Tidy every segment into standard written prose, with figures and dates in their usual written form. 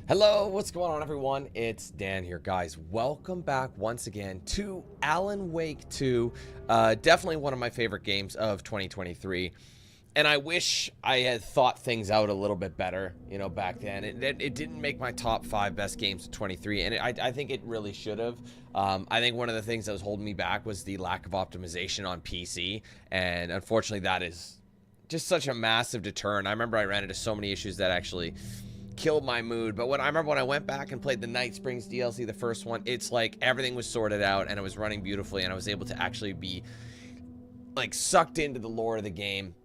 Hello, what's going on everyone? It's Dan here, guys. Welcome back once again to Alan Wake 2. Definitely one of my favorite games of 2023. And I wish I had thought things out a little bit better, back then. It didn't make my top 5 best games of 23, and I think it really should have. I think one of the things that was holding me back was the lack of optimization on PC, and unfortunately that is just such a massive deterrent. I remember I ran into so many issues that actually killed my mood. But I remember when I went back and played the Night Springs DLC, the first one, it's like everything was sorted out and it was running beautifully, and I was able to actually be like sucked into the lore of the game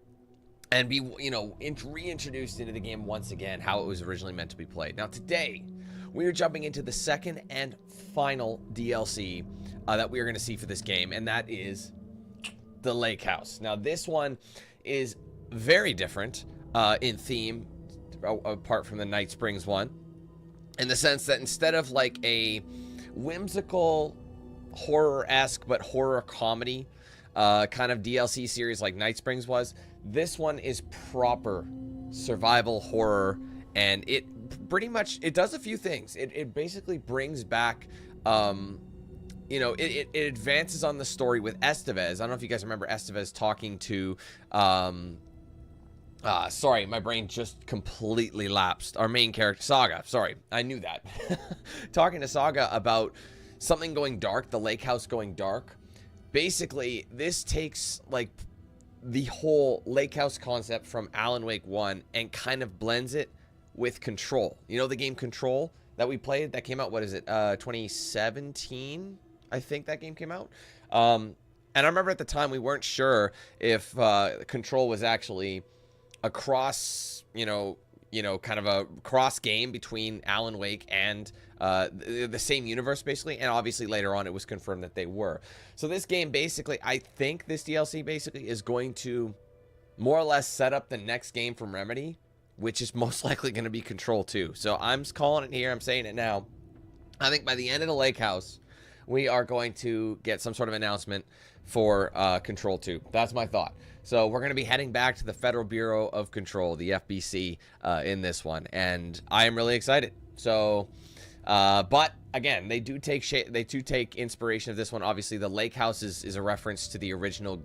and be, reintroduced into the game once again, how it was originally meant to be played. Now today, we are jumping into the second and final DLC that we are going to see for this game, and that is the Lake House. Now this one is very different in theme, apart from the Night Springs one, in the sense that instead of like a whimsical horror-esque but horror comedy kind of DLC series like Night Springs was, this one is proper survival horror, and it pretty much, it does a few things. It basically brings back it advances on the story with Estevez. I don't know if you guys remember Estevez talking to sorry, my brain just completely lapsed. Our main character, Saga. Sorry, I knew that. Talking to Saga about something going dark, the lake house going dark. Basically, this takes like the whole lake house concept from Alan Wake 1 and kind of blends it with Control. You know the game Control that we played that came out, what is it, 2017? I think that game came out. And I remember at the time we weren't sure if Control was actually a cross, kind of a cross game between Alan Wake and the same universe, basically. And obviously later on it was confirmed that they were. So this game basically, I think this DLC basically is going to more or less set up the next game from Remedy, which is most likely going to be Control 2. So I'm calling it here. I'm saying it now. I think by the end of the Lake House, we are going to get some sort of announcement for Control 2. That's my thought. So we're going to be heading back to the Federal Bureau of Control, the FBC, in this one, and I am really excited. So, but again, they do take inspiration of this one. Obviously, the lake house is a reference to the original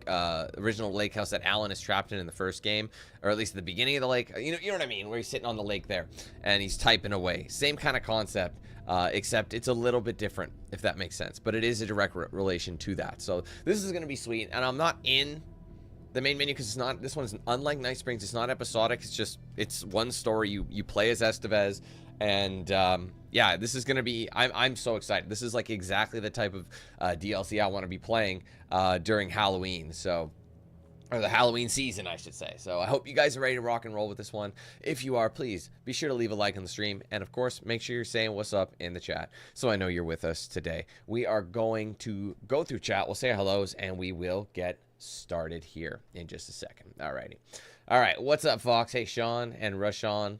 lake house that Alan is trapped in the first game, or at least at the beginning of the lake. You know what I mean? Where he's sitting on the lake there and he's typing away. Same kind of concept. Except it's a little bit different, if that makes sense. But it is a direct relation to that. So this is going to be sweet. And I'm not in the main menu because this one's unlike Night Springs. It's not episodic. It's one story. You play as Estevez. And yeah, this is going to be, I'm so excited. This is like exactly the type of DLC I want to be playing during Halloween. So, or the Halloween season, I should say. So I hope you guys are ready to rock and roll with this one. If you are, please be sure to leave a like on the stream. And of course, make sure you're saying what's up in the chat so I know you're with us today. We are going to go through chat. We'll say our hellos and we will get started here in just a second. Alrighty. All right. What's up, Fox? Hey, Sean and Rashawn.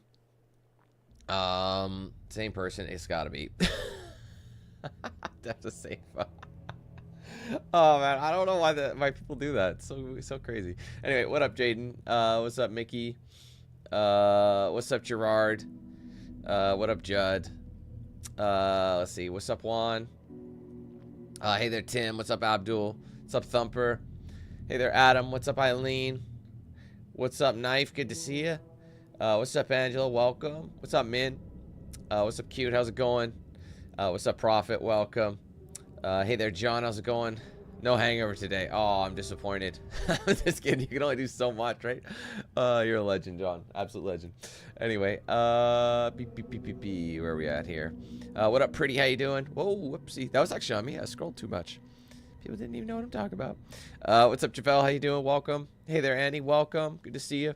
Same person. It's got to be. That's the same. Oh man, I don't know why people do that. It's so crazy. Anyway, what up, Jaden? What's up, Mickey? What's up, Gerard? What up, Judd? Let's see. What's up, Juan? Hey there, Tim. What's up, Abdul? What's up, Thumper? Hey there, Adam. What's up, Eileen? What's up, Knife? Good to see you. What's up, Angela? Welcome. What's up, Min? What's up, Cute? How's it going? What's up, Prophet? Welcome. Hey there, John. How's it going? No hangover today. Oh, I'm disappointed. I'm just kidding. You can only do so much, right? You're a legend, John. Absolute legend. Anyway, where are we at here? What up, Pretty? How you doing? Whoa, whoopsie. That was actually on me. I scrolled too much. People didn't even know what I'm talking about. What's up, Javelle? How you doing? Welcome. Hey there, Annie. Welcome. Good to see you.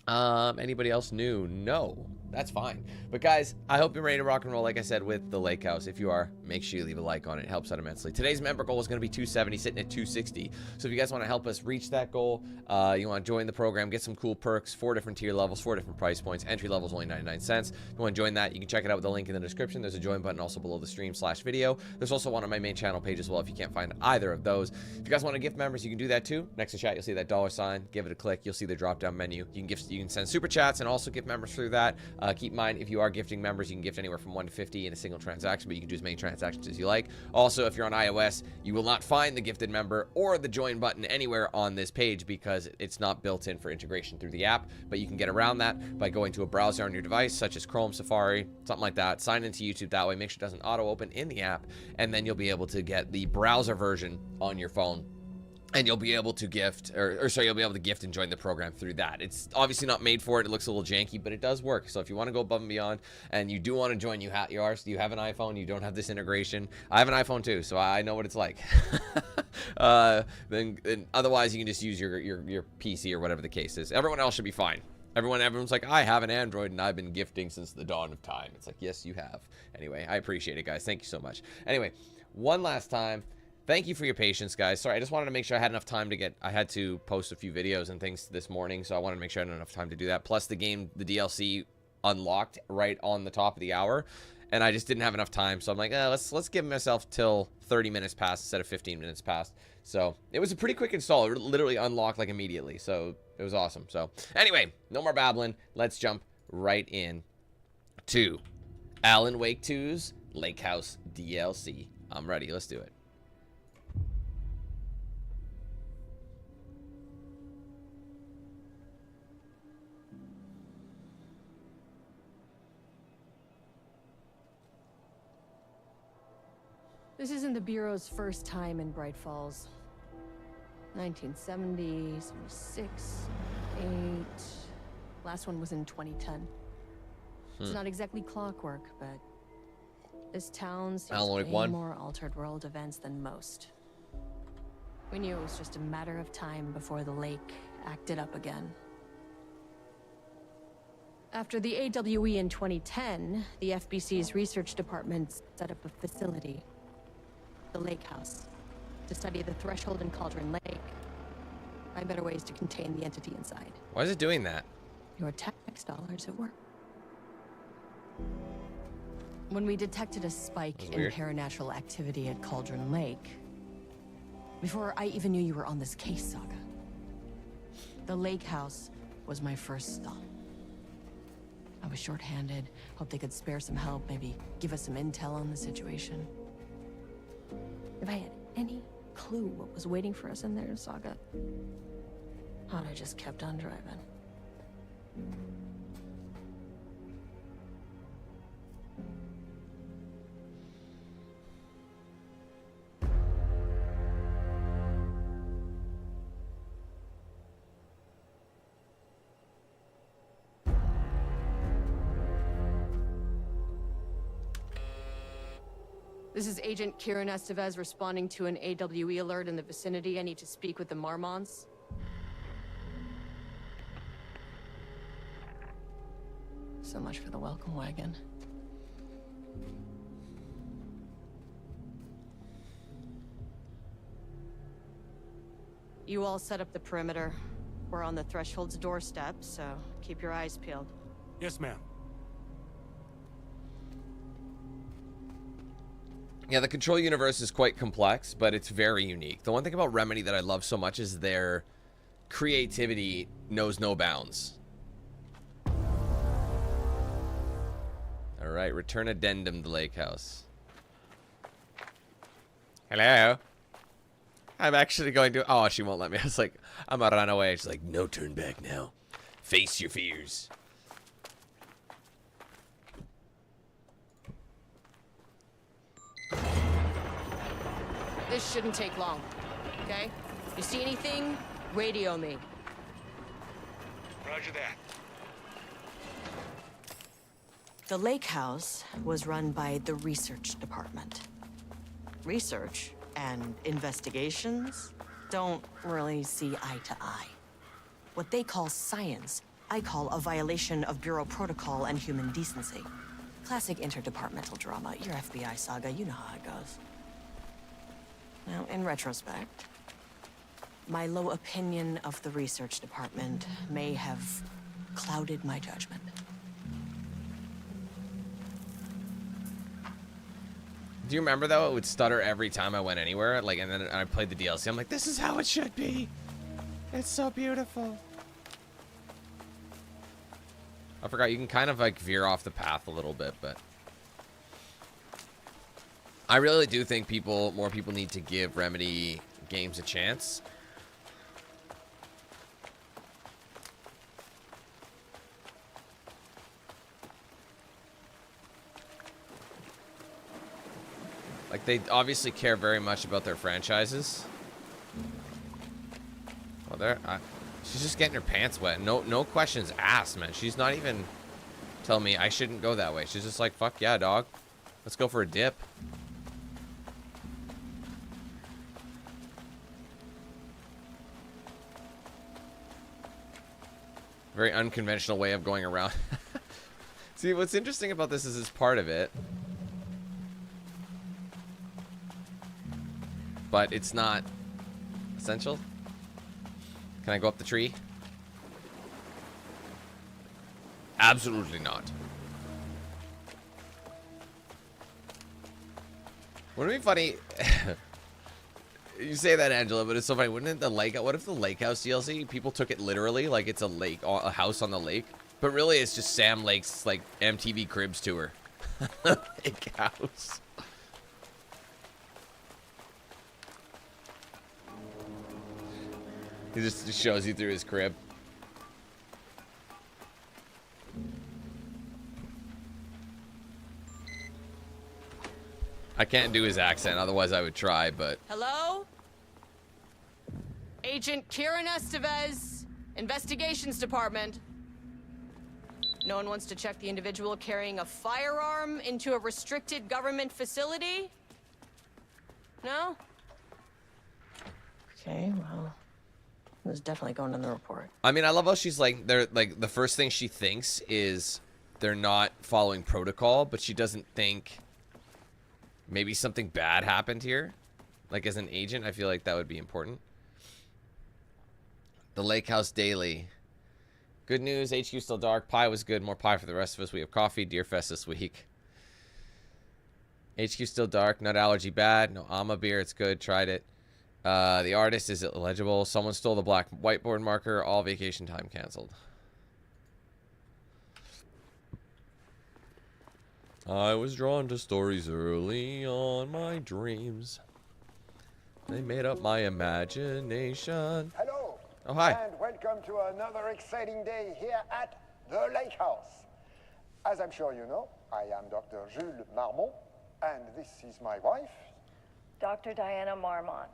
Anybody else new? No, that's fine. But guys, I hope you're ready to rock and roll, like I said, with the lake house. If you are, make sure you leave a like on it. It helps out immensely. Today's member goal is going to be 270, sitting at 260. So if you guys want to help us reach that goal, you want to join the program, get some cool perks, 4 different tier levels, 4 different price points. Entry level is only 99 cents. If you want to join that, you can check it out with the link in the description. There's a join button also below the stream/video. There's also one on my main channel page as well if you can't find either of those. If you guys want to gift members, you can do that too. Next to chat, you'll see that $sign. Give it a click. You'll see the drop-down menu. You can send super chats and also gift members through that. Keep in mind, if you are gifting members, you can gift anywhere from 1 to 50 in a single transaction, but you can do as many transactions as you like. Also, if you're on iOS, you will not find the gifted member or the join button anywhere on this page because it's not built in for integration through the app, but you can get around that by going to a browser on your device, such as Chrome, Safari, something like that. Sign into YouTube that way. Make sure it doesn't auto-open in the app, and then you'll be able to get the browser version on your phone. And you'll be able to gift, you'll be able to gift and join the program through that. It's obviously not made for it. It looks a little janky, but it does work. So if you want to go above and beyond, and you do want to join, you have an iPhone, you don't have this integration. I have an iPhone too, so I know what it's like. Then otherwise, you can just use your PC or whatever the case is. Everyone else should be fine. Everyone's like, I have an Android and I've been gifting since the dawn of time. It's like, yes, you have. Anyway, I appreciate it, guys. Thank you so much. Anyway, one last time. Thank you for your patience, guys. Sorry, I just wanted to make sure I had enough time I had to post a few videos and things this morning, so I wanted to make sure I had enough time to do that. Plus, the DLC unlocked right on the top of the hour, and I just didn't have enough time, so I'm like, let's give myself till 30 minutes past instead of 15 minutes past. So, it was a pretty quick install. It literally unlocked, like, immediately, so it was awesome. So, anyway, no more babbling. Let's jump right in to Alan Wake 2's Lake House DLC. I'm ready. Let's do it. This isn't the Bureau's first time in Bright Falls. 1970, 76, 8... Last one was in 2010. It's not exactly clockwork, but this town seems way more altered world events than most. We knew it was just a matter of time before the lake acted up again. After the AWE in 2010, the FBC's research department set up a facility, the Lake House, to study the Threshold and Cauldron Lake. Find better ways to contain the entity inside. Why is it doing that? Your tax dollars at work. When we detected a spike in paranatural activity at Cauldron Lake, before I even knew you were on this case, Saga, the Lake House was my first stop. I was short-handed, hoped they could spare some help, maybe give us some intel on the situation. If I had any clue what was waiting for us in there, Saga, I'd have just kept on driving. This is Agent Kieran Estevez responding to an AWE alert in the vicinity. I need to speak with the Marmons. So much for the welcome wagon. You all set up the perimeter. We're on the Threshold's doorstep, so keep your eyes peeled. Yes, ma'am. Yeah, the Control universe is quite complex, but it's very unique. The one thing about Remedy that I love so much is their creativity knows no bounds. Alright, return addendum to Lake House. Hello? I'm actually going to... Oh, she won't let me. I was like, I'm gonna run away. She's like, no turn back now. Face your fears. This shouldn't take long, okay? You see anything, radio me. Roger that. The Lake House was run by the research department. Research and investigations don't really see eye to eye. What they call science, I call a violation of Bureau protocol and human decency. Classic interdepartmental drama. Your FBI saga, you know how it goes. Now, in retrospect, my low opinion of the research department may have clouded my judgment. Do you remember, though, it would stutter every time I went anywhere? Like, and then I played the DLC. I'm like, this is how it should be. It's so beautiful. I forgot, you can kind of, like, veer off the path a little bit, but... I really do think more people need to give Remedy games a chance. Like, they obviously care very much about their franchises. Well, she's just getting her pants wet. No questions asked, man. She's not even telling me I shouldn't go that way. She's just like, fuck yeah, dog. Let's go for a dip. Very unconventional way of going around. See, what's interesting about this is part of it. But it's not essential. Can I go up the tree? Absolutely not. Wouldn't it be funny? You say that, Angela, but it's so funny. Wouldn't it what if the Lake House DLC, people took it literally, like it's a house on the lake, but really it's just Sam Lake's like MTV Cribs tour. Lake House. He just shows you through his crib. I can't do his accent, otherwise I would try, but... Hello? Agent Kieran Estevez, Investigations Department. No one wants to check the individual carrying a firearm into a restricted government facility? No? Okay, well... It was definitely going in the report. I mean, I love how she's like, the first thing she thinks is they're not following protocol, but she doesn't think maybe something bad happened here. Like, as an agent, I feel like that would be important. The Lake House Daily. Good news, HQ still dark. Pie was good. More pie for the rest of us. We have coffee. Deerfest this week. HQ still dark. Nut allergy bad. No Ama beer. It's good. Tried it. The artist is illegible. Someone stole the black whiteboard marker. All vacation time canceled. I was drawn to stories early on my dreams. They made up my imagination. Hello. Oh, hi. And welcome to another exciting day here at the Lake House. As I'm sure you know, I am Dr. Jules Marmont, and this is my wife. Dr. Diana Marmont.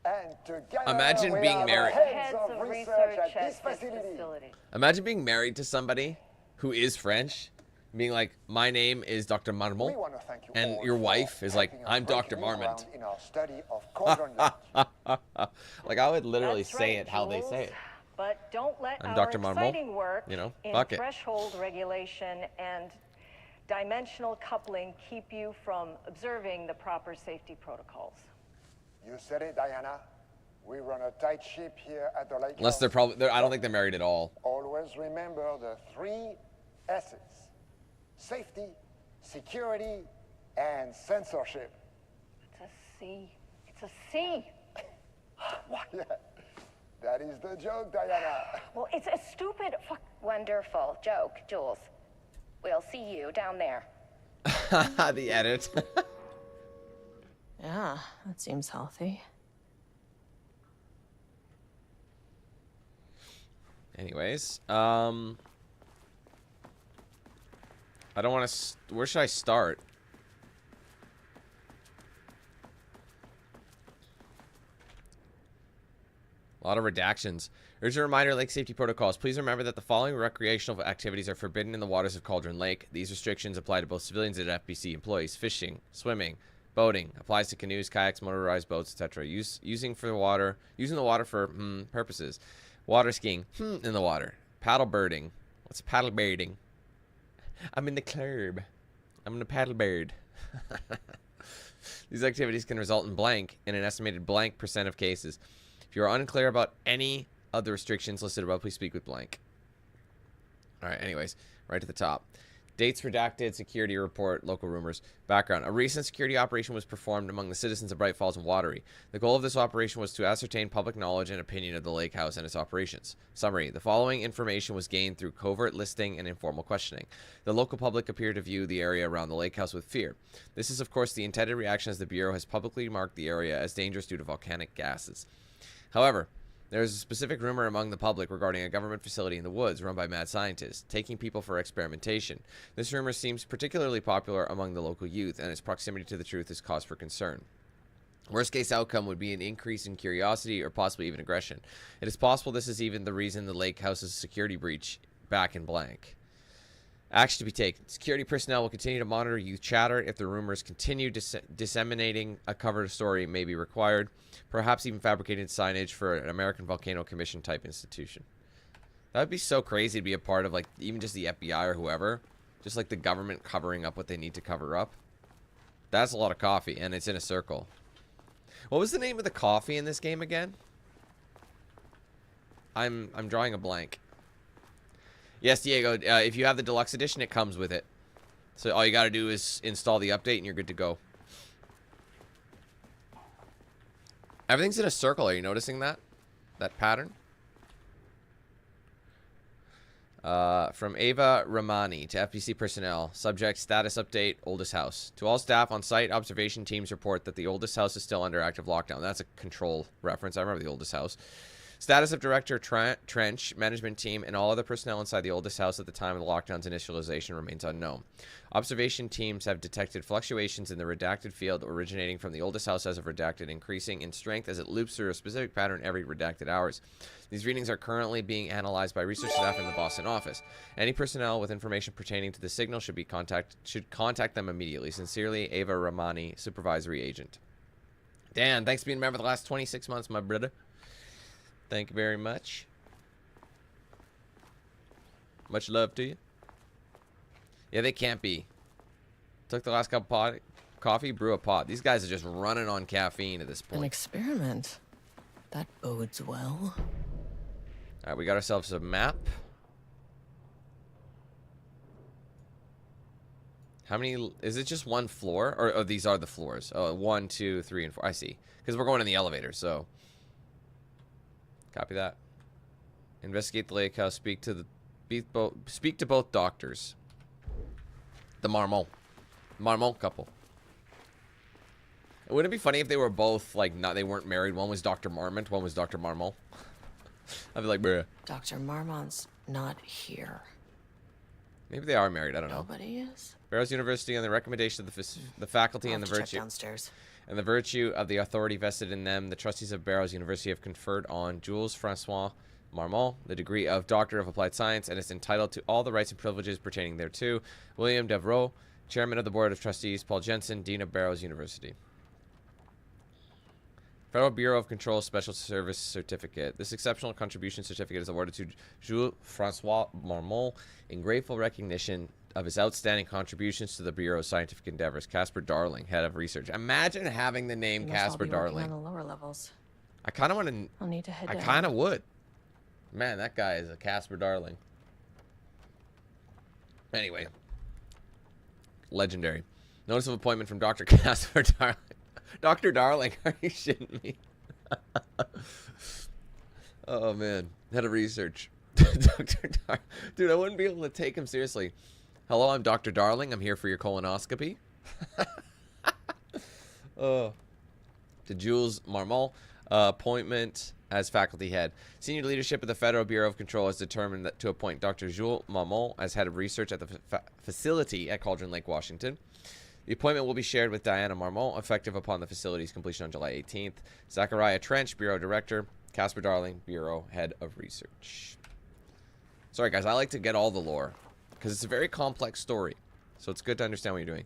And together, Imagine we being are married. the heads of research at this facility. facility. Imagine being married to somebody who is French, being like, my name is Dr. Marmont, We want to thank you and all your for wife is like, helping us I'm break Dr. new Marmont. ground in our study of Cauldron Lake. Like, I would literally That's say right, it how they Jules. say it. But don't let I'm our Dr. Marmont. exciting work You know, in fuck it. threshold regulation and dimensional coupling keep you from observing the proper safety protocols. You said it, Diana. We run a tight ship here at the Lake Unless House. they're probably, I don't think they're married at all. Always remember the 3 S's. Safety, security, and censorship. It's a C. It's a C. Why, that is the joke, Diana. Well, it's a stupid fuck. Wonderful joke, Jules. We'll see you down there. The edit. Yeah, that seems healthy. Anyways, I don't want to. Where should I start? A lot of redactions. Here's a reminder: lake safety protocols. Please remember that the following recreational activities are forbidden in the waters of Cauldron Lake. These restrictions apply to both civilians and FBC employees. Fishing, swimming, boating applies to canoes, kayaks, motorized boats, etc. Using the water for purposes. Water skiing in the water. Paddle birding. What's paddle birding? I'm in the club. I'm in a paddle bird. These activities can result in blank in an estimated blank % of cases. If you are unclear about any of the restrictions listed above, please speak with blank. Alright, anyways, right to the top. Dates redacted, security report, local rumors. Background. A recent security operation was performed among the citizens of Bright Falls and Watery. The goal of this operation was to ascertain public knowledge and opinion of the lake house and its operations. Summary. The following information was gained through covert listing and informal questioning. The local public appeared to view the area around the lake house with fear. This is, of course, the intended reaction as the Bureau has publicly marked the area as dangerous due to volcanic gases. However, there is a specific rumor among the public regarding a government facility in the woods run by mad scientists, taking people for experimentation. This rumor seems particularly popular among the local youth, and its proximity to the truth is cause for concern. Worst case outcome would be an increase in curiosity or possibly even aggression. It is possible this is even the reason the lake house's security breach back in blank. Action to be taken. Security personnel will continue to monitor youth chatter. If the rumors continue disseminating, a cover story may be required. Perhaps even fabricated signage for an American Volcano Commission type institution. That would be so crazy to be a part of, like, even just the FBI or whoever. Just like the government covering up what they need to cover up. That's a lot of coffee, and it's in a circle. What was the name of the coffee in this game again? I'm drawing a blank. Yes, Diego, if you have the deluxe edition, it comes with it. So all you got to do is install the update and you're good to go. Everything's in a circle. Are you noticing that? That pattern? From Ava Ramani to FBC personnel. Subject, status update, oldest house. To all staff on site, observation teams report that the oldest house is still under active lockdown. That's a control reference. I remember the oldest house. Status of Director Trench, management team, and all other personnel inside the oldest house at the time of the lockdown's initialization remains unknown. Observation teams have detected fluctuations in the redacted field originating from the oldest house as of redacted, increasing in strength as it loops through a specific pattern every redacted hours. These readings are currently being analyzed by research staff in the Boston office. Any personnel with information pertaining to the signal should contact them immediately. Sincerely, Ava Ramani, Supervisory Agent. Dan, thanks for being a member for the last 26 months, my brother. Thank you very much. Much love to you. Yeah, they can't be. Took the last cup of coffee, brew a pot. These guys are just running on caffeine at this point. An experiment. That bodes well. Alright, we got ourselves a map. How many... Is it just one floor? Or these are the floors? Oh, 1, 2, 3, and 4. I see. Because we're going in the elevator, so... Copy that. Investigate the lake house. Speak to both doctors. The Marmont couple. Wouldn't it be funny if they were both like they weren't married? One was Dr. Marmont, one was Dr. Marmont. I'd be like, bruh. Dr. Marmont's not here. Maybe they are married. I don't know. Nobody is. Barrows University, on the recommendation of the faculty and the virtue downstairs. and the virtue of the authority vested in them, the trustees of Barrows University have conferred on Jules Francois Marmont the degree of Doctor of Applied Science and is entitled to all the rights and privileges pertaining thereto. William Devereaux, Chairman of the Board of Trustees. Paul Jensen, Dean of Barrows University. Federal Bureau of Control Special Service Certificate. This exceptional contribution certificate is awarded to Jules Francois Marmont in grateful recognition of his outstanding contributions to the Bureau's scientific endeavors. Casper Darling, head of research. Imagine having the name Casper Darling. On the lower levels. I kind of want to. I'll need to head I down. kind of would. Man, that guy is a Casper Darling. Anyway, legendary. Notice of appointment from Dr. Casper Darling. Dr. Darling, are you shitting me? Oh man, head of research. Dr. Darling. Dude, I wouldn't be able to take him seriously. Hello, I'm Dr. Darling. I'm here for your colonoscopy. To Jules Marmont, appointment as faculty head. Senior leadership of the Federal Bureau of Control has determined to appoint Dr. Jules Marmont as head of research at the facility at Cauldron Lake, Washington. The appointment will be shared with Diana Marmont, effective upon the facility's completion on July 18th. Zachariah Trench, Bureau Director. Casper Darling, Bureau Head of Research. Sorry, guys. I like to get all the lore, because it's a very complex story. So it's good to understand what you're doing.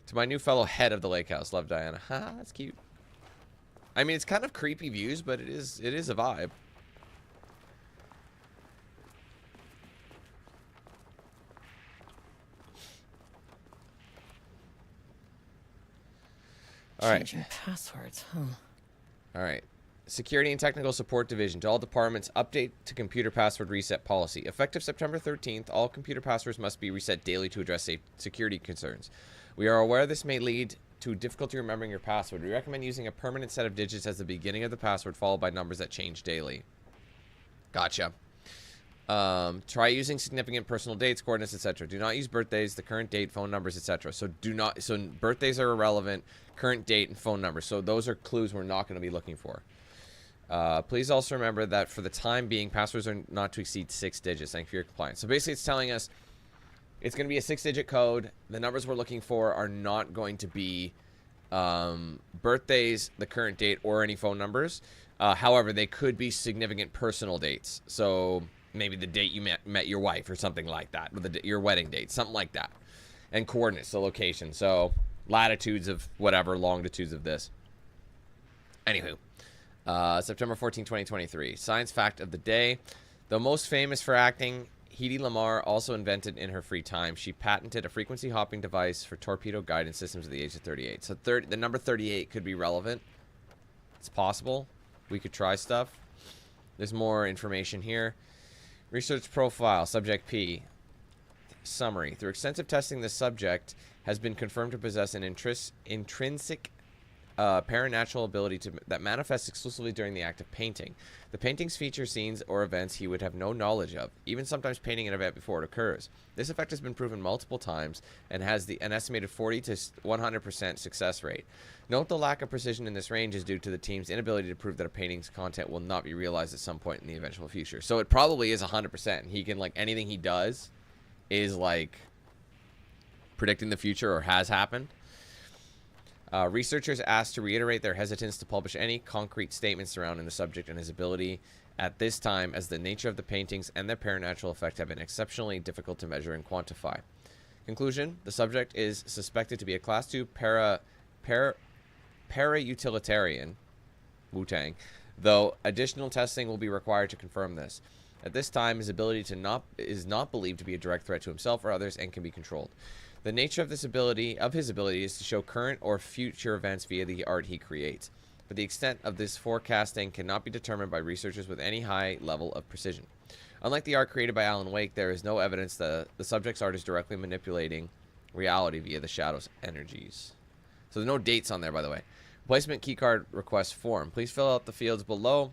To my new fellow head of the lake house. Love, Diana. Ha, that's cute. I mean, it's kind of creepy views, but it is a vibe. All right. Changing passwords, huh? All right. Security and Technical Support Division. To all departments, update to computer password reset policy. Effective September 13th, all computer passwords must be reset daily to address security concerns. We are aware this may lead to difficulty remembering your password. We recommend using a permanent set of digits as the beginning of the password, followed by numbers that change daily. Gotcha. Try using significant personal dates, coordinates, etc. Do not use birthdays, the current date, phone numbers, etc. So birthdays are irrelevant, current date, and phone numbers. So those are clues we're not going to be looking for. Please also remember that for the time being, passwords are not to exceed 6 digits. Thank you for your compliance. So basically, it's telling us it's going to be a 6-digit code. The numbers we're looking for are not going to be birthdays, the current date, or any phone numbers. However, they could be significant personal dates. So maybe the date you met your wife or something like that, or your wedding date, something like that. And coordinates, the location. So latitudes of whatever, longitudes of this. Anywho. September 14, 2023. Science fact of the day. Though most famous for acting, Hedy Lamarr also invented in her free time. She patented a frequency hopping device for torpedo guidance systems at the age of 38. So the number 38 could be relevant. It's possible. We could try stuff. There's more information here. Research profile. Subject P. Summary. Through extensive testing, the subject has been confirmed to possess an intrinsic paranatural ability that manifests exclusively during the act of painting. The paintings feature scenes or events he would have no knowledge of, even sometimes painting an event before it occurs. This effect has been proven multiple times and has an estimated 40 to 100% success rate. Note the lack of precision in this range is due to the team's inability to prove that a painting's content will not be realized at some point in the eventual future. So it probably is 100%. He can, like, anything he does is, like, predicting the future or has happened. Researchers asked to reiterate their hesitance to publish any concrete statements surrounding the subject and his ability at this time, as the nature of the paintings and their paranatural effect have been exceptionally difficult to measure and quantify. Conclusion: the subject is suspected to be a Class 2 para-utilitarian, Wu-Tang, though additional testing will be required to confirm this. At this time, his ability is not believed to be a direct threat to himself or others and can be controlled. The nature of his ability is to show current or future events via the art he creates, but the extent of this forecasting cannot be determined by researchers with any high level of precision. Unlike the art created by Alan Wake, there is no evidence that the subject's art is directly manipulating reality via the shadow's energies. So there's no dates on there, by the way. Replacement keycard request form. Please fill out the fields below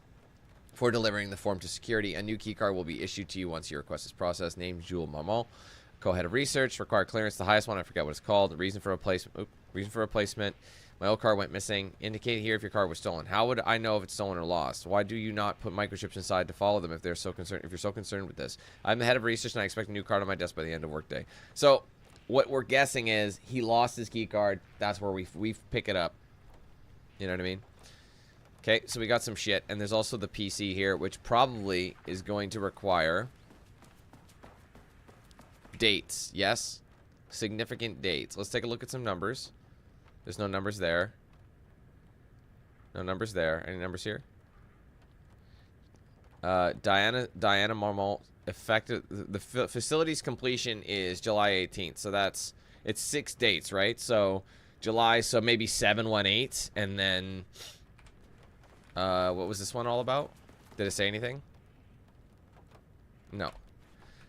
for delivering the form to security. A new keycard will be issued to you once your request is processed. Name: Jules Marmont. Co-head of research. Required clearance. The highest one. I forget what it's called. Reason for replacement. My old card went missing. Indicate here if your card was stolen. How would I know if it's stolen or lost? Why do you not put microchips inside to follow them if they're so concerned? If you're so concerned with this, I'm the head of research and I expect a new card on my desk by the end of workday. So what we're guessing is he lost his key card. That's where we pick it up. You know what I mean? Okay, so we got some shit, and there's also the PC here, which probably is going to require dates. Yes, significant dates. Let's take a look at some numbers. There's no numbers there. No numbers there. Any numbers here? Diana Marmont effective. The facility's completion is July 18th. So it's 6 dates, right? So July, so maybe 718, and then what was this one all about? Did it say anything? No.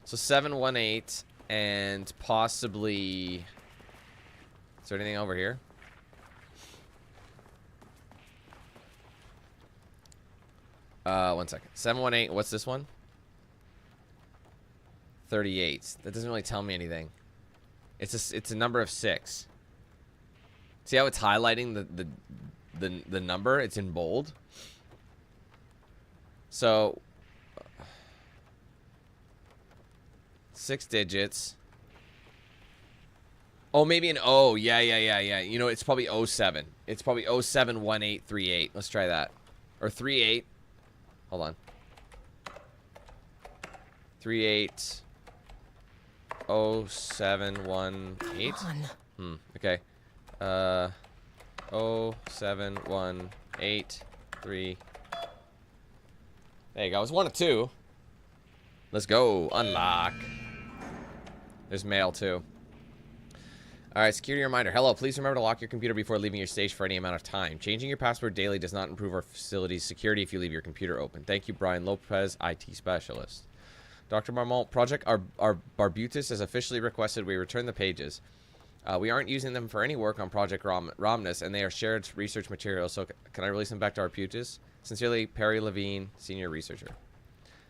So 718 and possibly. Is there anything over here? One second. 718. What's this one? 38. That doesn't really tell me anything. It's a number of 6. See how it's highlighting the number? It's in bold. So 6 digits. Oh, maybe an O. Yeah. You know, it's probably 07. It's probably 071838. Let's try that. Or 38. Hold on. 38 0718. Okay. 07183. There you go. It's 1 of 2. Let's go. Unlock. There's mail too. Alright, security reminder. Hello, please remember to lock your computer before leaving your station for any amount of time. Changing your password daily does not improve our facility's security if you leave your computer open. Thank you, Brian Lopez, IT specialist. Dr. Marmont, Project Barbutus has officially requested we return the pages. We aren't using them for any work on Project Romnus, and they are shared research materials, so can I release them back to Arbutus? Sincerely, Perry Levine, Senior Researcher.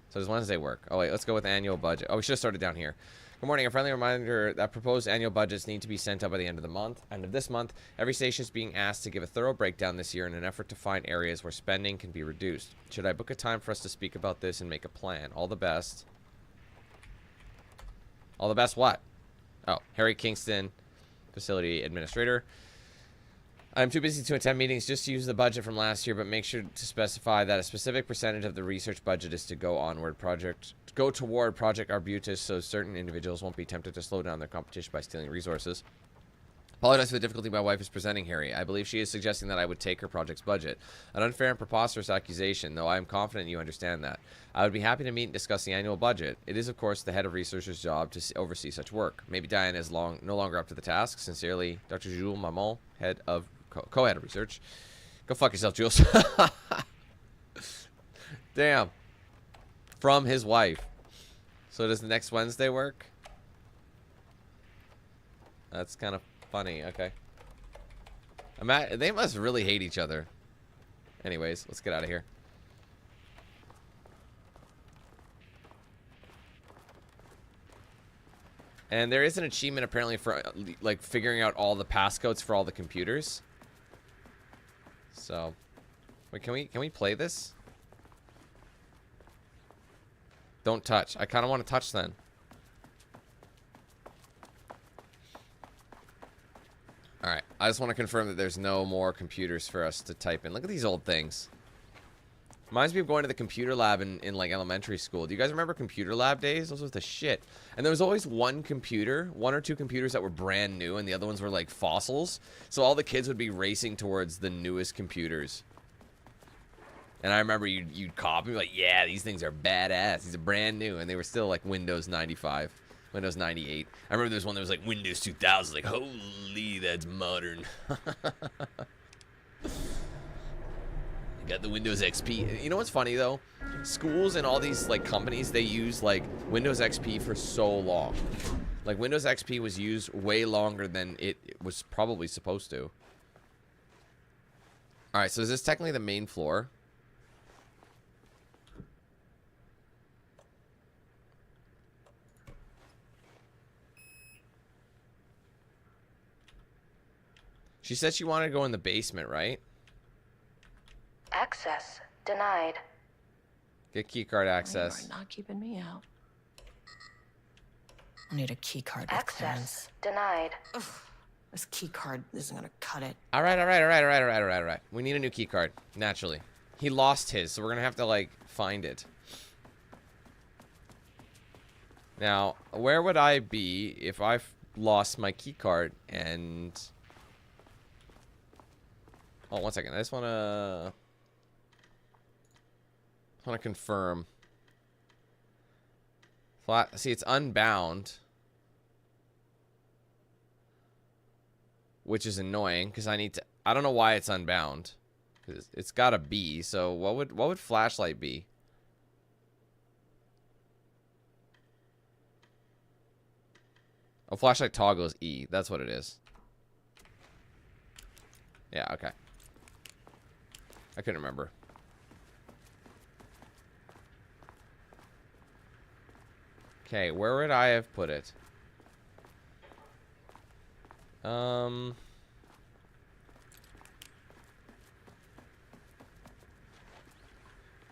So does Wednesday work? Oh, wait, let's go with annual budget. Oh, we should have started down here. Good morning. A friendly reminder that proposed annual budgets need to be sent out by the end of the month. End of this month, every station is being asked to give a thorough breakdown this year in an effort to find areas where spending can be reduced. Should I book a time for us to speak about this and make a plan? All the best. All the best what? Oh, Harry Kingston, Facility Administrator. I'm too busy to attend meetings. Just use the budget from last year, but make sure to specify that a specific percentage of the research budget is to go toward Project Arbutus, so certain individuals won't be tempted to slow down their competition by stealing resources. Apologize for the difficulty my wife is presenting, Harry. I believe she is suggesting that I would take her project's budget. An unfair and preposterous accusation, though I am confident you understand that. I would be happy to meet and discuss the annual budget. It is, of course, the head of researcher's job to oversee such work. Maybe Diane is no longer up to the task. Sincerely, Dr. Jules Marmont, head of co-head of research. Go fuck yourself, Jules. Damn. From his wife. So does the next Wednesday work? That's kind of funny. Okay. They must really hate each other. Anyways, let's get out of here. And there is an achievement apparently for like figuring out all the passcodes for all the computers. So, wait, can we play this? Don't touch. I kind of want to touch then. Alright, I just want to confirm that there's no more computers for us to type in. Look at these old things. Reminds me of going to the computer lab in like elementary school. Do you guys remember computer lab days? Those was the shit. And there was always one or two computers that were brand new, and the other ones were like fossils. So all the kids would be racing towards the newest computers. And I remember you'd copy, like, yeah, these things are badass. These are brand new, and they were still like Windows 95. Windows 98. I remember there was one that was like Windows 2000. Like, holy, that's modern. Got the Windows XP. You know what's funny, though? Schools and all these, like, companies, they use, like, Windows XP for so long. Like, Windows XP was used way longer than it was probably supposed to. Alright, so is this technically the main floor? She said she wanted to go in the basement, right? Access denied. Get keycard access. You are not keeping me out. I need a keycard with Access clearance. denied. Ugh, this keycard isn't gonna cut it. Alright. We need a new keycard, naturally. He lost his, so we're gonna have to, like, find it. Now, where would I be if I lost my keycard and... Oh, one second. I just want to confirm. See, it's unbound, which is annoying because I need to. I don't know why it's unbound. It's got to be. So what would flashlight be? Oh, flashlight toggle is E. That's what it is. Yeah. Okay. I couldn't remember. Okay, where would I have put it? You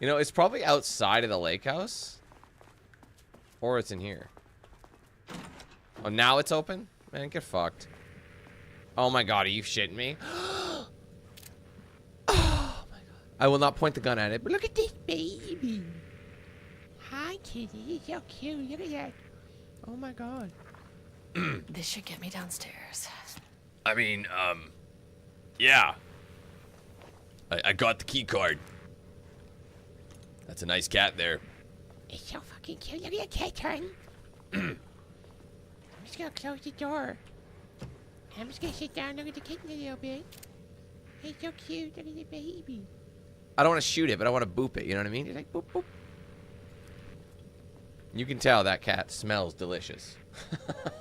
know, it's probably outside of the lake house. Or it's in here. Oh, now it's open? Man, get fucked. Oh my god, are you shitting me? I will not point the gun at it, but look at this baby. Hi, kitty. You're so cute. Look at that. Oh, my God. This should get me downstairs. I mean, yeah. I got the key card. That's a nice cat there. It's so fucking cute. Look at that cat turn. I'm just gonna close the door. I'm just gonna sit down, look at the kitten a little bit. He's so cute, look at the baby. I don't want to shoot it, but I want to boop it. You know what I mean? It's like boop, boop. You can tell that cat smells delicious.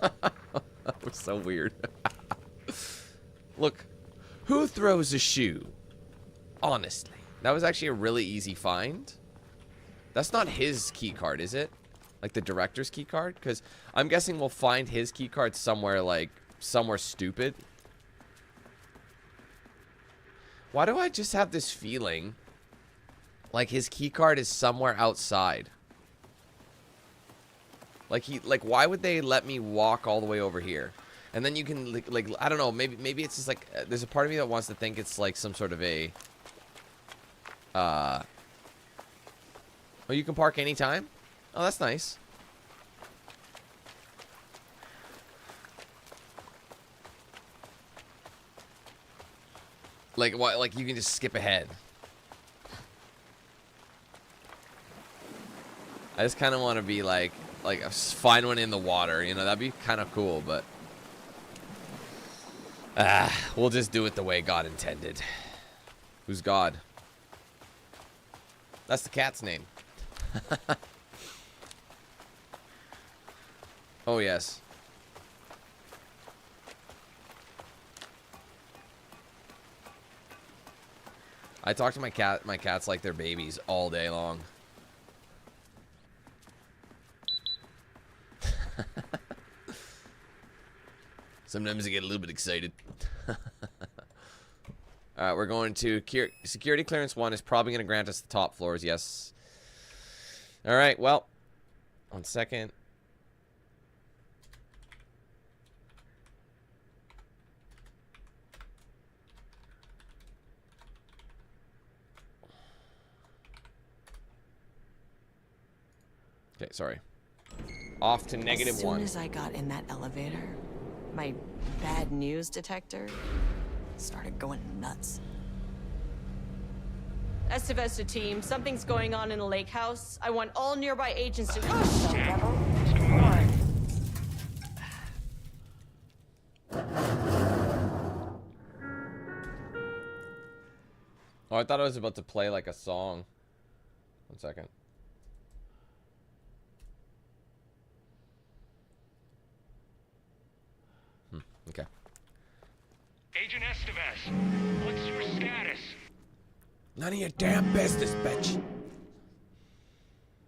That was so weird. Look, who throws a shoe? Honestly. That was actually a really easy find. That's not his key card, is it? Like the director's key card? Because I'm guessing we'll find his key card somewhere, like, somewhere stupid. Why do I just have this feeling like his key card is somewhere outside? Like, why would they let me walk all the way over here? And then you can, like I don't know, maybe it's just like, there's a part of me that wants to think it's like some sort of a, oh, you can park anytime? Oh, that's nice. Like, what, like you can just skip ahead. I just kind of want to be like find one in the water, you know, that'd be kind of cool, but we'll just do it the way God intended. Who's God? That's the cat's name. Oh, yes. I talk to my cats like they're babies all day long. Sometimes I get a little bit excited. Alright, we're going to security clearance 1 is probably going to grant us the top floors, yes. Alright, well, 1 second. Okay, sorry. Off to -1. As soon as I got in that elevator, my bad news detector started going nuts. Estevesta team, something's going on in the lake house. I want all nearby agents to... Oh, I thought I was about to play like a song. 1 second. Okay. Agent Estevez, what's your status? None of your damn business, bitch.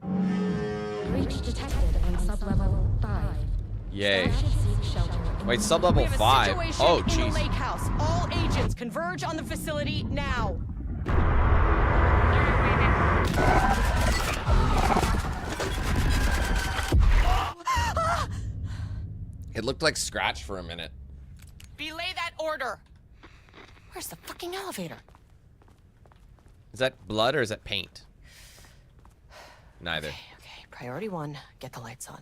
Breach detected on sublevel 5. Yay. Seek shelter. Wait, sublevel 5? Oh, jeez. In the jeez. lake house. All agents converge on the facility now. It looked like Scratch for a minute. Belay that order. Where's the fucking elevator? Is that blood or is that paint? Neither. Okay. Priority 1, get the lights on.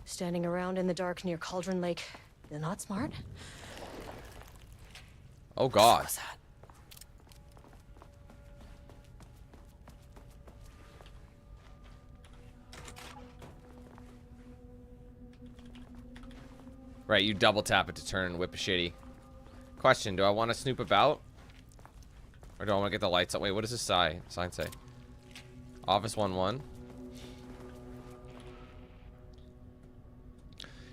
Standing around in the dark near Cauldron Lake, you're not smart? Oh, God. What was that? Right, you double tap it to turn and whip a shitty. Question, do I want to snoop about? Or do I want to get the lights up? Wait, what does this sign say? Office 1-1.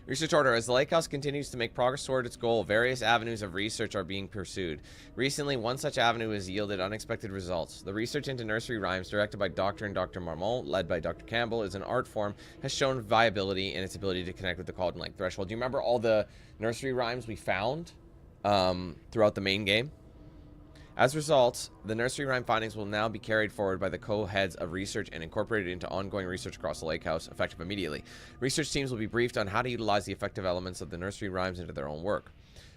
Research order. As the lake house continues to make progress toward its goal, various avenues of research are being pursued. Recently, one such avenue has yielded unexpected results. The research into nursery rhymes, directed by Dr. and Dr. Marmont, led by Dr. Campbell, is an art form, has shown viability in its ability to connect with the Cauldron Lake threshold. Do you remember all the nursery rhymes we found throughout the main game? As a result, the nursery rhyme findings will now be carried forward by the co-heads of research and incorporated into ongoing research across the lake house, effective immediately. Research teams will be briefed on how to utilize the effective elements of the nursery rhymes into their own work.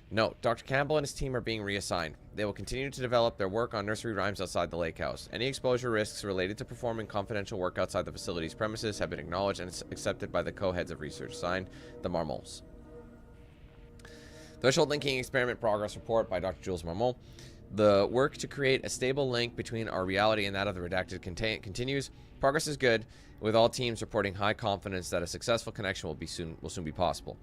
Note, Dr. Campbell and his team are being reassigned. They will continue to develop their work on nursery rhymes outside the lake house. Any exposure risks related to performing confidential work outside the facility's premises have been acknowledged and accepted by the co-heads of research. Signed, the Marmonts. Threshold Linking Experiment Progress Report by Dr. Jules Marmont. The work to create a stable link between our reality and that of the redacted continues. Progress is good, with all teams reporting high confidence that a successful connection will soon be possible.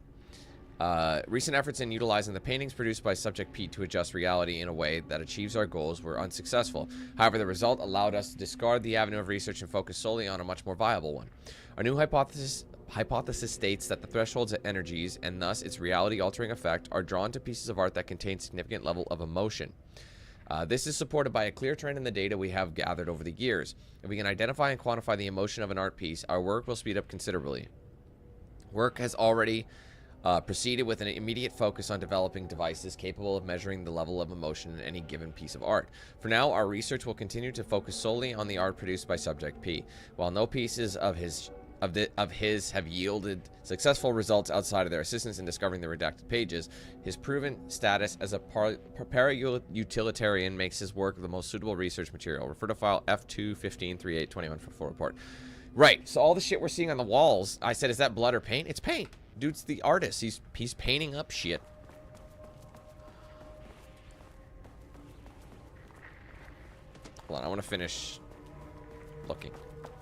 Recent efforts in utilizing the paintings produced by Subject P to adjust reality in a way that achieves our goals were unsuccessful. However, the result allowed us to discard the avenue of research and focus solely on a much more viable one. Our new hypothesis states that the thresholds of energies, and thus its reality-altering effect, are drawn to pieces of art that contain significant level of emotion. This is supported by a clear trend in the data we have gathered over the years. If we can identify and quantify the emotion of an art piece, our work will speed up considerably. Work has already proceeded with an immediate focus on developing devices capable of measuring the level of emotion in any given piece of art. For now, our research will continue to focus solely on the art produced by Subject P. While no pieces of his have yielded successful results outside of their assistance in discovering the redacted pages, his proven status as a para-utilitarian makes his work the most suitable research material. Refer to file F2-15-3821 for full report. Right, so all the shit we're seeing on the walls, I said, is that blood or paint? It's paint. Dude's the artist. He's painting up shit. Hold on, I want to finish looking.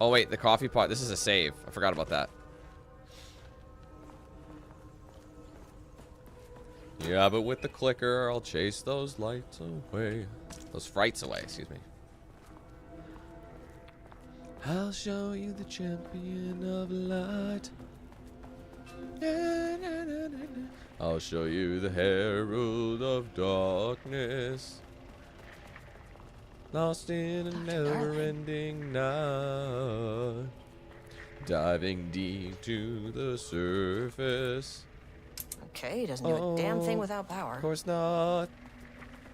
Oh wait, the coffee pot. This is a save. I forgot about that. Yeah, but with the clicker, I'll chase those lights away. Those frights away, excuse me. I'll show you the champion of light. Na, na, na, na, na. I'll show you the herald of darkness. Lost in a never-ending night. Diving deep to the surface. Okay, he doesn't do a damn thing without power. Of course not.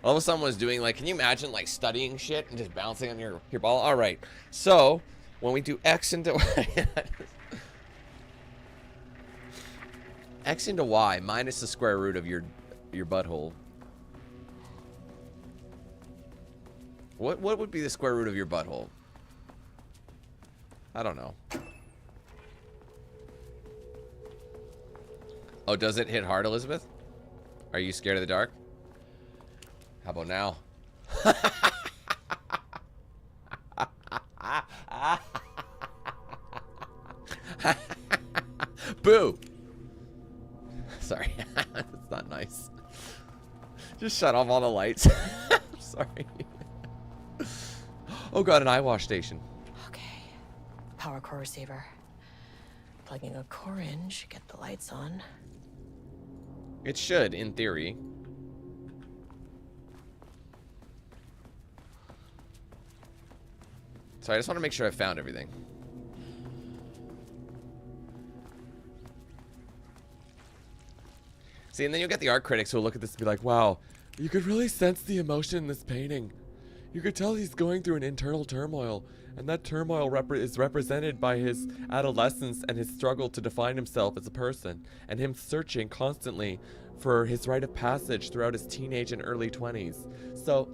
All of a sudden was doing, like, can you imagine, like, studying shit and just bouncing on your ball? All right. So, when we do X into Y, X into Y minus the square root of your butthole. What would be the square root of your butthole? I don't know. Oh, does it hit hard, Elizabeth? Are you scared of the dark? How about now? Boo! Sorry. That's not nice. Just shut off all the lights. I'm sorry. Oh god, an eye wash station. Okay. Power core receiver. Plugging a core in should get the lights on. It should, in theory. So I just want to make sure I found everything. See, and then you'll get the art critics who will look at this and be like, wow, you could really sense the emotion in this painting. You could tell he's going through an internal turmoil, and that turmoil is represented by his adolescence and his struggle to define himself as a person, and him searching constantly for his rite of passage throughout his teenage and early 20s. So,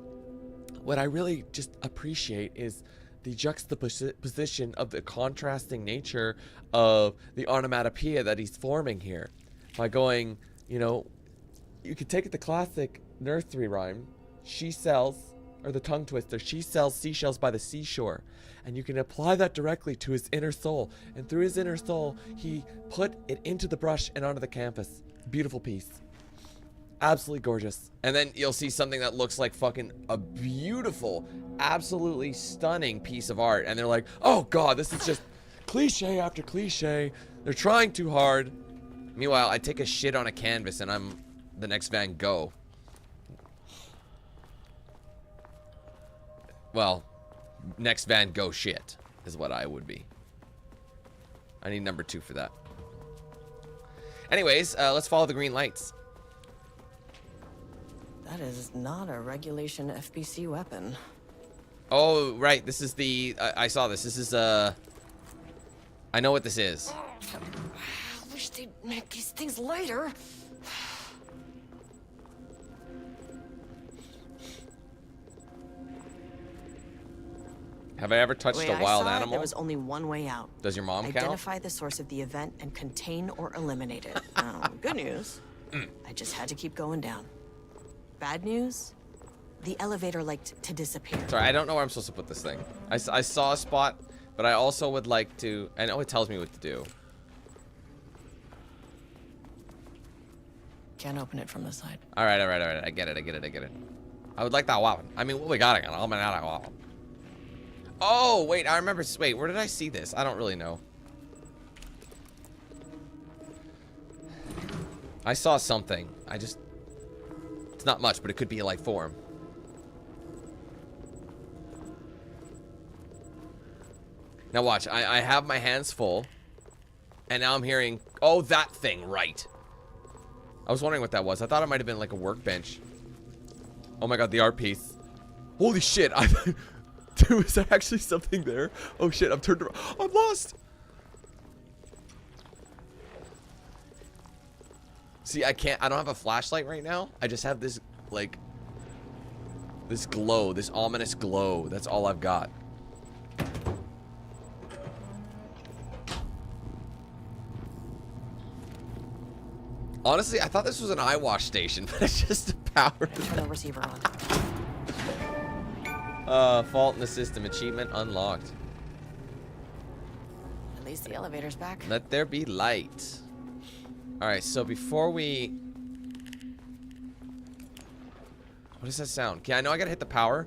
what I really just appreciate is the juxtaposition of the contrasting nature of the onomatopoeia that he's forming here. By going, you know, you could take it the classic nursery rhyme, she sells, or the tongue twister, she sells seashells by the seashore. And you can apply that directly to his inner soul. And through his inner soul, he put it into the brush and onto the canvas. Beautiful piece. Absolutely gorgeous. And then you'll see something that looks like fucking a beautiful, absolutely stunning piece of art. And they're like, oh god, this is just cliche after cliche. They're trying too hard. Meanwhile, I take a shit on a canvas and I'm the next Van Gogh. Well, next Van Gogh shit is what I would be. I need number 2 for that. Anyways, let's follow the green lights. That is not a regulation FBC weapon. Oh, right. This is the... I saw this. This is, I know what this is. I wish they'd make these things lighter. Have I ever touched a wild animal? There was only one way out. Does your mom count? Identify the source of the event and contain or eliminate it. Good news. I just had to keep going down. Bad news? The elevator liked to disappear. Sorry, I don't know where I'm supposed to put this thing. I saw a spot, but I also would like to... I know it tells me what to do. can't open it from the side. All right. I get it. I would like that weapon. I mean, what we got again? I'm out of weapon. Oh, wait, I remember. Wait, where did I see this? I don't really know. I saw something. It's not much, but it could be like form. Now watch, I have my hands full, and now I'm hearing, oh, that thing, right. I was wondering what that was. I thought it might have been like a workbench. Oh my god, the art piece. Holy shit, dude, is there actually something there? Oh shit, I'm turned around. I'm lost. See, I don't have a flashlight right now. I just have this, like, this glow, this ominous glow. That's all I've got. Honestly, I thought this was an eye wash station, but it's just a power. Turn the receiver on. Fault in the system. Achievement unlocked. At least the elevator's back. Let there be light. Alright, so before we... What does that sound? Okay, I know I gotta hit the power.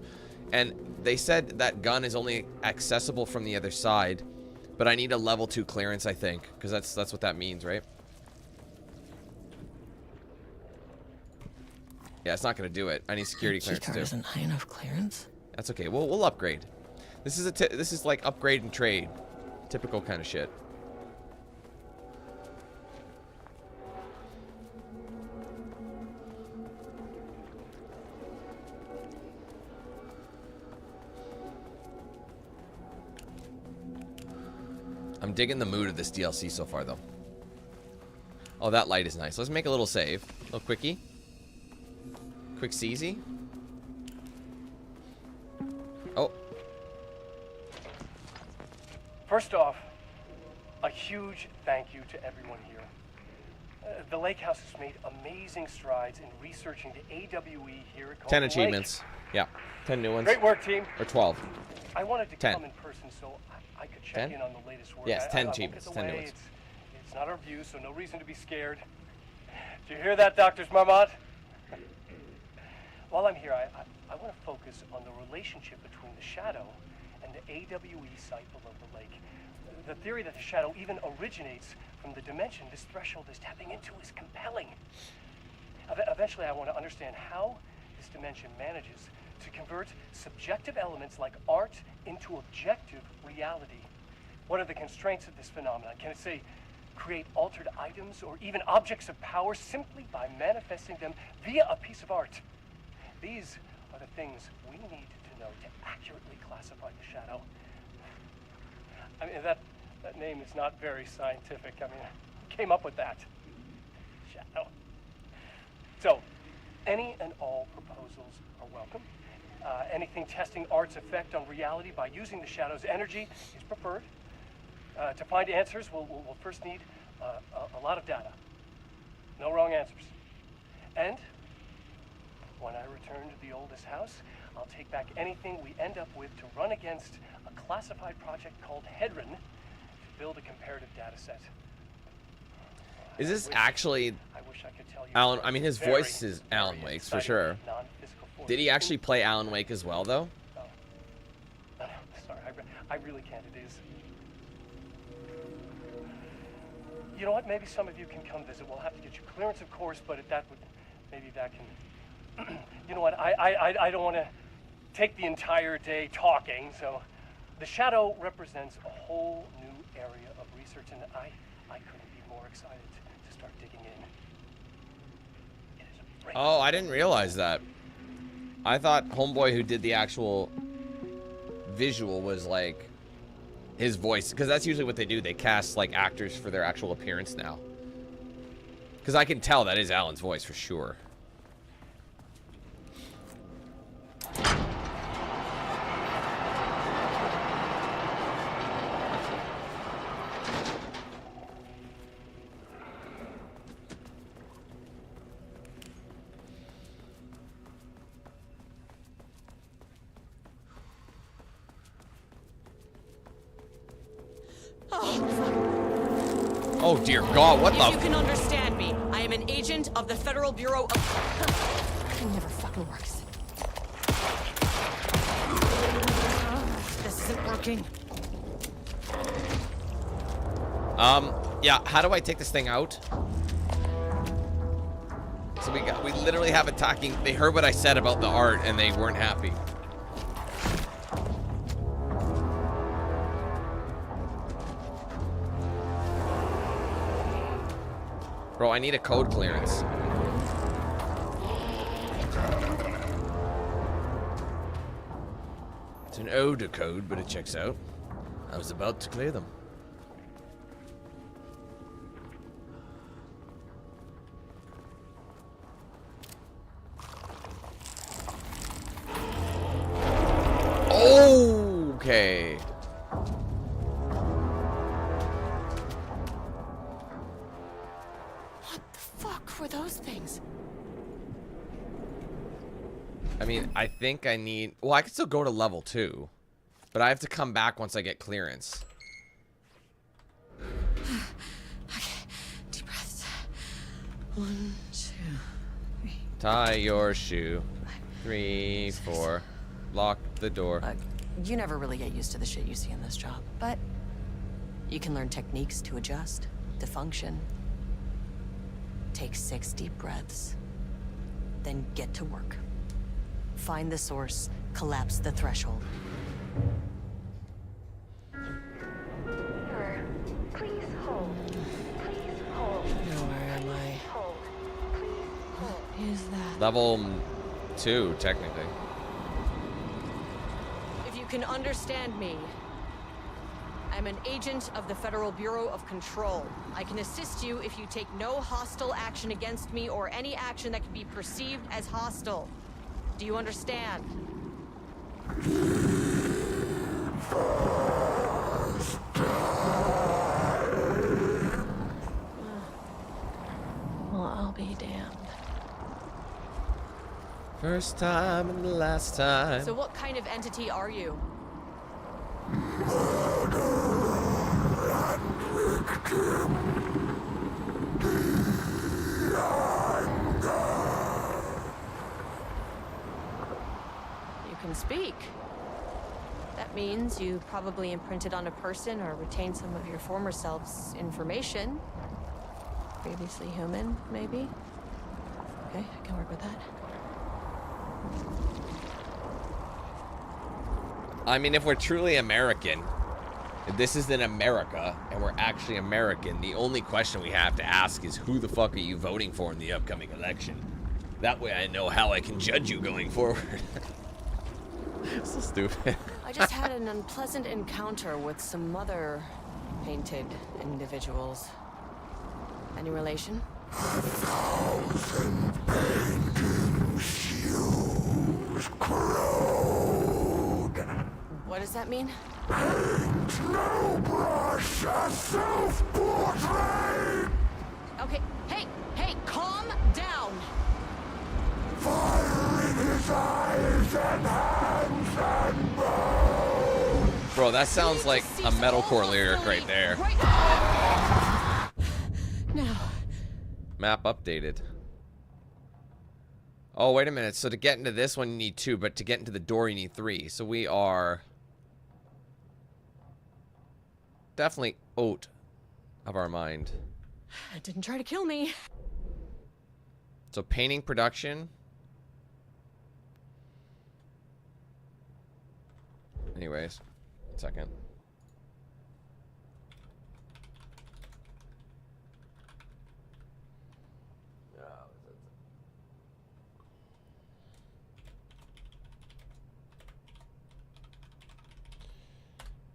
And they said that gun is only accessible from the other side. But I need a level 2 clearance, I think. Because that's what that means, right? Yeah, it's not gonna do it. I need security clearance too. Isn't high enough clearance. That's okay. We'll upgrade. This is like upgrade and trade, typical kind of shit. I'm digging the mood of this DLC so far, though. Oh, that light is nice. Let's make a little save, a little quickie. Quick CZ. Oh. First off, a huge thank you to everyone here. The Lake House has made amazing strides in researching the AWE here at Cauldron 10 achievements. Lake. Yeah, 10 new ones. Great work, team. Or 12. I wanted to 10. come in person so I could check 10? in on the latest work. Yes, 10 I won't achievements, get 10 new away. ones. It's not our view, so no reason to be scared. Do you hear that, Doctors Marmot? While I'm here, I want to focus on the relationship between the shadow and the AWE site below the lake. The theory that the shadow even originates from the dimension this threshold is tapping into is compelling. Eventually, I want to understand how this dimension manages to convert subjective elements like art into objective reality. What are the constraints of this phenomenon? Can it, say, create altered items or even objects of power simply by manifesting them via a piece of art? These are the things we need to know to accurately classify the shadow. I mean, that name is not very scientific. I mean, who came up with that? Shadow. So, any and all proposals are welcome. Anything testing art's effect on reality by using the shadow's energy is preferred. To find answers, we'll first need a lot of data. No wrong answers. And when I return to the oldest house, I'll take back anything we end up with to run against a classified project called Hedron to build a comparative data set. Is this actually Alan? I mean, his voice is Alan Wake's for sure. Did he actually play Alan Wake as well, though? No, sorry, I really can't. It is. You know what? Maybe some of you can come visit. We'll have to get you clearance, of course, but maybe that can. You know what? I don't want to take the entire day talking. So, the shadow represents a whole new area of research, and I couldn't be more excited to start digging in. It is a Oh, I didn't realize that. I thought Homeboy, who did the actual visual, was like his voice, because that's usually what they do. They cast like actors for their actual appearance now. Because I can tell that is Alan's voice for sure. Oh dear God, what the? If you can understand me, I am an agent of the Federal Bureau of... It never fucking works. This isn't working. Yeah, how do I take this thing out? So we literally have attacking. They heard what I said about the art and they weren't happy. Bro, I need a code clearance. It's an older code, but it checks out. I was about to clear them. Okay. What the fuck were those things? I mean, I think I need... Well, I can still go to level 2. But I have to come back once I get clearance. Okay, deep breaths. 1, 2, 3. Tie your shoe. 3, 4. Lock the door. You never really get used to the shit you see in this job, but you can learn techniques to adjust, to function. Take 6 deep breaths, then get to work. Find the source, collapse the threshold. Sir, please hold. Please hold. Where am I? Hold. Please hold. What is that? Level 2, technically. If you can understand me, I'm an agent of the Federal Bureau of Control. I can assist you if you take no hostile action against me or any action that can be perceived as hostile. Do you understand? Well, I'll be damned. First time and the last time. So what kind of entity are you? You can speak. That means you probably imprinted on a person or retained some of your former self's information. Previously human, maybe? Okay, I can work with that. I mean, if we're truly American, if this is in America and we're actually American, the only question we have to ask is who the fuck are you voting for in the upcoming election? That way I know how I can judge you going forward. So stupid. I just had an unpleasant encounter with some other painted individuals. Any relation? 1,000 painting shoes corrode. What does that mean? Paint no brush, a self-portrait. Okay, hey, calm down. Fire in his eyes and hands and bones. Bro, that sounds like a metalcore lyric right there. Now. Map updated. Oh, wait a minute. So to get into this one, you need 2, but to get into the door, you need 3. So we are definitely out of our mind. It didn't try to kill me. So painting production. Anyways, 1 second.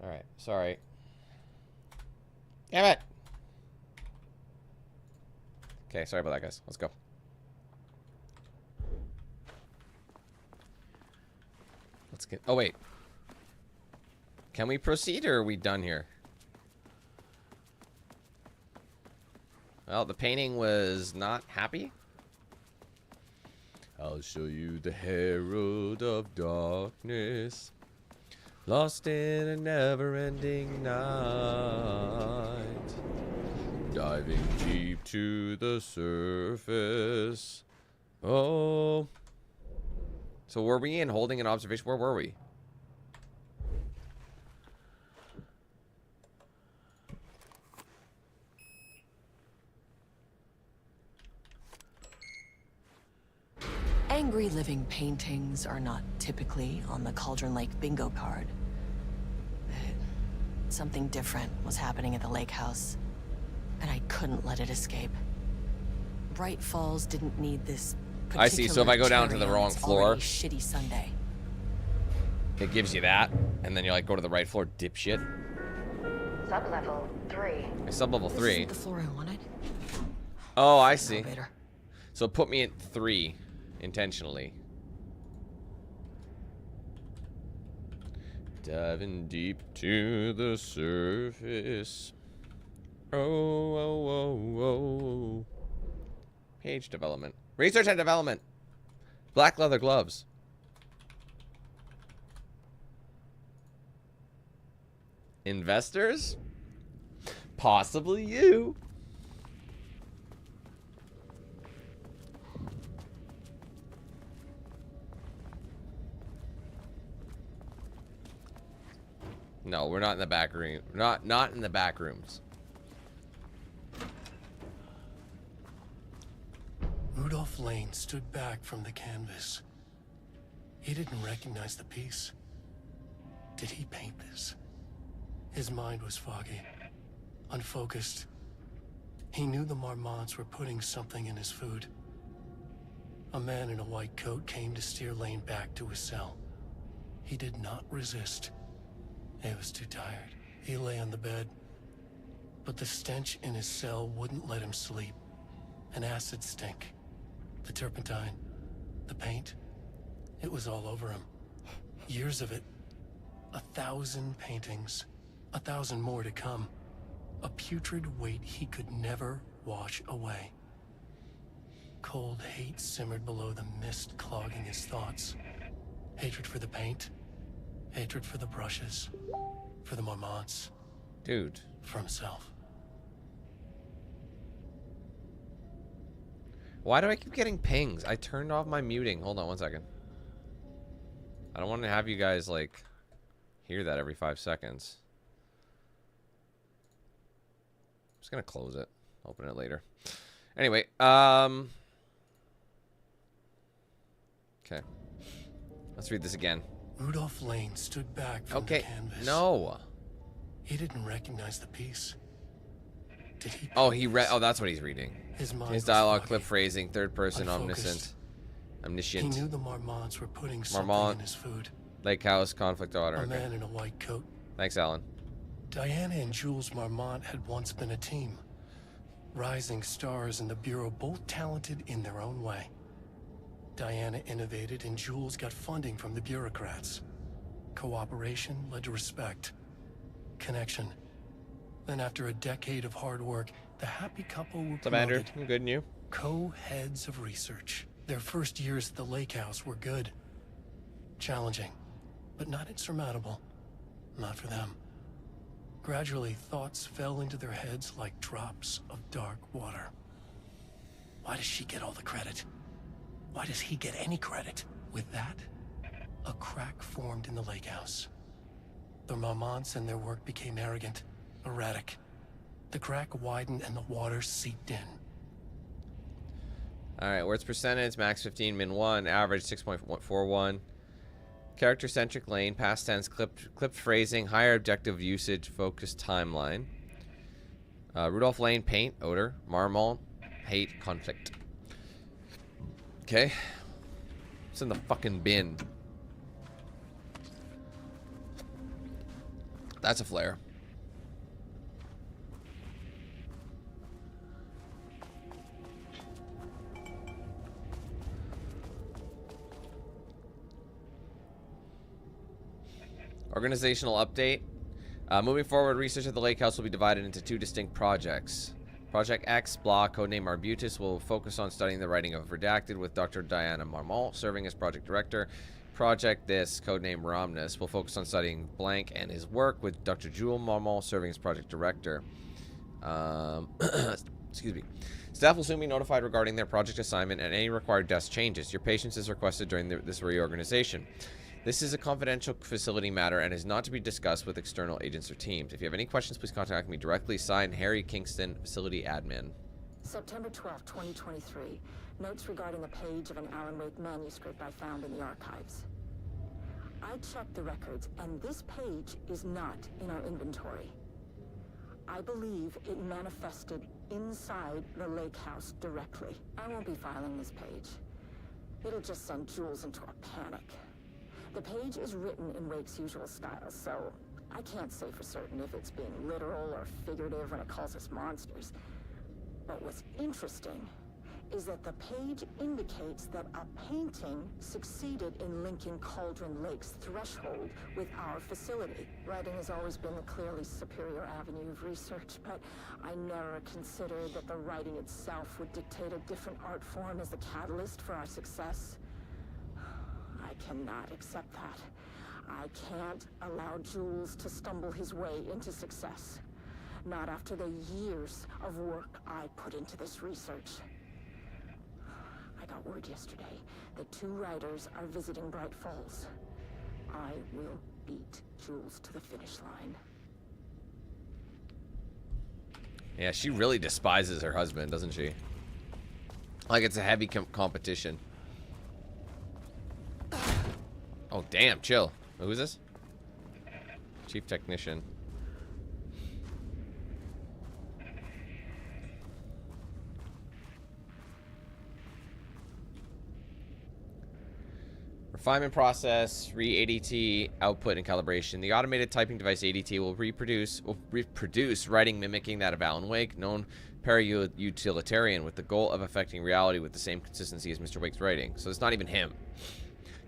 Alright, sorry. Damn it! Okay, sorry about that, guys. Let's go. Let's get... Oh, wait. Can we proceed, or are we done here? Well, the painting was not happy. I'll show you the herald of darkness. Lost in a never-ending night. Diving deep to the surface. Oh. So were we in holding an observation? Where were we? Angry living paintings are not typically on the Cauldron Lake bingo card. But something different was happening at the lake house, and I couldn't let it escape. Bright Falls didn't need this. I see. So if I go down to the wrong floor, shitty Sunday. It gives you that, and then you're like, go to the right floor, dipshit. Sublevel 3. Sublevel 3. This isn't the floor I wanted. Oh, I see. Elevator. So put me at 3 intentionally. Diving deep to the surface. Oh, oh, oh, oh. Page development. Research and development. Black leather gloves. Investors? Possibly you. No, we're not in the back room. Not in the back rooms. Rudolph Lane stood back from the canvas. He didn't recognize the piece. Did he paint this? His mind was foggy, unfocused. He knew the Marmonts were putting something in his food. A man in a white coat came to steer Lane back to his cell. He did not resist. He was too tired. He lay on the bed, but the stench in his cell wouldn't let him sleep. An acid stink. The turpentine, the paint, it was all over him. Years of it. 1,000 paintings. 1,000 more to come. A putrid weight he could never wash away. Cold hate simmered below the mist clogging his thoughts. Hatred for the paint. Hatred for the brushes. For the Marmonts. Dude. For himself. Why do I keep getting pings? I turned off my muting. Hold on one second. I don't want to have you guys, like, hear that every 5 seconds. I'm just going to close it. Open it later. Anyway, okay. Let's read this again. Rudolph Lane stood back from the canvas. No. He didn't recognize the piece. Did he? Oh, he read. Oh, that's what he's reading. His dialogue, clip phrasing, third person, omniscient. He knew the Marmonts were putting something in his food. Lake house, conflict order. A man in a white coat. Thanks, Alan. Diana and Jules Marmont had once been a team. Rising stars in the Bureau, both talented in their own way. Diana innovated and Jules got funding from the bureaucrats. Cooperation led to respect. Connection. Then after a decade of hard work, the happy couple were promoted. I'm good, and you? Co-heads of research. Their first years at the lake house were good. Challenging, but not insurmountable. Not for them. Gradually, thoughts fell into their heads like drops of dark water. Why does she get all the credit? Why does he get any credit? With that, a crack formed in the lake house. The Marmonts and their work became arrogant, erratic. The crack widened and the water seeped in. Alright, words percentage, max 15, min 1, average 6.41. Character-centric lane, past tense, clipped phrasing, higher objective usage, focused timeline. Rudolph Lane, paint, odor. Marmont, hate, conflict. Okay. It's in the fucking bin. That's a flare. Organizational update. Moving forward, research at the lake house will be divided into 2 distinct projects. Project X, blah, codename Arbutus, will focus on studying the writing of Redacted with Dr. Diana Marmont serving as project director. Project This, codename Romnus, will focus on studying blank and his work with Dr. Jules Marmont serving as project director. Excuse me. Staff will soon be notified regarding their project assignment and any required desk changes. Your patience is requested during this reorganization. This is a confidential facility matter and is not to be discussed with external agents or teams. If you have any questions, please contact me directly. Signed, Harry Kingston, Facility Admin. September 12, 2023. Notes regarding the page of an Alan Wake manuscript I found in the archives. I checked the records, and this page is not in our inventory. I believe it manifested inside the lake house directly. I won't be filing this page. It'll just send Jules into a panic. The page is written in Wake's usual style, so I can't say for certain if it's being literal or figurative when it calls us monsters. But what's interesting is that the page indicates that a painting succeeded in linking Cauldron Lake's threshold with our facility. Writing has always been the clearly superior avenue of research, but I never considered that the writing itself would dictate a different art form as the catalyst for our success. I cannot accept that. I can't allow Jules to stumble his way into success. Not after the years of work I put into this research. I got word yesterday that 2 writers are visiting Bright Falls. I will beat Jules to the finish line. Yeah, she really despises her husband, doesn't she? Like it's a heavy competition. Oh, damn, chill. Who is this? Chief Technician. Refinement process, re-ADT, output and calibration. The automated typing device ADT will reproduce writing mimicking that of Alan Wake, known para-utilitarian, with the goal of affecting reality with the same consistency as Mr. Wake's writing. So it's not even him.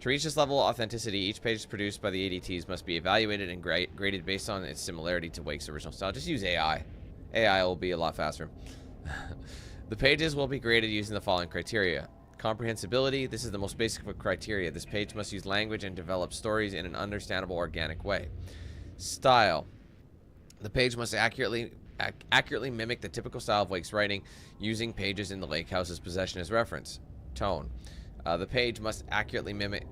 To reach this level of authenticity, each page produced by the ADTs must be evaluated and graded based on its similarity to Wake's original style. Just use AI. AI will be a lot faster. The pages will be graded using the following criteria. Comprehensibility. This is the most basic of criteria. This page must use language and develop stories in an understandable, organic way. Style. The page must accurately mimic the typical style of Wake's writing, using pages in the lake house's possession as reference. Tone. The page must accurately mimic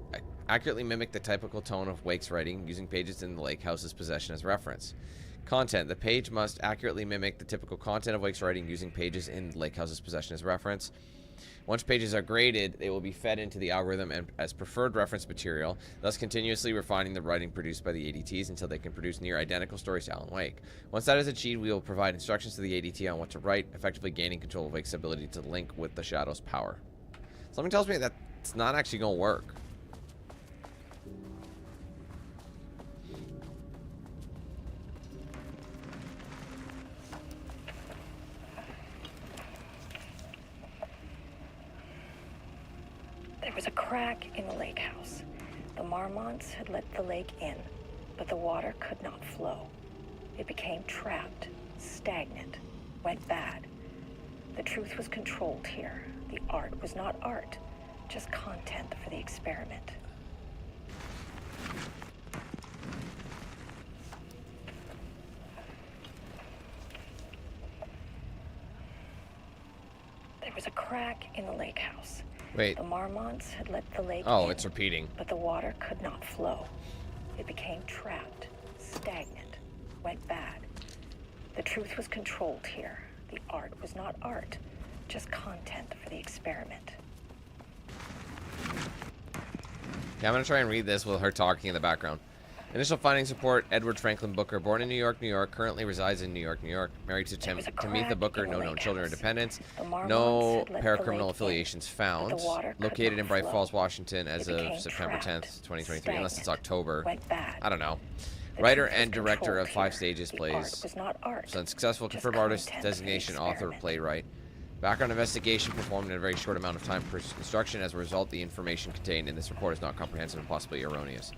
the typical tone of Wake's writing, using pages in the lake house's possession as reference. Content. The page must accurately mimic the typical content of Wake's writing, using pages in the lake house's possession as reference. Once pages are graded, they will be fed into the algorithm and as preferred reference material, thus continuously refining the writing produced by the ADTs until they can produce near identical stories to Alan Wake. Once that is achieved, we will provide instructions to the ADT on what to write, effectively gaining control of Wake's ability to link with the Shadow's power. Something tells me that it's not actually going to work. There was a crack in the lake house. The marmots had let the lake in, but the water could not flow. It became trapped, stagnant, went bad. The truth was controlled here. The art was not art, just content for the experiment. There was a crack in the lake house. Wait. The marmots had let the lake in. Oh, it's repeating. But the water could not flow. It became trapped, stagnant, went bad. The truth was controlled here. The art was not art, just content for the experiment. Okay, I'm going to try and read this with her talking in the background. Initial findings report Edward Franklin Booker, born in New York, New York, currently resides in New York, New York, married to Tamitha Booker, no known children or dependents, no paracriminal affiliations found, located in Bright Falls, Washington as of September 10th, 2023, unless it's October. I don't know. Writer and director of 5 Stages plays. Unsuccessful confirmed artist designation, author, playwright. Background investigation performed in a very short amount of time per instruction. As a result, the information contained in this report is not comprehensive and possibly erroneous.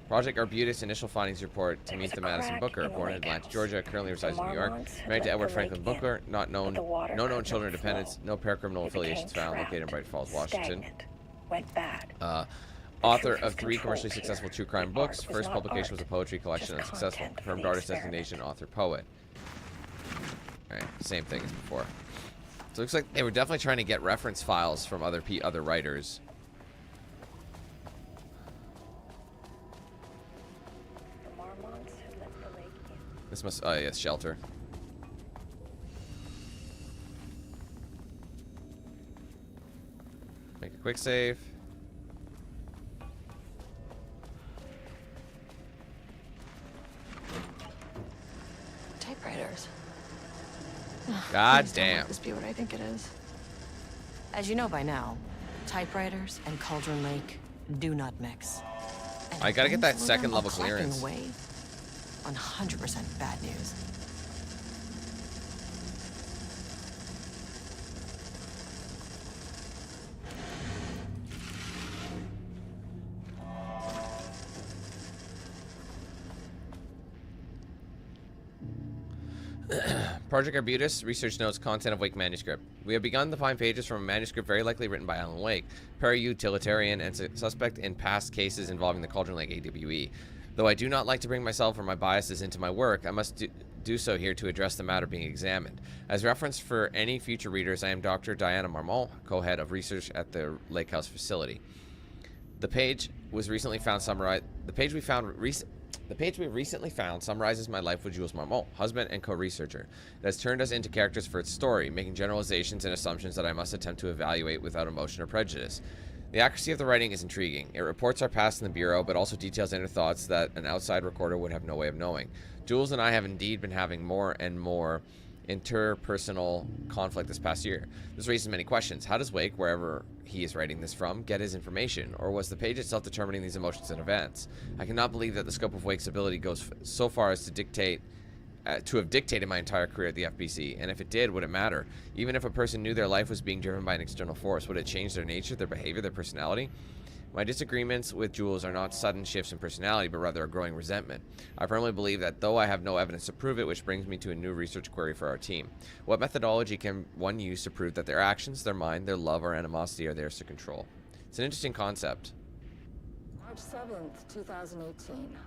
Project Arbutus initial findings report. Tamitha Madison Booker, born in Atlanta, Georgia, currently resides in New York. Married to Edward Franklin Booker, no known children or dependents, no paracriminal affiliations found, located in Bright Falls, Washington. Author of 3 commercially successful true crime books. First publication was a poetry collection. Unsuccessful confirmed artist designation, author, poet. Alright, same thing as before. So it looks like they were definitely trying to get reference files from other writers. The Marmonts had let the lake in. This must... Oh, yes, shelter. Make a quick save. Typewriters. God Please don't let damn. this be what I think it is. As you know by now, typewriters and Cauldron Lake do not mix. And I gotta get that things second are level clapping clearance. Away on 100% bad news. Project Arbutus, research notes, content of Wake manuscript. We have begun to find pages from a manuscript very likely written by Alan Wake, para-utilitarian and suspect in past cases involving the Cauldron Lake AWE. Though I do not like to bring myself or my biases into my work, I must do so here to address the matter being examined. As reference for any future readers, I am Dr. Diana Marmont, co-head of research at the Lake House facility. The page was recently found summarized. The page we recently found summarizes my life with Jules Marmont, husband and co-researcher. It has turned us into characters for its story, making generalizations and assumptions that I must attempt to evaluate without emotion or prejudice. The accuracy of the writing is intriguing. It reports our past in the Bureau, but also details inner thoughts that an outside recorder would have no way of knowing. Jules and I have indeed been having more and more interpersonal conflict this past year. This raises many questions. How does Wake, wherever he is writing this from, get his information? Or was the page itself determining these emotions and events? I cannot believe that the scope of Wake's ability goes so far as to have dictated my entire career at the FBC, and if it did, would it matter? Even if a person knew their life was being driven by an external force, would it change their nature, their behavior, their personality? My disagreements with Jules are not sudden shifts in personality, but rather a growing resentment. I firmly believe that though I have no evidence to prove it, which brings me to a new research query for our team. What methodology can one use to prove that their actions, their mind, their love, or animosity are theirs to control? It's an interesting concept. March 7th, 2018.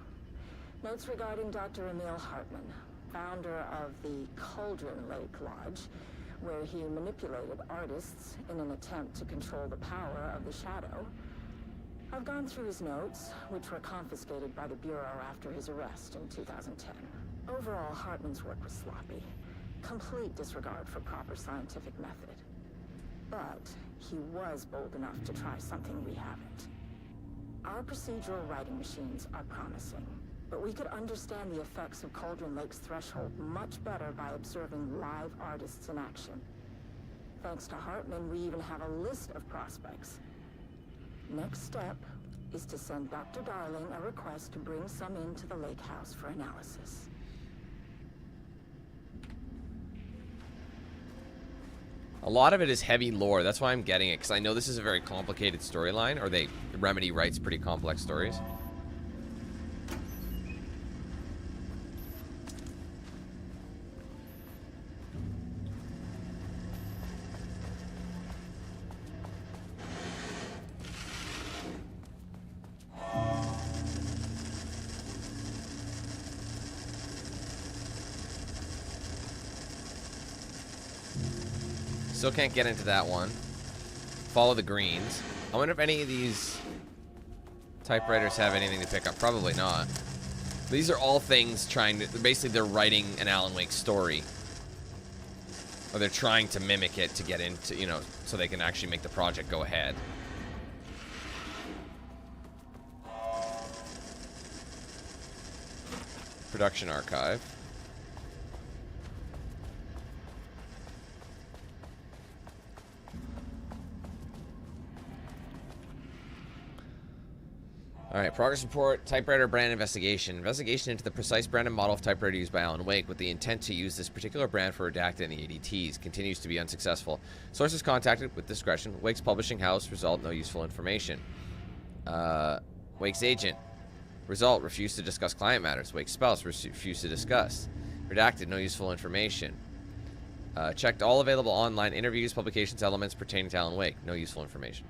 Notes regarding Dr. Emil Hartman, founder of the Cauldron Lake Lodge, where he manipulated artists in an attempt to control the power of the shadow. I've gone through his notes, which were confiscated by the Bureau after his arrest in 2010. Overall, Hartman's work was sloppy. Complete disregard for proper scientific method. But he was bold enough to try something we haven't. Our procedural writing machines are promising, but we could understand the effects of Cauldron Lake's threshold much better by observing live artists in action. Thanks to Hartman, we even have a list of prospects. Next step is to send Dr. Darling a request to bring some into the lake house for analysis. A lot of it is heavy lore. That's why I'm getting it, because I know this is a very complicated storyline, or Remedy writes pretty complex stories. Still can't get into that one. Follow the greens. I wonder if any of these typewriters have anything to pick up. Probably not. These are all things basically they're writing an Alan Wake story. Or they're trying to mimic it to get into, so they can actually make the project go ahead. Production archive. Alright, progress report, typewriter brand investigation. Investigation into the precise brand and model of typewriter used by Alan Wake with the intent to use this particular brand for redacted in the ADTs continues to be unsuccessful. Sources contacted with discretion. Wake's publishing house. Result, no useful information. Wake's agent. Result, refused to discuss client matters. Wake's spouse, refused to discuss. Redacted, no useful information. Checked all available online interviews, publications, elements pertaining to Alan Wake. No useful information.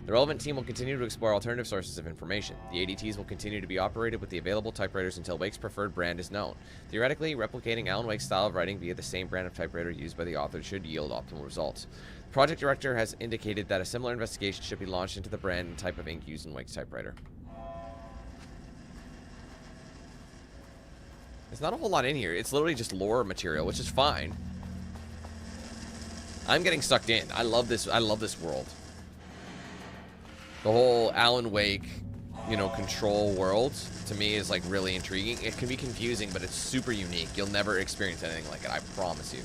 The relevant team will continue to explore alternative sources of information. The ADTs will continue to be operated with the available typewriters until Wake's preferred brand is known. Theoretically, replicating Alan Wake's style of writing via the same brand of typewriter used by the author should yield optimal results. The project director has indicated that a similar investigation should be launched into the brand and type of ink used in Wake's typewriter. There's not a whole lot in here. It's literally just lore material, which is fine. I'm getting sucked in. I love this. I love this world. The whole Alan Wake, you know, control world to me is like really intriguing. It can be confusing, but it's super unique. You'll never experience anything like it. I promise you.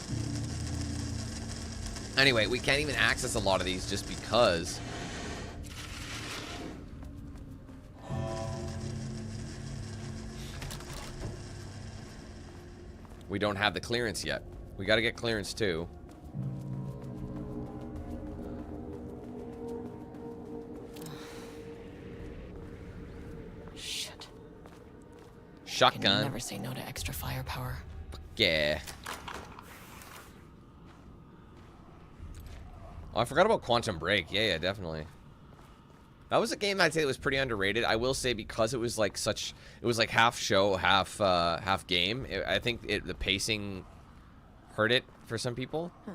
Anyway, we can't even access a lot of these just because. We don't have the clearance yet. We got to get clearance too. Shit. Shotgun. Never say no to extra firepower. Yeah. Oh, I forgot about Quantum Break. Yeah, definitely. That was a game I'd say that was pretty underrated. I will say because it was like such, it was like half show, half game. I think the pacing hurt it for some people. Huh.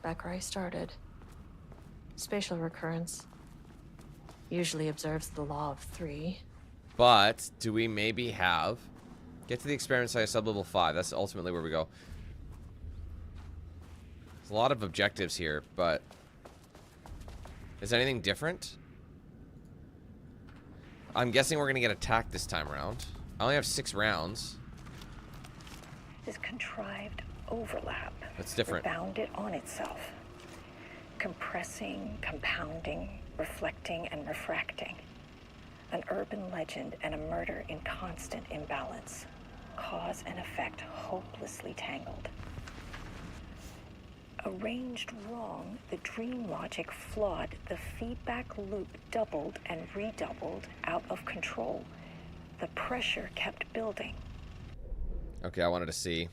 Back where I started. Spatial recurrence usually observes the law of 3. But do we maybe have get to the experiment site of sublevel 5? That's ultimately where we go. There's a lot of objectives here, but is anything different? I'm guessing we're going to get attacked this time around. I only have 6 rounds. This contrived overlap. That's different. Bounded on itself. Compressing, compounding, reflecting, and refracting. An urban legend and a murder in constant imbalance. Cause and effect hopelessly tangled. Arranged wrong, the dream logic flawed, the feedback loop doubled and redoubled, out of control. The pressure kept building. Okay, I wanted to see.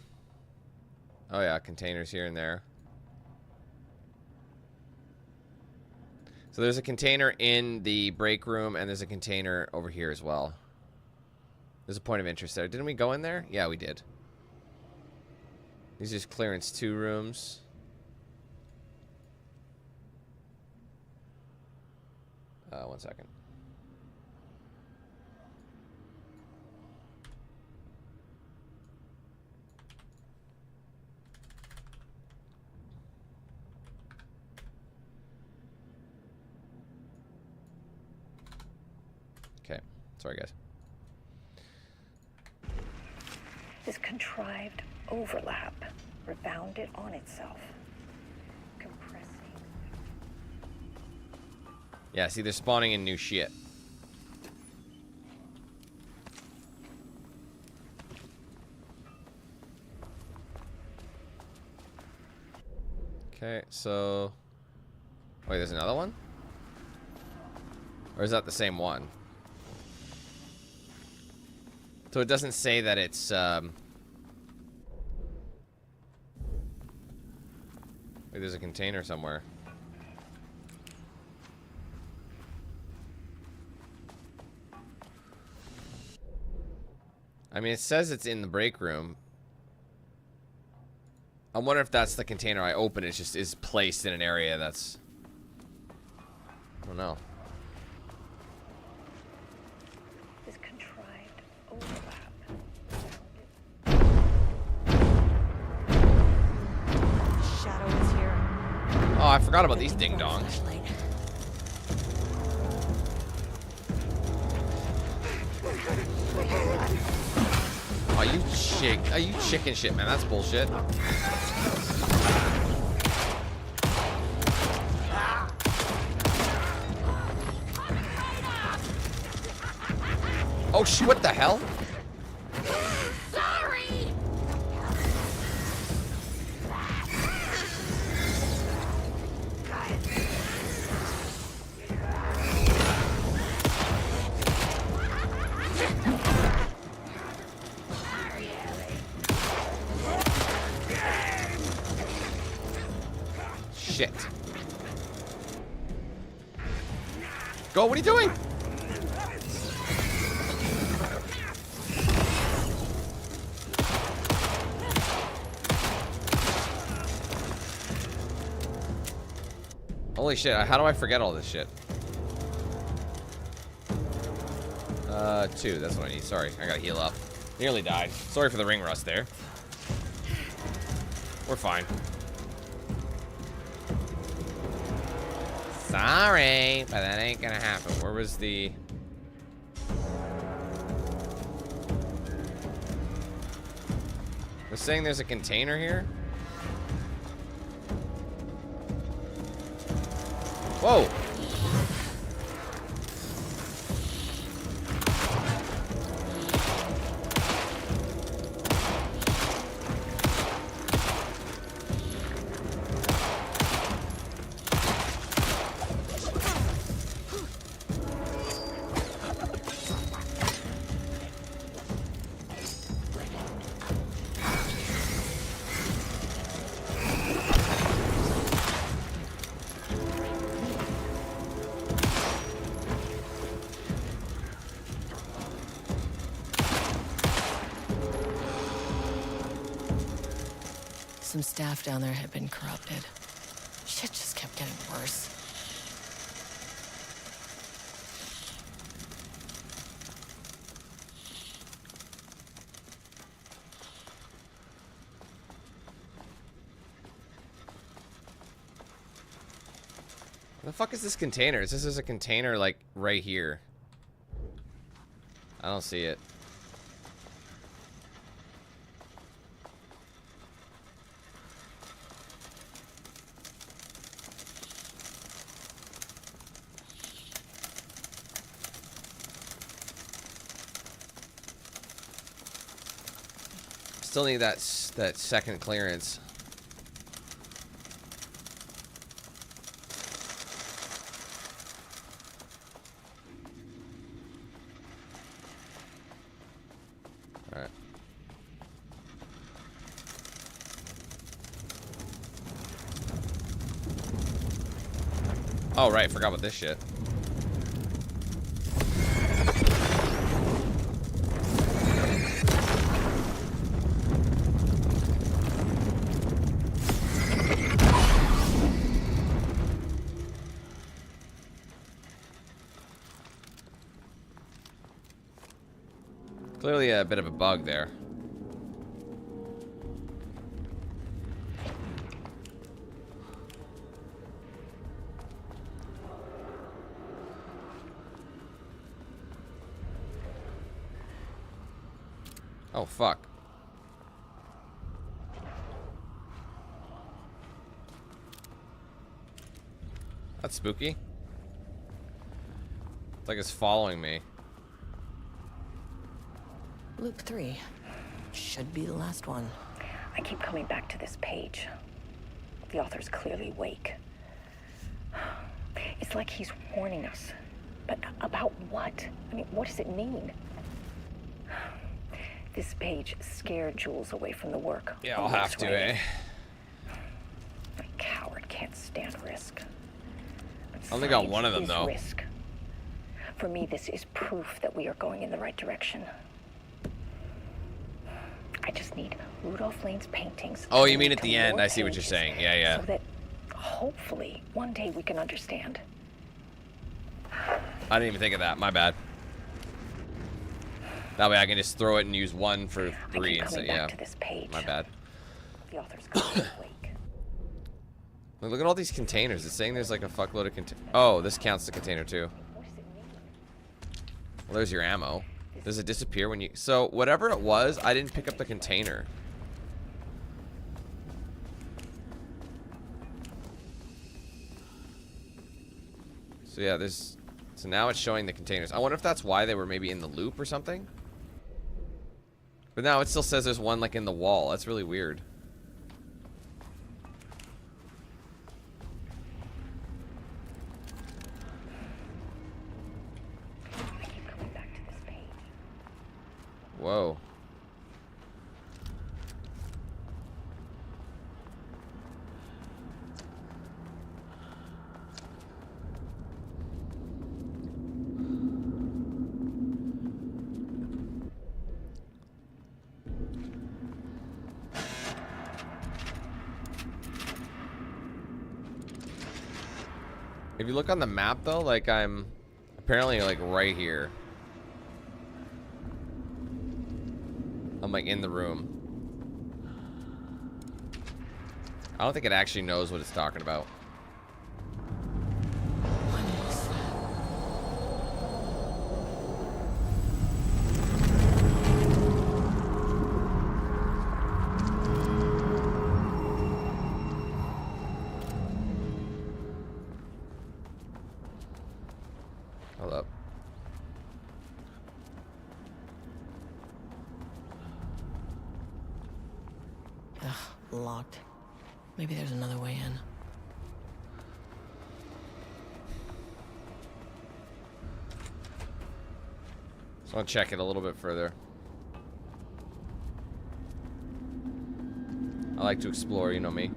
Oh yeah, containers here and there. So there's a container in the break room, and there's a container over here as well. There's a point of interest there. Didn't we go in there? Yeah, we did. These are just clearance 2 rooms. One second. Okay, sorry guys. This contrived overlap rebounded on itself. Compressing. Yeah, see, they're spawning in new shit. Okay, so... Wait, there's another one? Or is that the same one? So it doesn't say that it's, Wait, there's a container somewhere. I mean, it says it's in the break room. I wonder if that's the container I open. It just is placed in an area that's... I don't know. This contrived overlap. Shadow is here. Oh, I forgot about these ding-dongs. Oh, you chicken shit, man. That's bullshit. Oh, shit, what the hell? Sorry! Shit. Go, what are you doing? Holy shit, how do I forget all this shit? 2, that's what I need. Sorry, I gotta heal up. Nearly died. Sorry for the ring rust there. We're fine. Sorry, but that ain't gonna happen. Where was the... They're saying there's a container here? Whoa! Some staff down there had been corrupted. Shit just kept getting worse. Where the fuck is this container? It says there's a container, like, right here. I don't see it. Still need that second clearance. All right. Oh right, forgot about this shit. Clearly a bit of a bug there. Oh, fuck. That's spooky. It's like it's following me. Luke 3. Should be the last one. I keep coming back to this page. The author's clearly awake. It's like he's warning us. But about what? I mean, what does it mean? This page scared Jules away from the work. Yeah, I'll have to, eh? A coward can't stand risk. I only got one of them, though. Risk. For me, this is proof that we are going in the right direction. I just need Rudolph Lane's paintings. Oh, you mean at the end? I see what you're saying. Yeah, yeah. So that hopefully one day we can understand. I didn't even think of that. My bad. That way I can just throw it and use 1 for 3 and say, yeah. To this page. My bad. The author's clearly awake. Look at all these containers. It's saying there's like a fuckload of containers. Oh, this counts the container too. Well, there's your ammo. Does it disappear when you... So, whatever it was, I didn't pick up the container. So, yeah, there's... So now it's showing the containers. I wonder if that's why they were maybe in the loop or something. But now it still says there's one, like, in the wall. That's really weird. Whoa. If you look on the map, though, like, I'm apparently, like, right here. I'm, like, in the room. I don't think it actually knows what it's talking about. Hold up. Ugh, locked. Maybe there's another way in. Just want to check it a little bit further. I like to explore, you know me.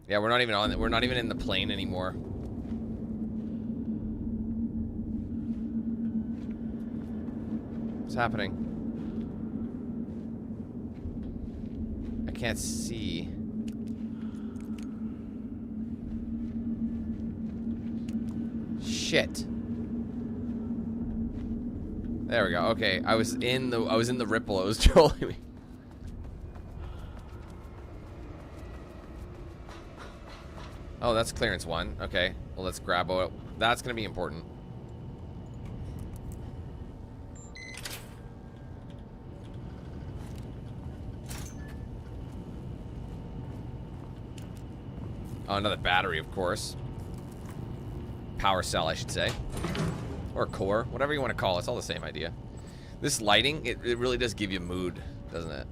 Yeah, we're not even on it. We're not even in the plane anymore. What's happening? I can't see. Shit. There we go. Okay, I was in the ripple. It was trolling me. Oh, that's clearance 1. Okay. Well, let's grab it. That's going to be important. Oh, another battery, of course. Power cell, I should say. Or core, whatever you want to call it. It's all the same idea. This lighting, it really does give you mood, doesn't it?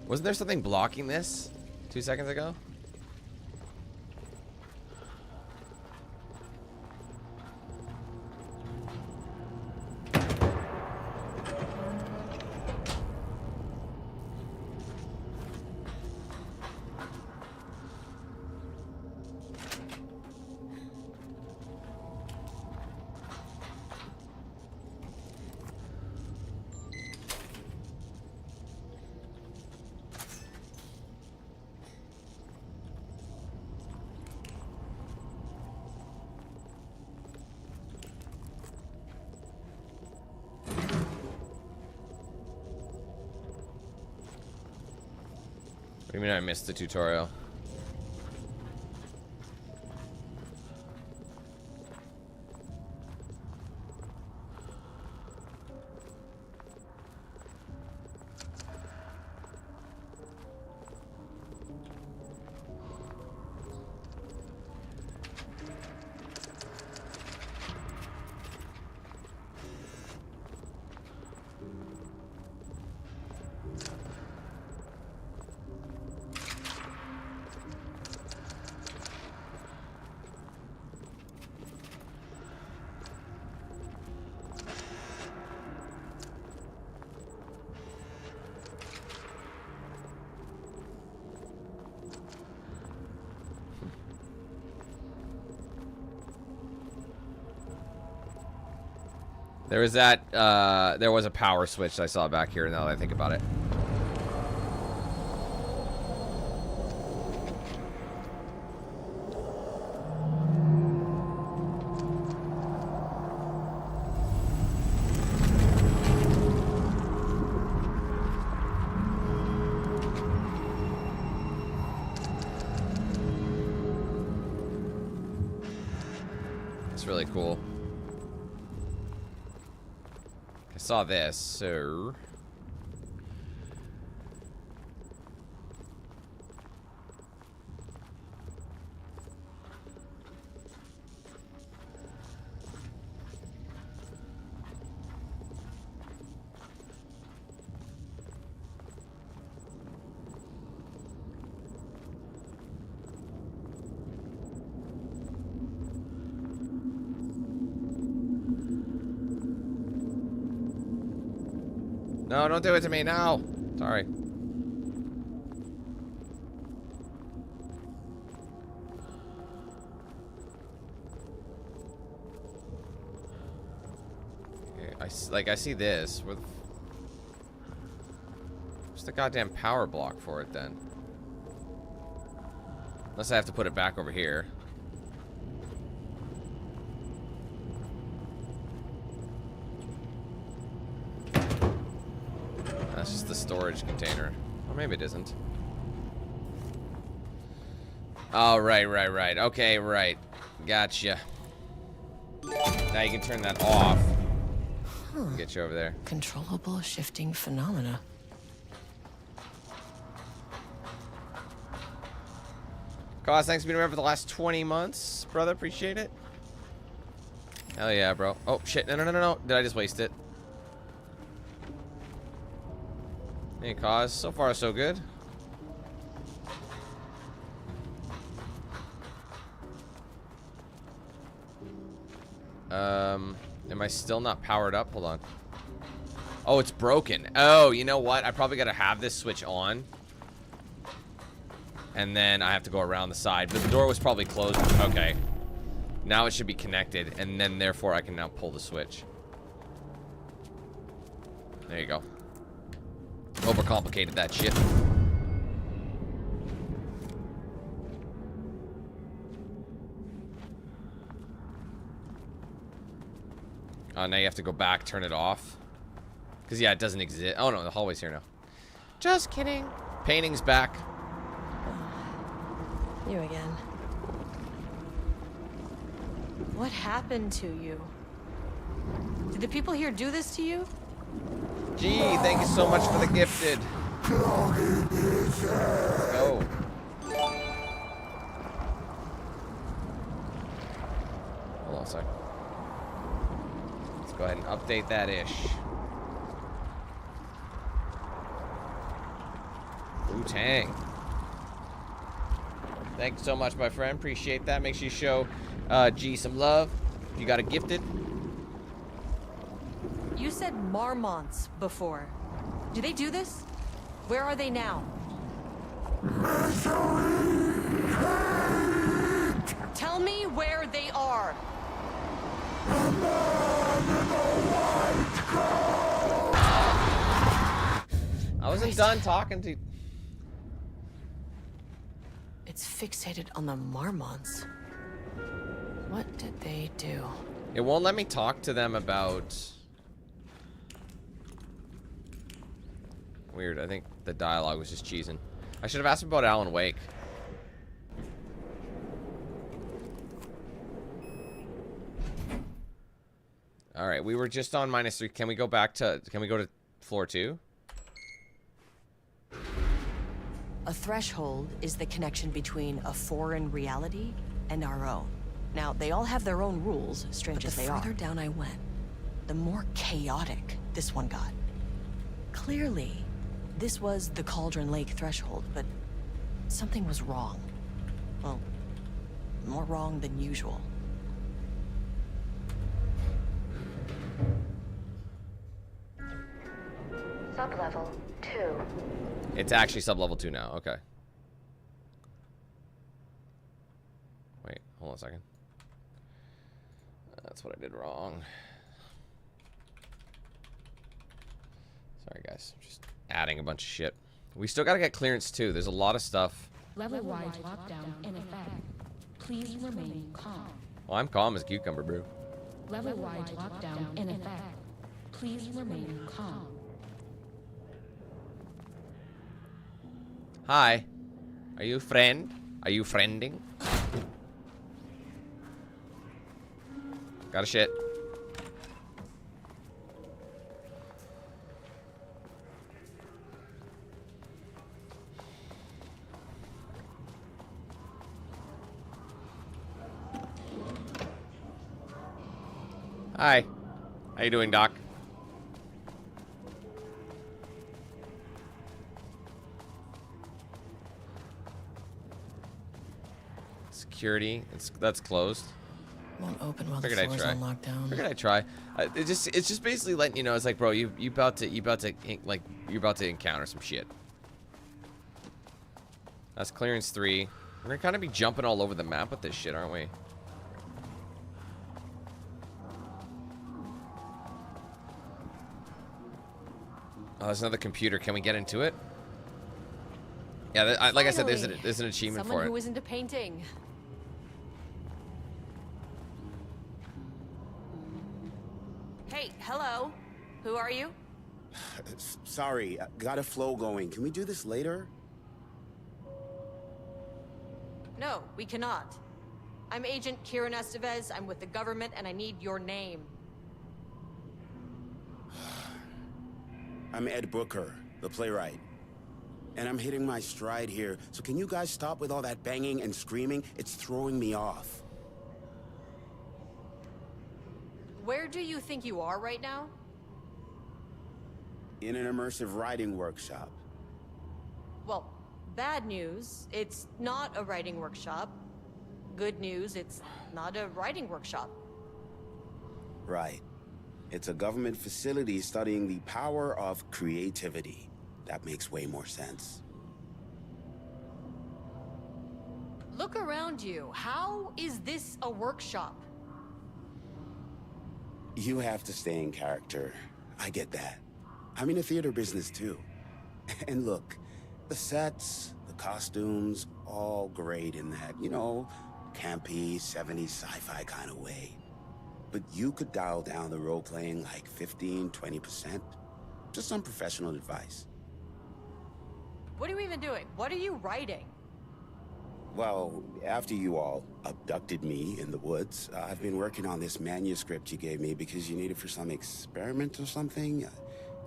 Wasn't there something blocking this 2 seconds ago? What do you mean I missed the tutorial? There was that, there was a power switch I saw back here now that I think about it. It's really cool. Saw this, so no, don't do it to me now. Sorry. Okay, I see this. What's the goddamn power block for it then? Unless I have to put it back over here. That's just the storage container. Or maybe it isn't. Oh, right. Okay, right. Gotcha. Now you can turn that off. Get you over there. Controllable shifting phenomena. Cause, thanks for being around for the last 20 months, brother. Appreciate it. Hell yeah, bro. Oh, shit. No. Did I just waste it? Hey, Cause. So far, so good. Am I still not powered up? Hold on. Oh, it's broken. Oh, you know what? I probably gotta have this switch on. And then I have to go around the side. But the door was probably closed. Okay. Now it should be connected. And then, therefore, I can now pull the switch. There you go. Overcomplicated that shit. Now you have to go back, turn it off. Because, yeah, it doesn't exist. Oh, no, the hallway's here now. Just kidding. Painting's back. You again. What happened to you? Did the people here do this to you? Gee, thank you so much for the gifted. Let's go. Hold on a sec. Let's go ahead and update that ish. Wu-Tang. Thanks so much, my friend. Appreciate that. Make sure you show G some love. You got a gifted. You said marmots before. Do they do this? Where are they now? Tell me where they are. I wasn't done talking to. It's fixated on the marmots. What did they do? It won't let me talk to them about. Weird. I think the dialogue was just cheesing. I should have asked him about Alan Wake. All right, we were just on -3. Can we go back to? Can we go to floor 2? A threshold is the connection between a foreign reality and our own. Now, they all have their own rules, strange as they are. The further down I went, the more chaotic this one got. Clearly, this was the Cauldron Lake threshold, but something was wrong. Well, more wrong than usual. Sublevel 2. It's actually sublevel 2 now. Okay. Wait, hold on a second. That's what I did wrong. Sorry, guys. I'm just adding a bunch of shit. We still gotta get clearance too. There's a lot of stuff. Level-wide lockdown in effect. Please remain calm. Well, I'm calm as a cucumber, bro. Level-wide lockdown in effect. Please remain calm. Hi. Are you a friend? Are you friending? Got a shit. Hi. How you doing, Doc? Security. That's closed. Won't open while the Figured I'd floor's try. on lockdown. Figured I'd try. It's just basically letting you know. It's like, bro, you're about to encounter some shit. That's clearance 3. We're gonna kind of be jumping all over the map with this shit, aren't we? Oh, there's another computer. Can we get into it? Yeah, like I said, there's Finally, an achievement someone for who it. is into painting. Hey, hello. Who are you? Sorry, got a flow going. Can we do this later? No, we cannot. I'm Agent Kieran Estevez. I'm with the government, and I need your name. I'm Ed Booker, the playwright. And I'm hitting my stride here, so can you guys stop with all that banging and screaming? It's throwing me off. Where do you think you are right now? In an immersive writing workshop. Well, bad news, it's not a writing workshop. Good news, it's not a writing workshop. Right. It's a government facility studying the power of creativity. That makes way more sense. Look around you. How is this a workshop? You have to stay in character. I get that. I'm in the theater business too. And look, the sets, the costumes, all great in that, you know, campy, 70s sci-fi kind of way. But you could dial down the role-playing like 15, 20%. Just some professional advice. What are you even doing? What are you writing? Well, after you all abducted me in the woods, I've been working on this manuscript you gave me because you need it for some experiment or something.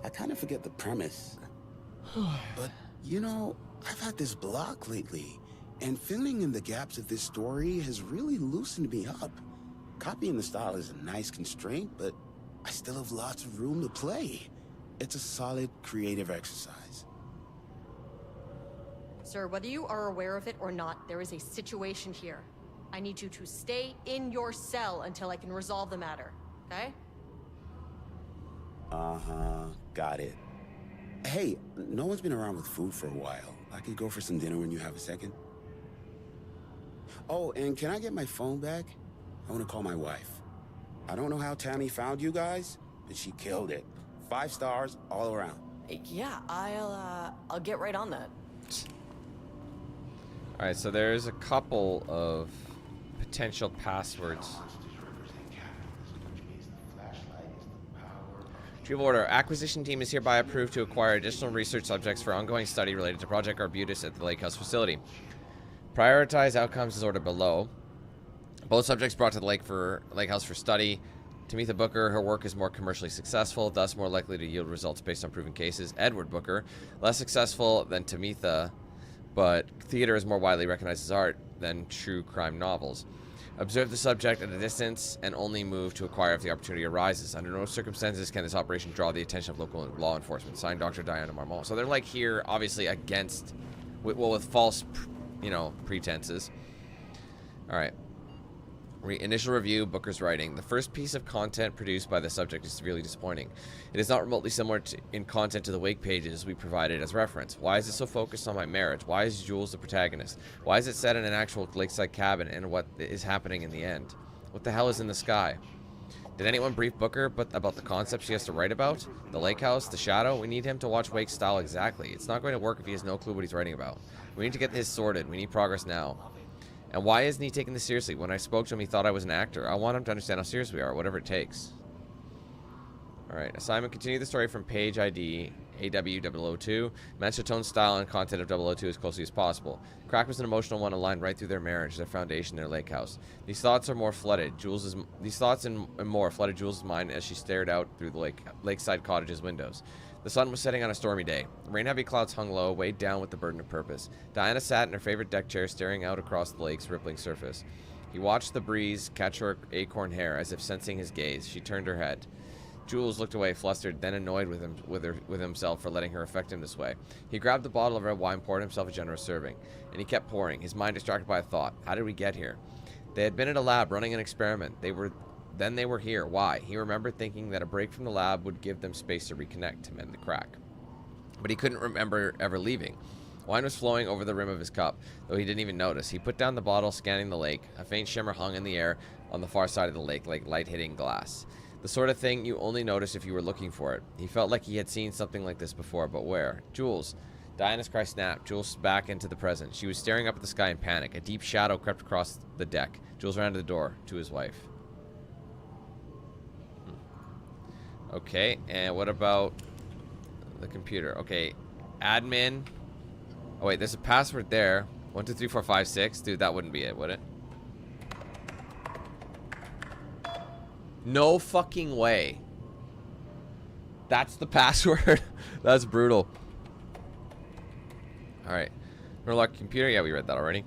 I kind of forget the premise. But, you know, I've had this block lately, and filling in the gaps of this story has really loosened me up. Copying the style is a nice constraint, but I still have lots of room to play. It's a solid creative exercise. Sir, whether you are aware of it or not, there is a situation here. I need you to stay in your cell until I can resolve the matter, okay? Uh-huh, got it. Hey, no one's been around with food for a while. I could go for some dinner when you have a second. Oh, and can I get my phone back? I want to call my wife. I don't know how Tammy found you guys, but she killed it. 5 stars all around. Yeah, I'll get right on that. Alright, so there's a couple of potential passwords. Tree of Order. Acquisition team is hereby approved to acquire additional research subjects for ongoing study related to Project Arbutus at the Lake House facility. Prioritize outcomes as ordered below. Both subjects brought to the Lake House for study. Tamitha Booker, her work is more commercially successful, thus more likely to yield results based on proven cases. Edward Booker, less successful than Tamitha, but theater is more widely recognized as art than true crime novels. Observe the subject at a distance and only move to acquire if the opportunity arises. Under no circumstances can this operation draw the attention of local law enforcement. Signed, Dr. Diana Marmont. So they're like here, obviously against, with false, pretenses. All right. Initial review, Booker's writing. The first piece of content produced by the subject is severely disappointing. It is not remotely similar in content to the wake pages we provided as reference. Why is it so focused on my marriage? Why is Jules the protagonist? Why is it set in an actual lakeside cabin, and what is happening in the end? What the hell is in the sky? Did anyone brief Booker about the concept she has to write about? The lake house, the shadow? We need him to watch Wake's style exactly. It's not going to work if he has no clue what he's writing about. We need to get this sorted. We need progress now. And why isn't he taking this seriously? When I spoke to him, he thought I was an actor. I want him to understand how serious we are, whatever it takes. Alright, assignment. Continue the story from page ID AW002. Match the tone, style, and content of 002 as closely as possible. Crack was an emotional one aligned right through their marriage, their foundation, their lake house. These thoughts are more flooded. These thoughts and more flooded Jules' mind as she stared out through the lakeside cottage's windows. The sun was setting on a stormy day. Rain-heavy clouds hung low, weighed down with the burden of purpose. Diana sat in her favorite deck chair, staring out across the lake's rippling surface. He watched the breeze catch her acorn hair, as if sensing his gaze. She turned her head. Jules looked away, flustered, then annoyed with himself for letting her affect him this way. He grabbed the bottle of red wine, poured himself a generous serving, and he kept pouring, his mind distracted by a thought. How did we get here? They had been at a lab running an experiment. Then they were here. Why? He remembered thinking that a break from the lab would give them space to reconnect, to mend the crack. But he couldn't remember ever leaving. Wine was flowing over the rim of his cup, though he didn't even notice. He put down the bottle, scanning the lake. A faint shimmer hung in the air on the far side of the lake, like light hitting glass. The sort of thing you only notice if you were looking for it. He felt like he had seen something like this before, but where? Jules. Diana's cry snapped. Jules back into the present. She was staring up at the sky in panic. A deep shadow crept across the deck. Jules ran to the door to his wife. Okay, and what about the computer? Okay, admin. Oh wait, there's a password there. 123456. Dude, that wouldn't be it, would it? No fucking way. That's the password. That's brutal. Alright. Murloc computer. Yeah, we read that already.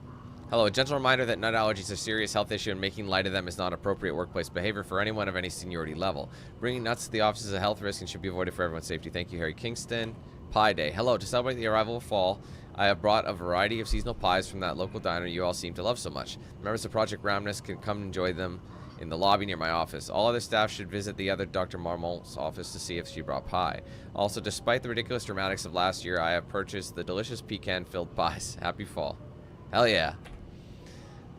Hello, a gentle reminder that nut allergies are a serious health issue and making light of them is not appropriate workplace behavior for anyone of any seniority level. Bringing nuts to the office is a health risk and should be avoided for everyone's safety. Thank you, Harry Kingston. Pie Day. Hello, to celebrate the arrival of fall, I have brought a variety of seasonal pies from that local diner you all seem to love so much. Members of Project Ramnus can come enjoy them in the lobby near my office. All other staff should visit the other Dr. Marmont's office to see if she brought pie. Also, despite the ridiculous dramatics of last year, I have purchased the delicious pecan-filled pies. Happy fall. Hell yeah.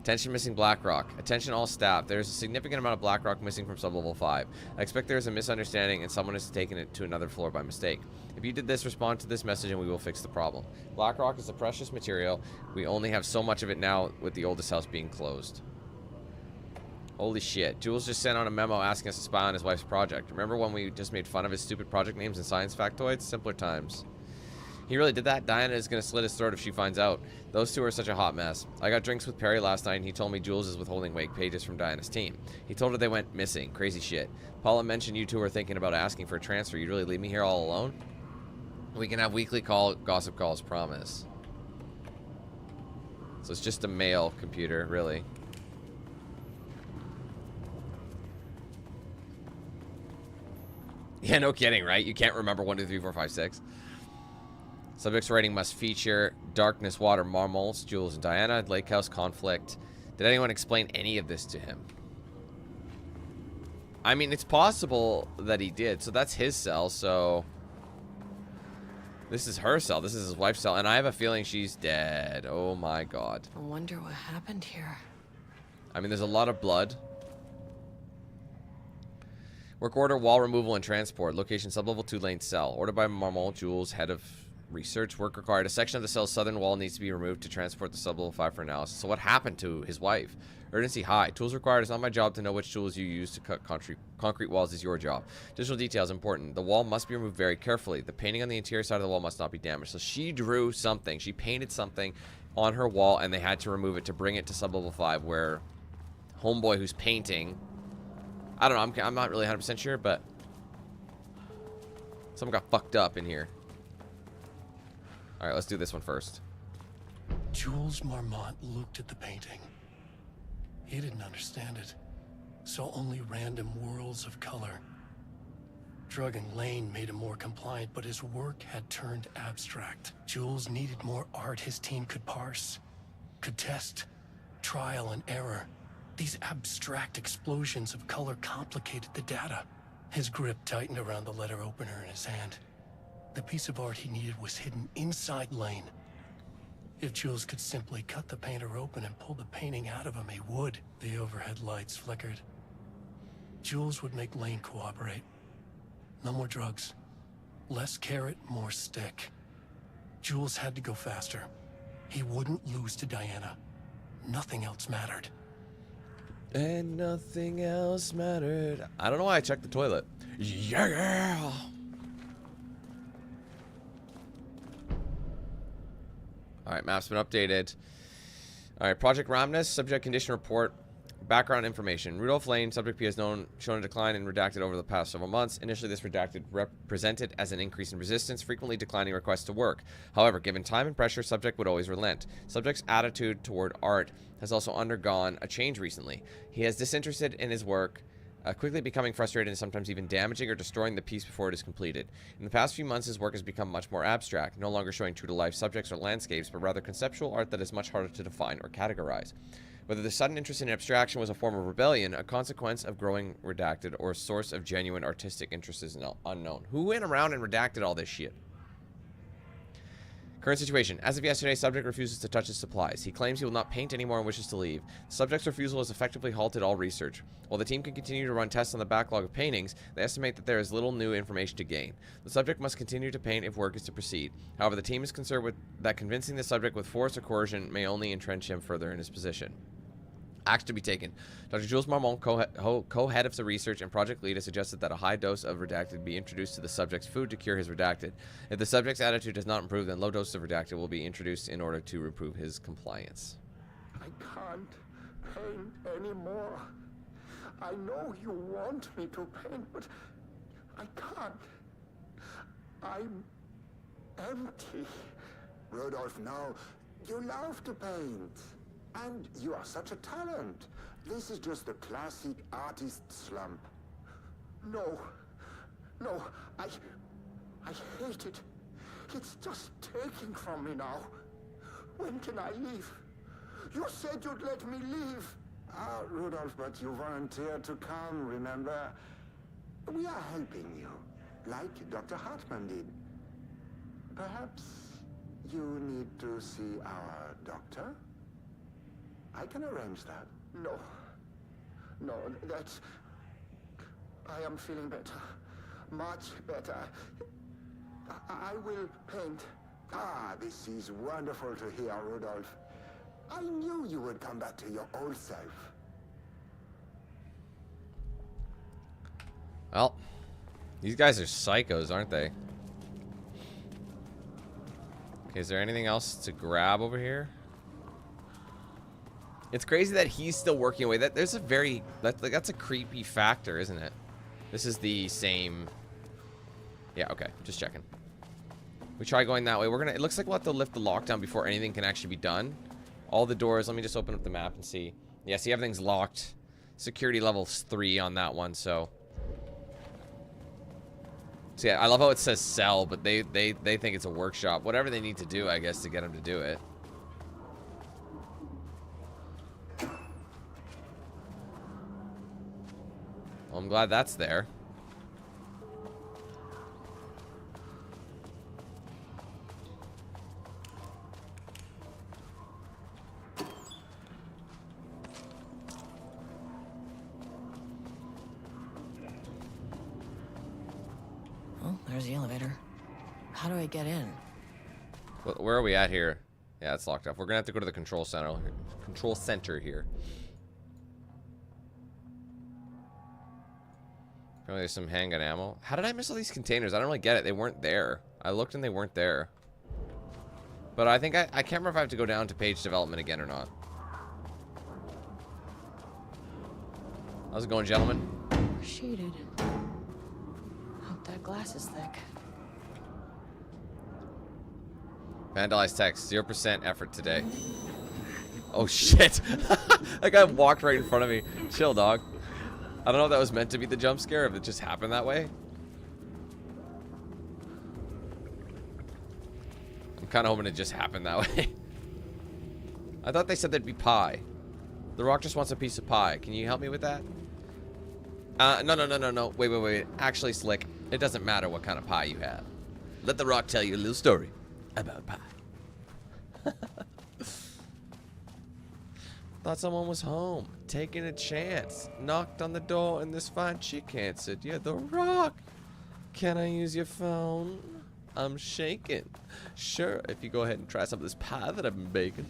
Attention missing Blackrock. Attention all staff. There is a significant amount of Blackrock missing from Sublevel 5. I expect there is a misunderstanding and someone has taken it to another floor by mistake. If you did this, respond to this message and we will fix the problem. Blackrock is a precious material. We only have so much of it now with the oldest house being closed. Holy shit. Jules just sent out a memo asking us to spy on his wife's project. Remember when we just made fun of his stupid project names and science factoids? Simpler times. He really did that? Diana is going to slit his throat if she finds out. Those two are such a hot mess. I got drinks with Perry last night and he told me Jules is withholding wake pages from Diana's team. He told her they went missing. Crazy shit. Paula mentioned you two were thinking about asking for a transfer. You'd really leave me here all alone? We can have weekly gossip calls, promise. So it's just a male computer, really. Yeah, no kidding, right? You can't remember 1, 2, 3, 4, 5, 6. Subject's rating must feature darkness, water, marmots, Jules and Diana, lake house conflict. Did anyone explain any of this to him? I mean, it's possible that he did. So that's his cell, so... This is her cell. This is his wife's cell. And I have a feeling she's dead. Oh my god. I wonder what happened here. I mean, there's a lot of blood. Work order, wall removal and transport. Location, sublevel 2 lane cell. Ordered by Marmont, Jules, head of research. Work required. A section of the cell's southern wall needs to be removed to transport the sublevel 5 for analysis. So what happened to his wife? Urgency high. Tools required. It's not my job to know which tools you use to cut concrete walls is your job. Additional details important. The wall must be removed very carefully. The painting on the interior side of the wall must not be damaged. So she drew something. She painted something on her wall and they had to remove it to bring it to sublevel 5 where homeboy who's painting... I don't know, I'm not really 100% sure, but someone got fucked up in here. Alright, let's do this one first. Jules Marmont looked at the painting. He didn't understand it. Saw only random whirls of color. Drugging Lane made him more compliant, but his work had turned abstract. Jules needed more art his team could parse, could test, trial and error. These abstract explosions of color complicated the data. His grip tightened around the letter opener in his hand. The piece of art he needed was hidden inside Lane. If Jules could simply cut the painter open and pull the painting out of him, he would. The overhead lights flickered. Jules would make Lane cooperate. No more drugs. Less carrot, more stick. Jules had to go faster. He wouldn't lose to Diana. Nothing else mattered. And nothing else mattered. I don't know why I checked the toilet. Yeah! Alright, map's been updated. Alright, Project Ramnus, subject condition report. Background information. Rudolph Lane, subject P has shown a decline in redacted over the past several months. Initially, this redacted represented as an increase in resistance, frequently declining requests to work. However, given time and pressure, subject would always relent. Subject's attitude toward art has also undergone a change recently. He is disinterested in his work, quickly becoming frustrated and sometimes even damaging or destroying the piece before it is completed. In the past few months, his work has become much more abstract, no longer showing true-to-life subjects or landscapes, but rather conceptual art that is much harder to define or categorize. Whether the sudden interest in abstraction was a form of rebellion, a consequence of growing redacted, or a source of genuine artistic interest is unknown. Who went around and redacted all this shit? Current situation. As of yesterday, subject refuses to touch his supplies. He claims he will not paint anymore and wishes to leave. The subject's refusal has effectively halted all research. While the team can continue to run tests on the backlog of paintings, they estimate that there is little new information to gain. The subject must continue to paint if work is to proceed. However, the team is concerned with that convincing the subject with force or coercion may only entrench him further in his position. Acts to be taken. Dr. Jules Marmont, co-head of the research and project lead, has suggested that a high dose of redacted be introduced to the subject's food to cure his redacted. If the subject's attitude does not improve, then low doses of redacted will be introduced in order to improve his compliance. I can't paint anymore. I know you want me to paint, but I can't. I'm empty. Rudolph, now, you love to paint. And you are such a talent. This is just the classic artist slump. No, I hate it. It's just taking from me now. When can I leave? You said you'd let me leave. Ah, Rudolph, but you volunteered to come, remember? We are helping you, like Dr. Hartman did. Perhaps you need to see our doctor? I can arrange that. No, that's... I am feeling better. Much better. I will paint. Ah, this is wonderful to hear, Rudolph. I knew you would come back to your old self. Well, these guys are psychos, aren't they? Okay, is there anything else to grab over here? It's crazy that he's still working away. That's a creepy factor, isn't it? This is the same. Yeah, okay, just checking. We try going that way. It looks like we'll have to lift the lockdown before anything can actually be done. All the doors, let me just open up the map and see. Yeah, see, everything's locked. Security level's 3 on that one, so yeah, I love how it says cell, but they think it's a workshop. Whatever they need to do, I guess, to get them to do it. Well, I'm glad that's there. Well, there's the elevator. How do I get in? Where are we at here? Yeah, it's locked up. We're gonna have to go to the control center here. Apparently there's some handgun ammo. How did I miss all these containers? I don't really get it. They weren't there. I looked and they weren't there. But I think I can't remember if I have to go down to page development again or not. How's it going, gentlemen? Shaded. Hope that glass is thick. Vandalized text. 0% effort today. Oh, shit. That guy walked right in front of me. Chill, dog. I don't know if that was meant to be the jump scare, if it just happened that way. I'm kind of hoping it just happened that way. I thought they said there'd be pie. The Rock just wants a piece of pie. Can you help me with that? No. Wait. Actually, Slick, it doesn't matter what kind of pie you have. Let The Rock tell you a little story about pie. Thought someone was home, taking a chance. Knocked on the door and this fine chick answered. You're The Rock. Can I use your phone? I'm shaking. Sure, if you go ahead and try some of this pie that I've been baking.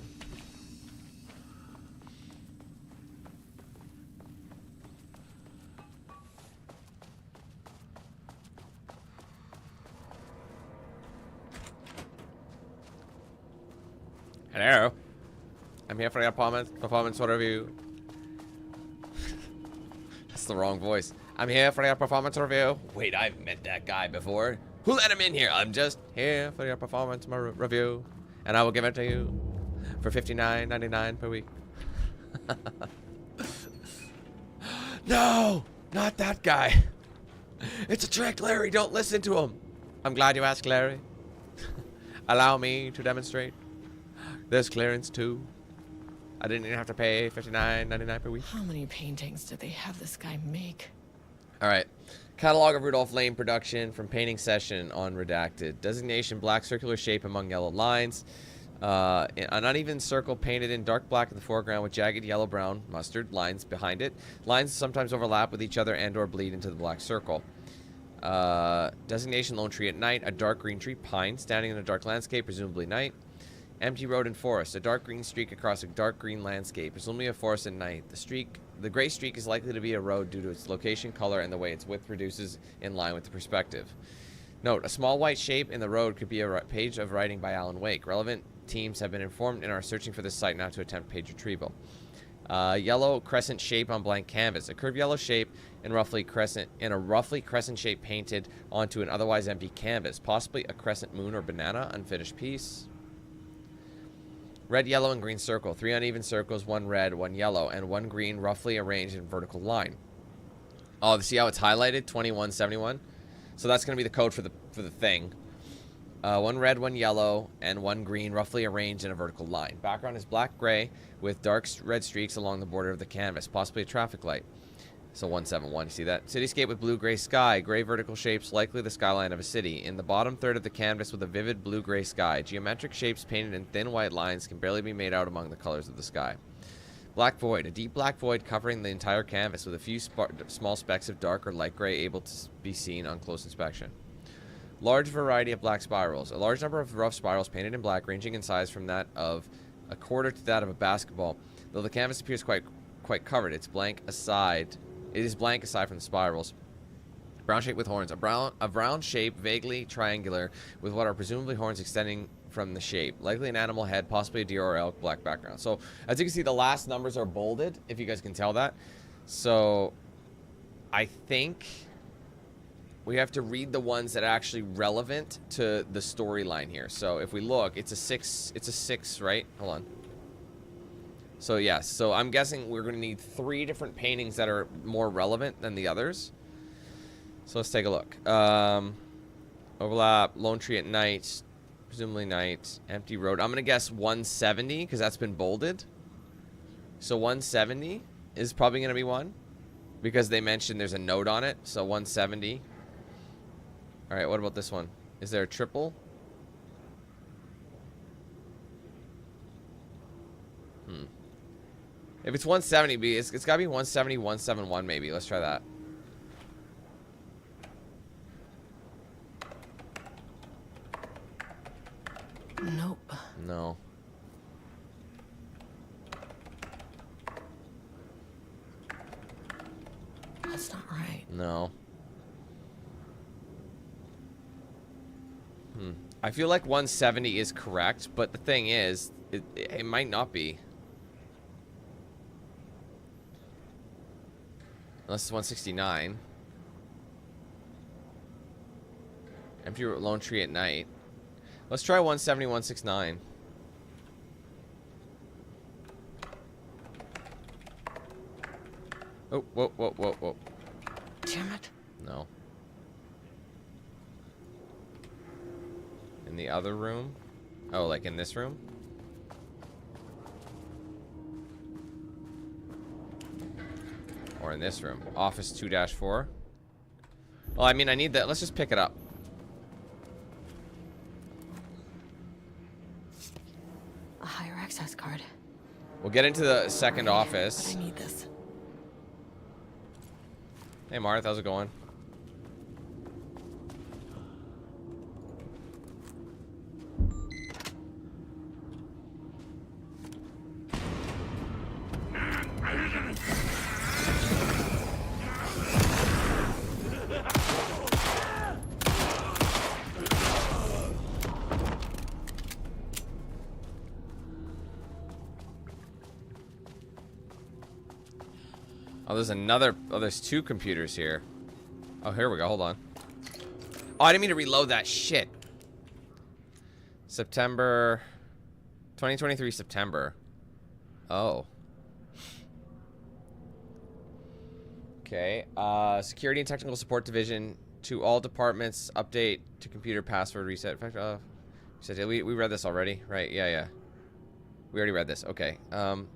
Hello. I'm here for your performance review. That's the wrong voice. I'm here for your performance review. Wait, I've met that guy before. Who let him in here? I'm just here for your performance review. And I will give it to you for $59.99 per week. No, not that guy. It's a trick, Larry. Don't listen to him. I'm glad you asked, Larry. Allow me to demonstrate. There's clearance too. I didn't even have to pay $59.99 per week. How many paintings did they have this guy make? All right. Catalog of Rudolph Lane production from painting session on redacted. Designation black circular shape among yellow lines. An uneven circle painted in dark black in the foreground with jagged yellow brown mustard lines behind it. Lines sometimes overlap with each other and or bleed into the black circle. Designation lone tree at night. A dark green tree pine standing in a dark landscape, presumably night. Empty road and forest. A dark green streak across a dark green landscape, presumably a forest at night. The gray streak is likely to be a road due to its location, color, and the way its width reduces in line with the perspective. Note, a small white shape in the road could be a page of writing by Alan Wake. Relevant teams have been informed and are searching for this site now to attempt page retrieval. Yellow crescent shape on blank canvas. A curved yellow shape in a roughly crescent shape painted onto an otherwise empty canvas. Possibly a crescent moon or banana. Unfinished piece. Red, yellow, and green circle. 3 uneven circles, 1 red, 1 yellow, and 1 green roughly arranged in vertical line. Oh, see how it's highlighted? 2171. So that's going to be the code for the thing. 1 red, 1 yellow, and 1 green roughly arranged in a vertical line. Background is black-gray with dark red streaks along the border of the canvas, possibly a traffic light. So 171, you see that? Cityscape with blue-gray sky, gray vertical shapes, likely the skyline of a city. In the bottom third of the canvas with a vivid blue-gray sky. Geometric shapes painted in thin white lines can barely be made out among the colors of the sky. Black void, a deep black void covering the entire canvas with a few small specks of dark or light gray able to be seen on close inspection. Large variety of black spirals. A large number of rough spirals painted in black, ranging in size from that of a quarter to that of a basketball. Though the canvas appears quite covered, it is blank aside from the spirals. Brown shape with horns. A brown shape, vaguely triangular, with what are presumably horns extending from the shape. Likely an animal head, possibly a deer or elk, black background. So, as you can see, the last numbers are bolded, if you guys can tell that. So, I think we have to read the ones that are actually relevant to the storyline here. So, if we look, it's a 6, right? Hold on. So, yes. So, I'm guessing we're going to need 3 different paintings that are more relevant than the others. So, let's take a look. Overlap, lone tree at night, presumably night, empty road. I'm going to guess 170 because that's been bolded. So, 170 is probably going to be one because they mentioned there's a note on it. So, 170. All right, what about this one? Is there a triple? If it's 170, it's got to be 170, 171 maybe. Let's try that. Nope. No. That's not right. No. I feel like 170 is correct, but the thing is, it might not be. Unless it's 169. Empty lone tree at night. Let's try 170, 169. Oh, whoa, whoa, whoa, whoa. Damn it. No. In the other room? Oh, like in this room? Or in this room. Office 2-4. Well, I mean, I need that. Let's just pick it up. A higher access card. We'll get into the second office. But I need this. Hey, Marth, how's it going? Oh, there's another. Oh, there's 2 computers here. Oh, here we go. Hold on. Oh, I didn't mean to reload that shit. September 2023 September. Oh. Okay. Security and Technical Support Division to all departments. Update to computer password reset. In fact, we read this already, right? Yeah. We already read this. Okay.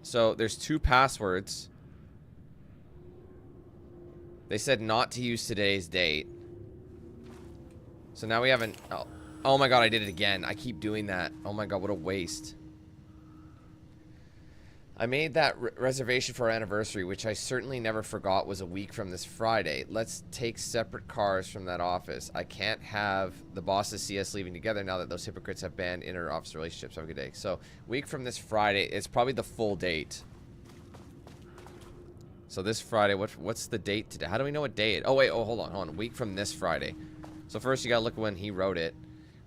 So there's 2 passwords. They said not to use today's date. So now we haven't... Oh my god, I did it again. I keep doing that. Oh my god, what a waste. I made that reservation for our anniversary, which I certainly never forgot was a week from this Friday. Let's take separate cars from that office. I can't have the bosses see us leaving together now that those hypocrites have banned inter-office relationships. Have a good day. So, week from this Friday, it's probably the full date. So this Friday, what's the date today? How do we know what day it? Oh wait, hold on. A week from this Friday. So first you gotta look when he wrote it,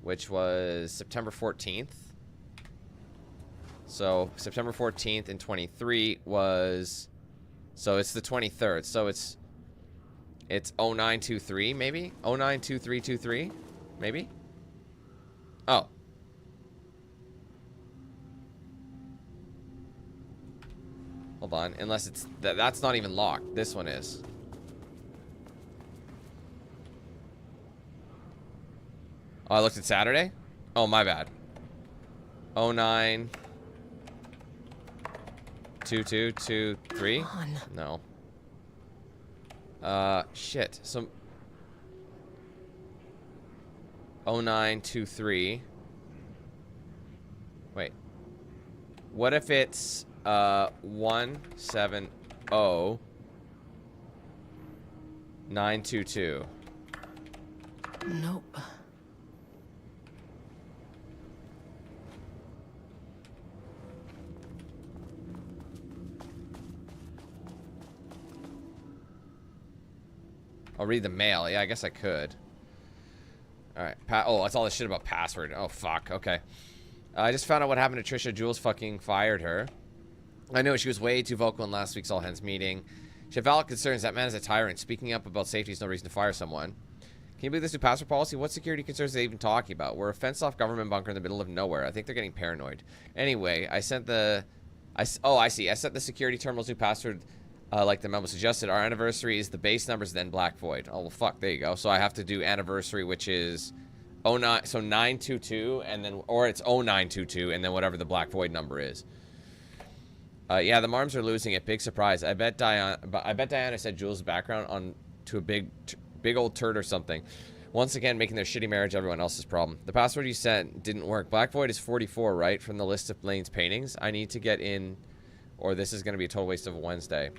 which was September 14th. So September 14th and 23 was, so it's the 23rd. So it's 0923 maybe? 092323 maybe? Oh. Hold on, unless it's that's not even locked. This one is. Oh, I looked at Saturday? Oh, my bad. 09 2223? No. Shit. So 0923. Wait. What if it's 170 922? Nope. I'll read the mail. Yeah, I guess I could. Alright. Oh, that's all this shit about password. Oh, fuck. Okay. I just found out what happened to Trisha. Jules fucking fired her. I know she was way too vocal in last week's all-hands meeting. She had valid concerns. That man is a tyrant. Speaking up about safety is no reason to fire someone. Can you believe this new password policy? What security concerns are they even talking about? We're a fenced-off government bunker in the middle of nowhere. I think they're getting paranoid. Anyway, I sent the... Oh, I see. I set the security terminal's new password... like the memo suggested. Our anniversary is the base numbers, then Black Void. Oh, well, fuck. There you go. So I have to do anniversary, which is 09, so 922, and then, or it's 0922, and then whatever the Black Void number is. Yeah, the Marms are losing it. Big surprise. I bet Diana said Jules' background on to a big old turd or something. Once again, making their shitty marriage everyone else's problem. The password you sent didn't work. Black Void is 44, right? From the list of Lane's paintings. I need to get in, or this is going to be a total waste of a Wednesday.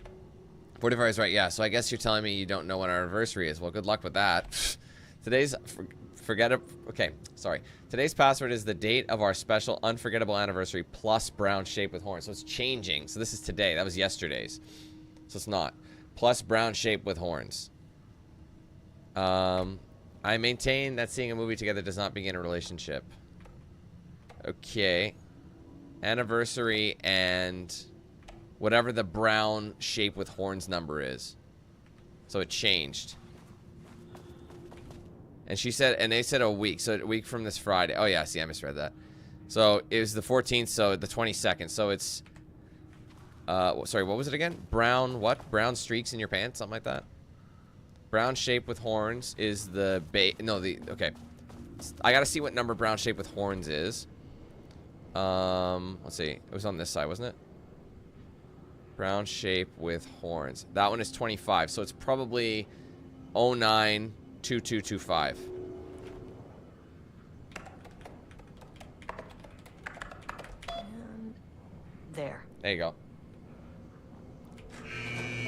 45 is right, yeah. So I guess you're telling me you don't know when our anniversary is. Well, good luck with that. Today's... Forget it. Okay, sorry. Today's password is the date of our special unforgettable anniversary plus brown shape with horns. So it's changing. So this is today. That was yesterday's. So it's not. Plus brown shape with horns. I maintain that seeing a movie together does not begin a relationship. Okay. Anniversary and whatever the brown shape with horns number is. So it changed. And she said, and they said a week. So a week from this Friday. Oh, yeah. See, I misread that. So it was the 14th. So the 22nd. So it's, sorry, what was it again? Brown, what? Brown streaks in your pants? Something like that? Brown shape with horns is the okay. I got to see what number brown shape with horns is. Let's see. It was on this side, wasn't it? Brown shape with horns. That one is 25. So it's probably 092225. And there. There you go.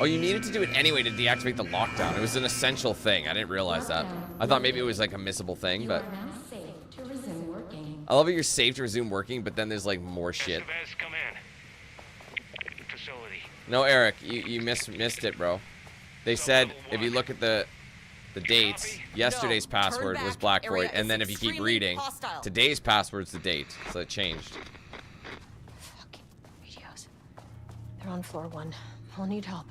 Oh, you needed to do it anyway to deactivate the lockdown. It was an essential thing. I didn't realize that. I thought maybe it was like a missable thing, but... I love that you're safe to resume working, but then there's like more shit. Come in. Facility. No, Eric, you missed it, bro. They said if you look at the dates, yesterday's password was Black Void, and then if you keep reading, today's password's the date, so it changed. Fucking radios. They're on floor 1. I'll need help.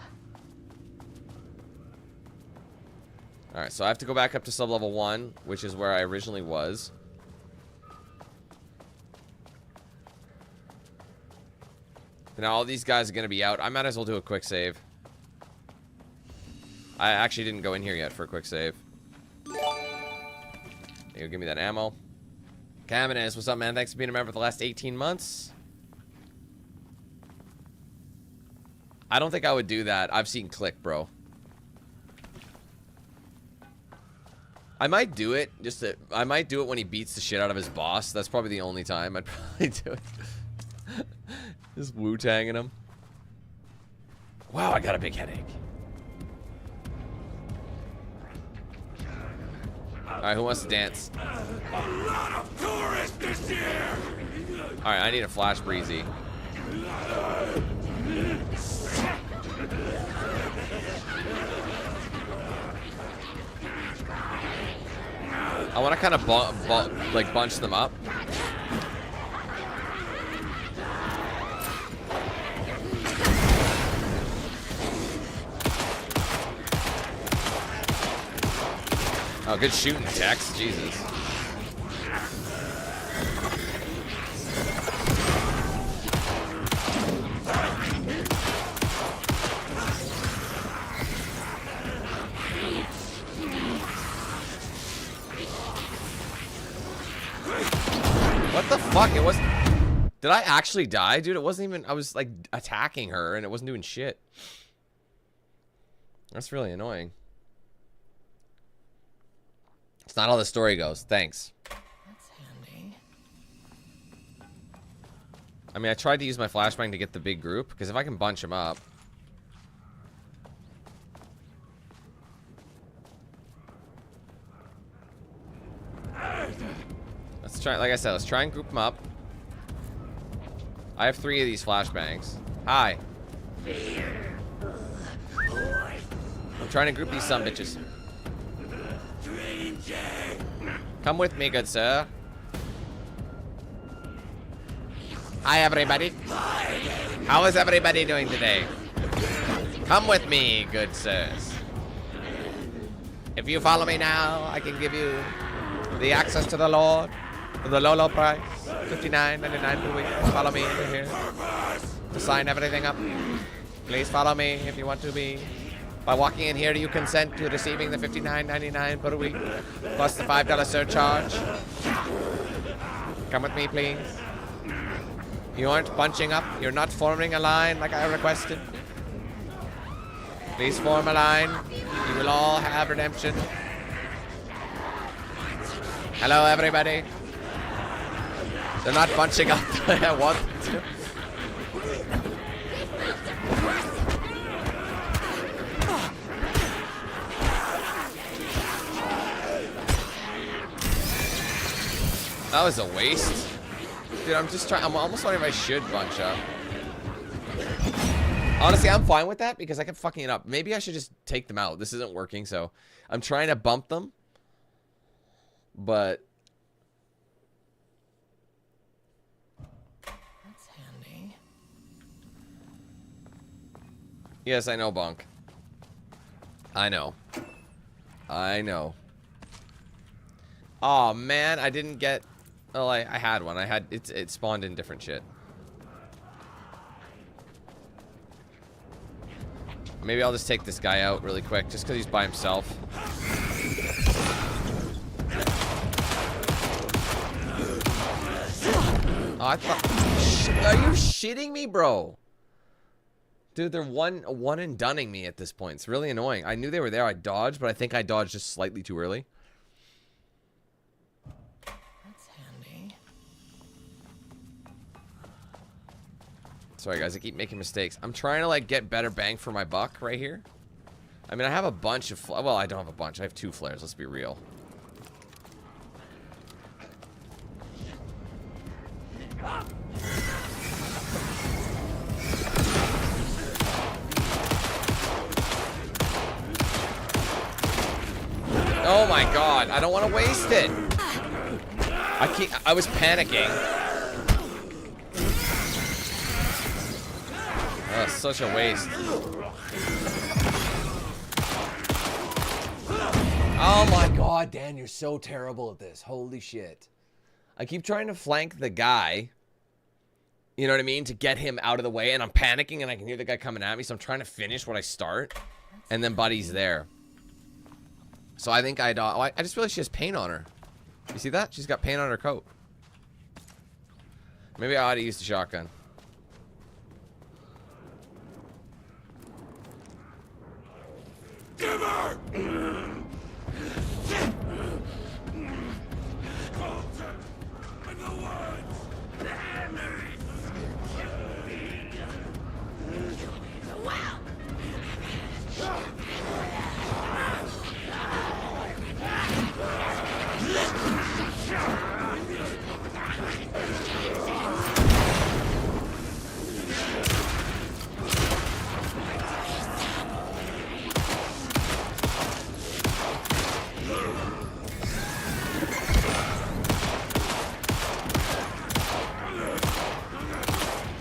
Alright, so I have to go back up to sublevel 1, which is where I originally was. Now all these guys are going to be out. I might as well do a quick save. I actually didn't go in here yet for a quick save. You give me that ammo. Caminez, what's up, man? Thanks for being a member for the last 18 months. I don't think I would do that. I've seen Click, bro. I might do it. I might do it when he beats the shit out of his boss. That's probably the only time I'd probably do it. Just Wu-Tanging him. Wow, I got a big headache. Alright, who wants to dance? A lot of tourists this year. Alright, I need a flash breezy. I want to kind of like bunch them up. Oh, good shooting, Tex. Jesus. What the fuck? It was... Did I actually die? Dude, it wasn't even... I was, like, attacking her, and it wasn't doing shit. That's really annoying. It's not how the story goes. Thanks. That's handy. I mean, I tried to use my flashbang to get the big group, because if I can bunch them up... Let's try, like I said, let's try and group them up. I have 3 of these flashbangs. Hi. I'm trying to group these sumbitches. Come with me, good sir. Hi, everybody. How is everybody doing today? Come with me, good sirs. If you follow me now, I can give you the access to the Lord for the low price, $59.99 per week. Follow me over here to sign everything up. Please follow me if you want to be. By walking in here, do you consent to receiving the $59.99 per week plus the $5 surcharge? Come with me, please. You aren't bunching up. You're not forming a line like I requested. Please form a line. You will all have redemption. Hello, everybody. They're not bunching up the way I want them to. That was a waste. Dude, I'm just trying. I'm almost wondering if I should bunch up. Honestly, I'm fine with that because I kept fucking it up. Maybe I should just take them out. This isn't working, so I'm trying to bump them. But That's handy. yes, I know, Bonk. I know. I know. Oh man, I didn't get. Oh, I had one. I had it spawned in different shit. Maybe I'll just take this guy out really quick, just because he's by himself. Oh, I thought. Are you shitting me, bro? Dude, they're one and dunning me at this point. It's really annoying. I knew they were there. I dodged, but I think I dodged just slightly too early. That's handy. Sorry, guys. I keep making mistakes. I'm trying to, like, get better bang for my buck right here. I mean, I have a bunch of... Well, I don't have a bunch. I have 2 flares. Let's be real. Oh my god, I don't want to waste it. I was panicking. Oh, such a waste. Oh my god, Dan, you're so terrible at this. Holy shit. I keep trying to flank the guy. You know what I mean? To get him out of the way, and I'm panicking, and I can hear the guy coming at me, so I'm trying to finish what I start. And then Buddy's there. So I think I just realized she has paint on her. You see that? She's got paint on her coat. Maybe I ought to use the shotgun. Give her!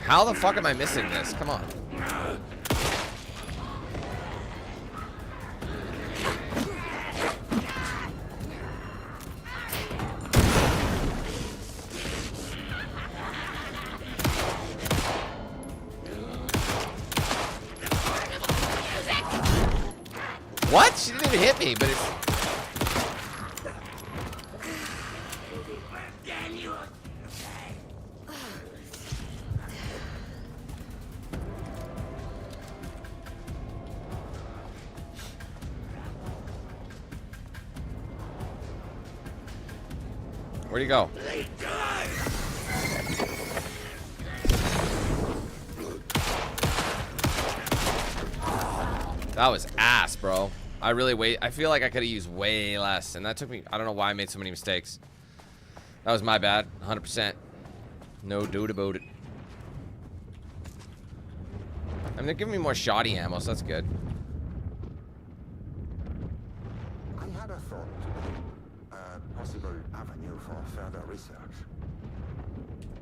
How the fuck am I missing this? Come on. What? She didn't even hit me, but it's... Where'd he go? That was ass, bro. I feel like I could have used way less, and that took me... I don't know why I made so many mistakes. That was my bad, 100%. No doubt about it. I mean, they're giving me more shoddy ammo, so that's good. I had a thought. A possible avenue for further research.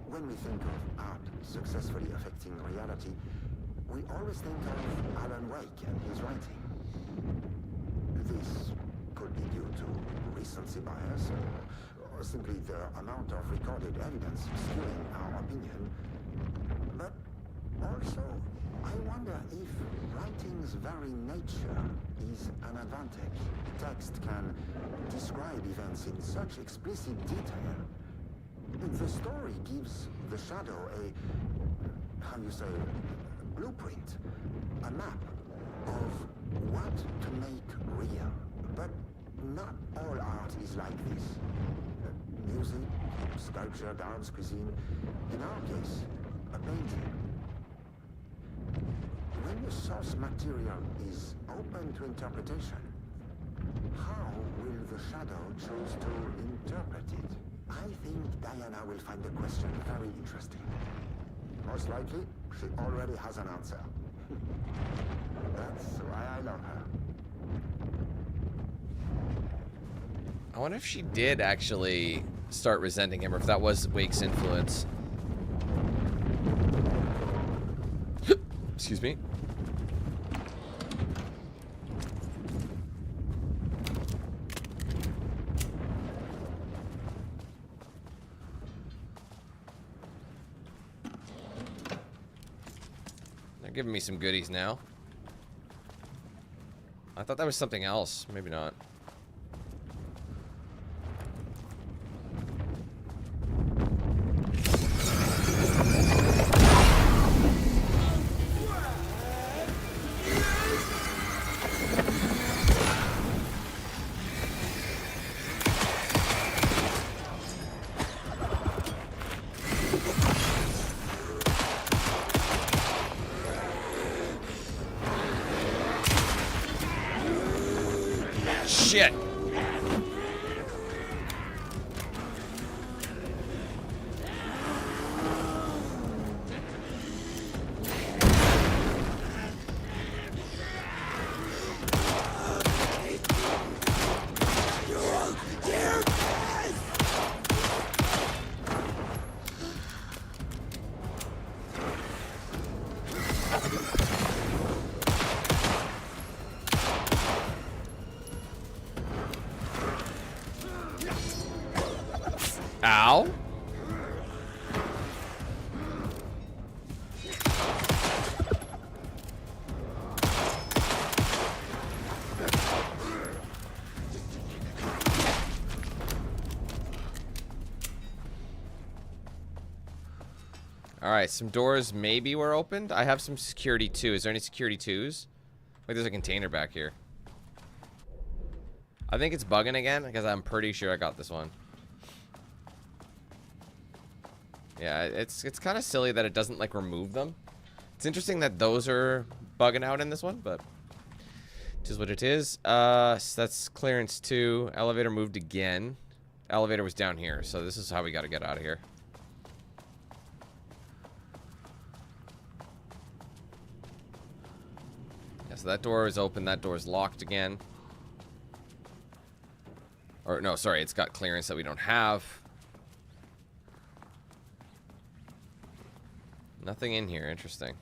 When we think of art successfully affecting reality, we always think of Alan Wake and his writing. This could be due to recency bias or simply the amount of recorded evidence skewing our opinion. But also, I wonder if writing's very nature is an advantage. Text can describe events in such explicit detail. The story gives the shadow a, how you say, blueprint, a map of what to make real. But not all art is like this. Music, sculpture, dance, cuisine. In our case, a painting. When the source material is open to interpretation, how will the shadow choose to interpret it? I think Diana will find the question very interesting. Most likely, she already has an answer. That's why I love her. I wonder if she did actually start resenting him, or if that was Wake's influence. Excuse me. They're giving me some goodies now. I thought that was something else. Maybe not. Shit. Ow. Alright, some doors maybe were opened. I have some security too. Is there any security twos? Wait, there's a container back here. I think it's bugging again because I'm pretty sure I got this one. Yeah, it's kind of silly that it doesn't, like, remove them. It's interesting that those are bugging out in this one, but it is what it is. So that's clearance 2. Elevator moved again. Elevator was down here, so this is how we got to get out of here. Yeah, so that door is open. That door is locked again. Or, no, sorry, it's got clearance that we don't have. Nothing in here. Interesting.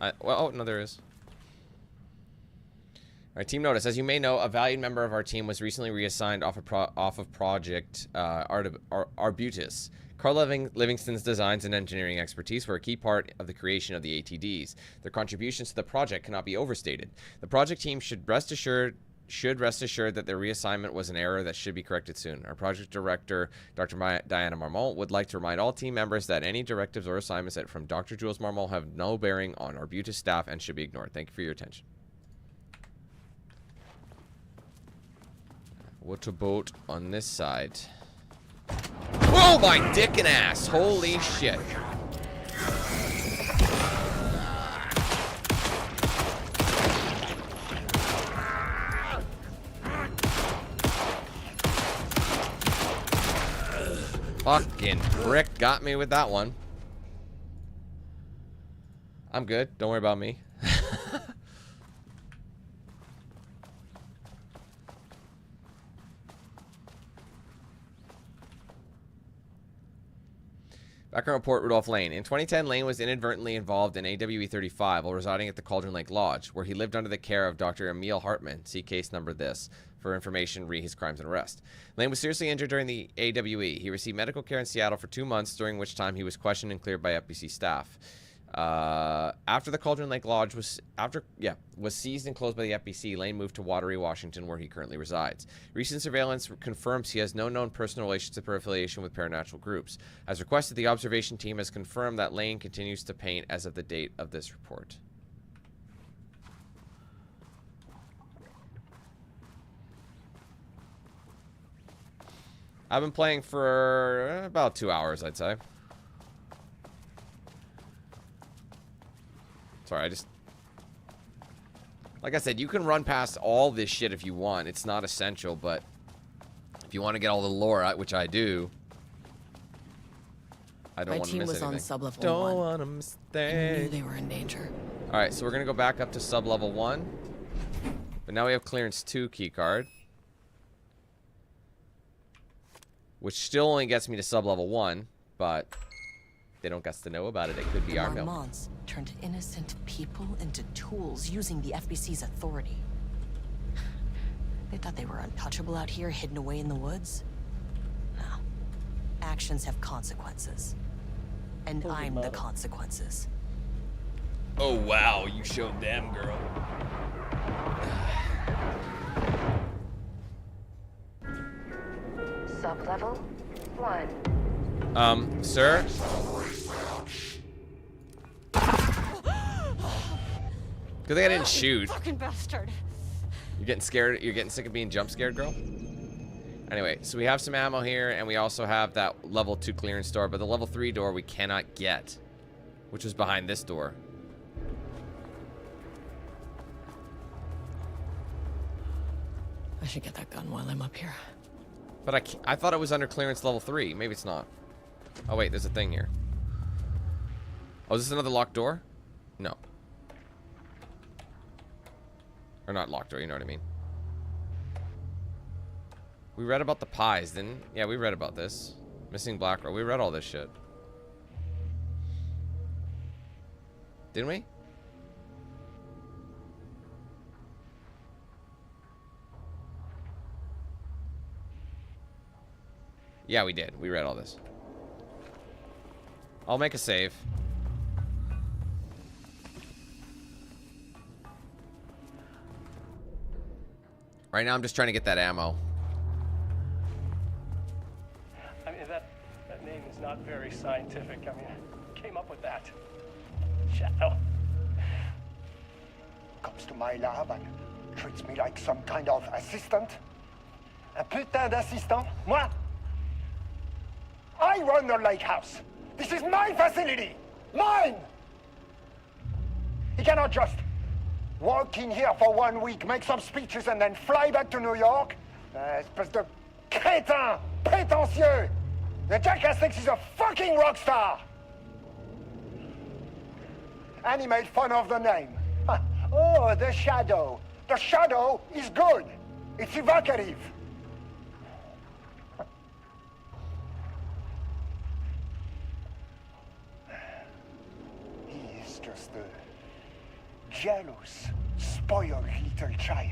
Well, oh, no, there is. All right, team notice. As you may know, a valued member of our team was recently reassigned off of Project Arbutus. Carl Livingston's designs and engineering expertise were a key part of the creation of the ATDs. Their contributions to the project cannot be overstated. The project team should rest assured that their reassignment was an error that should be corrected soon. Our project director, Dr. Diana Marmont, would like to remind all team members that any directives or assignments from Dr. Jules Marmont have no bearing on Arbutus staff and should be ignored. Thank you for your attention. What about on this side? Oh, my dick and ass! Holy shit. Fucking prick got me with that one. I'm good. Don't worry about me. Background report, Rudolph Lane. In 2010, Lane was inadvertently involved in AWE 35 while residing at the Cauldron Lake Lodge, where he lived under the care of Dr. Emil Hartman. See case number this. For information, read his crimes and arrest. Lane was seriously injured during the AWE. He received medical care in Seattle for 2 months, during which time he was questioned and cleared by FBC staff. After the Cauldron Lake Lodge was seized and closed by the FBC, Lane moved to Wateree, Washington, where he currently resides. Recent surveillance confirms he has no known personal relationship or affiliation with paranatural groups. As requested, the observation team has confirmed that Lane continues to paint as of the date of this report. I've been playing for about 2 hours, I'd say. Sorry, like I said, you can run past all this shit if you want. It's not essential, but if you want to get all the lore, which I do, I don't want to miss anything. My team was on Sublevel 1. Don't want to miss things. I knew they were in danger. All right, so we're going to go back up to Sublevel 1. But now we have Clearance 2 keycard, which still only gets me to Sublevel 1, but they don't get to know about it. It could be our mill. Marmonts turned innocent people into tools using the FBC's authority. They thought they were untouchable out here, hidden away in the woods. No. Actions have consequences. And I'm the consequences. Oh, wow. You showed them, girl. Sublevel 1. Sir? Good thing I didn't shoot. Fucking bastard. You're getting scared? You're getting sick of being jump scared, girl? Anyway, so we have some ammo here, and we also have that level 2 clearance door, but the level 3 door we cannot get, which was behind this door. I should get that gun while I'm up here. But I thought it was under clearance level 3. Maybe it's not. Oh, wait, there's a thing here. Oh, is this another locked door? No. Or not locked door, you know what I mean. We read about the pies, didn't? Yeah, we read about this. Missing Black Row. We read all this shit. Didn't we? Yeah, we did. We read all this. I'll make a save. Right now, I'm just trying to get that ammo. I mean, that name is not very scientific. I mean, who came up with that? Shadow. Comes to my lab and treats me like some kind of assistant. Un putain d'assistant? Moi? I run the lake house. This is my facility! Mine! He cannot just walk in here for 1 week, make some speeches, and then fly back to New York. Espèce de crétin! Prétentieux! The jackass thinks he's a fucking rock star! And he made fun of the name. Oh, the Shadow. The Shadow is good. It's evocative. He is just a jealous, spoiled little child.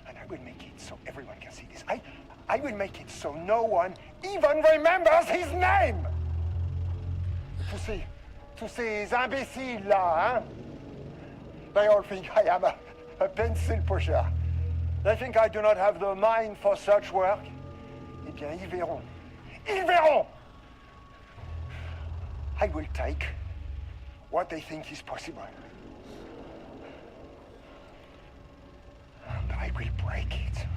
And I will make it so everyone can see this. I will make it so no one even remembers his name. Tous ces imbéciles là, hein? They all think I am a pencil pusher. They think I do not have the mind for such work. Eh bien, ils verront. Ils verront! I will take what they think is possible. And I will break it.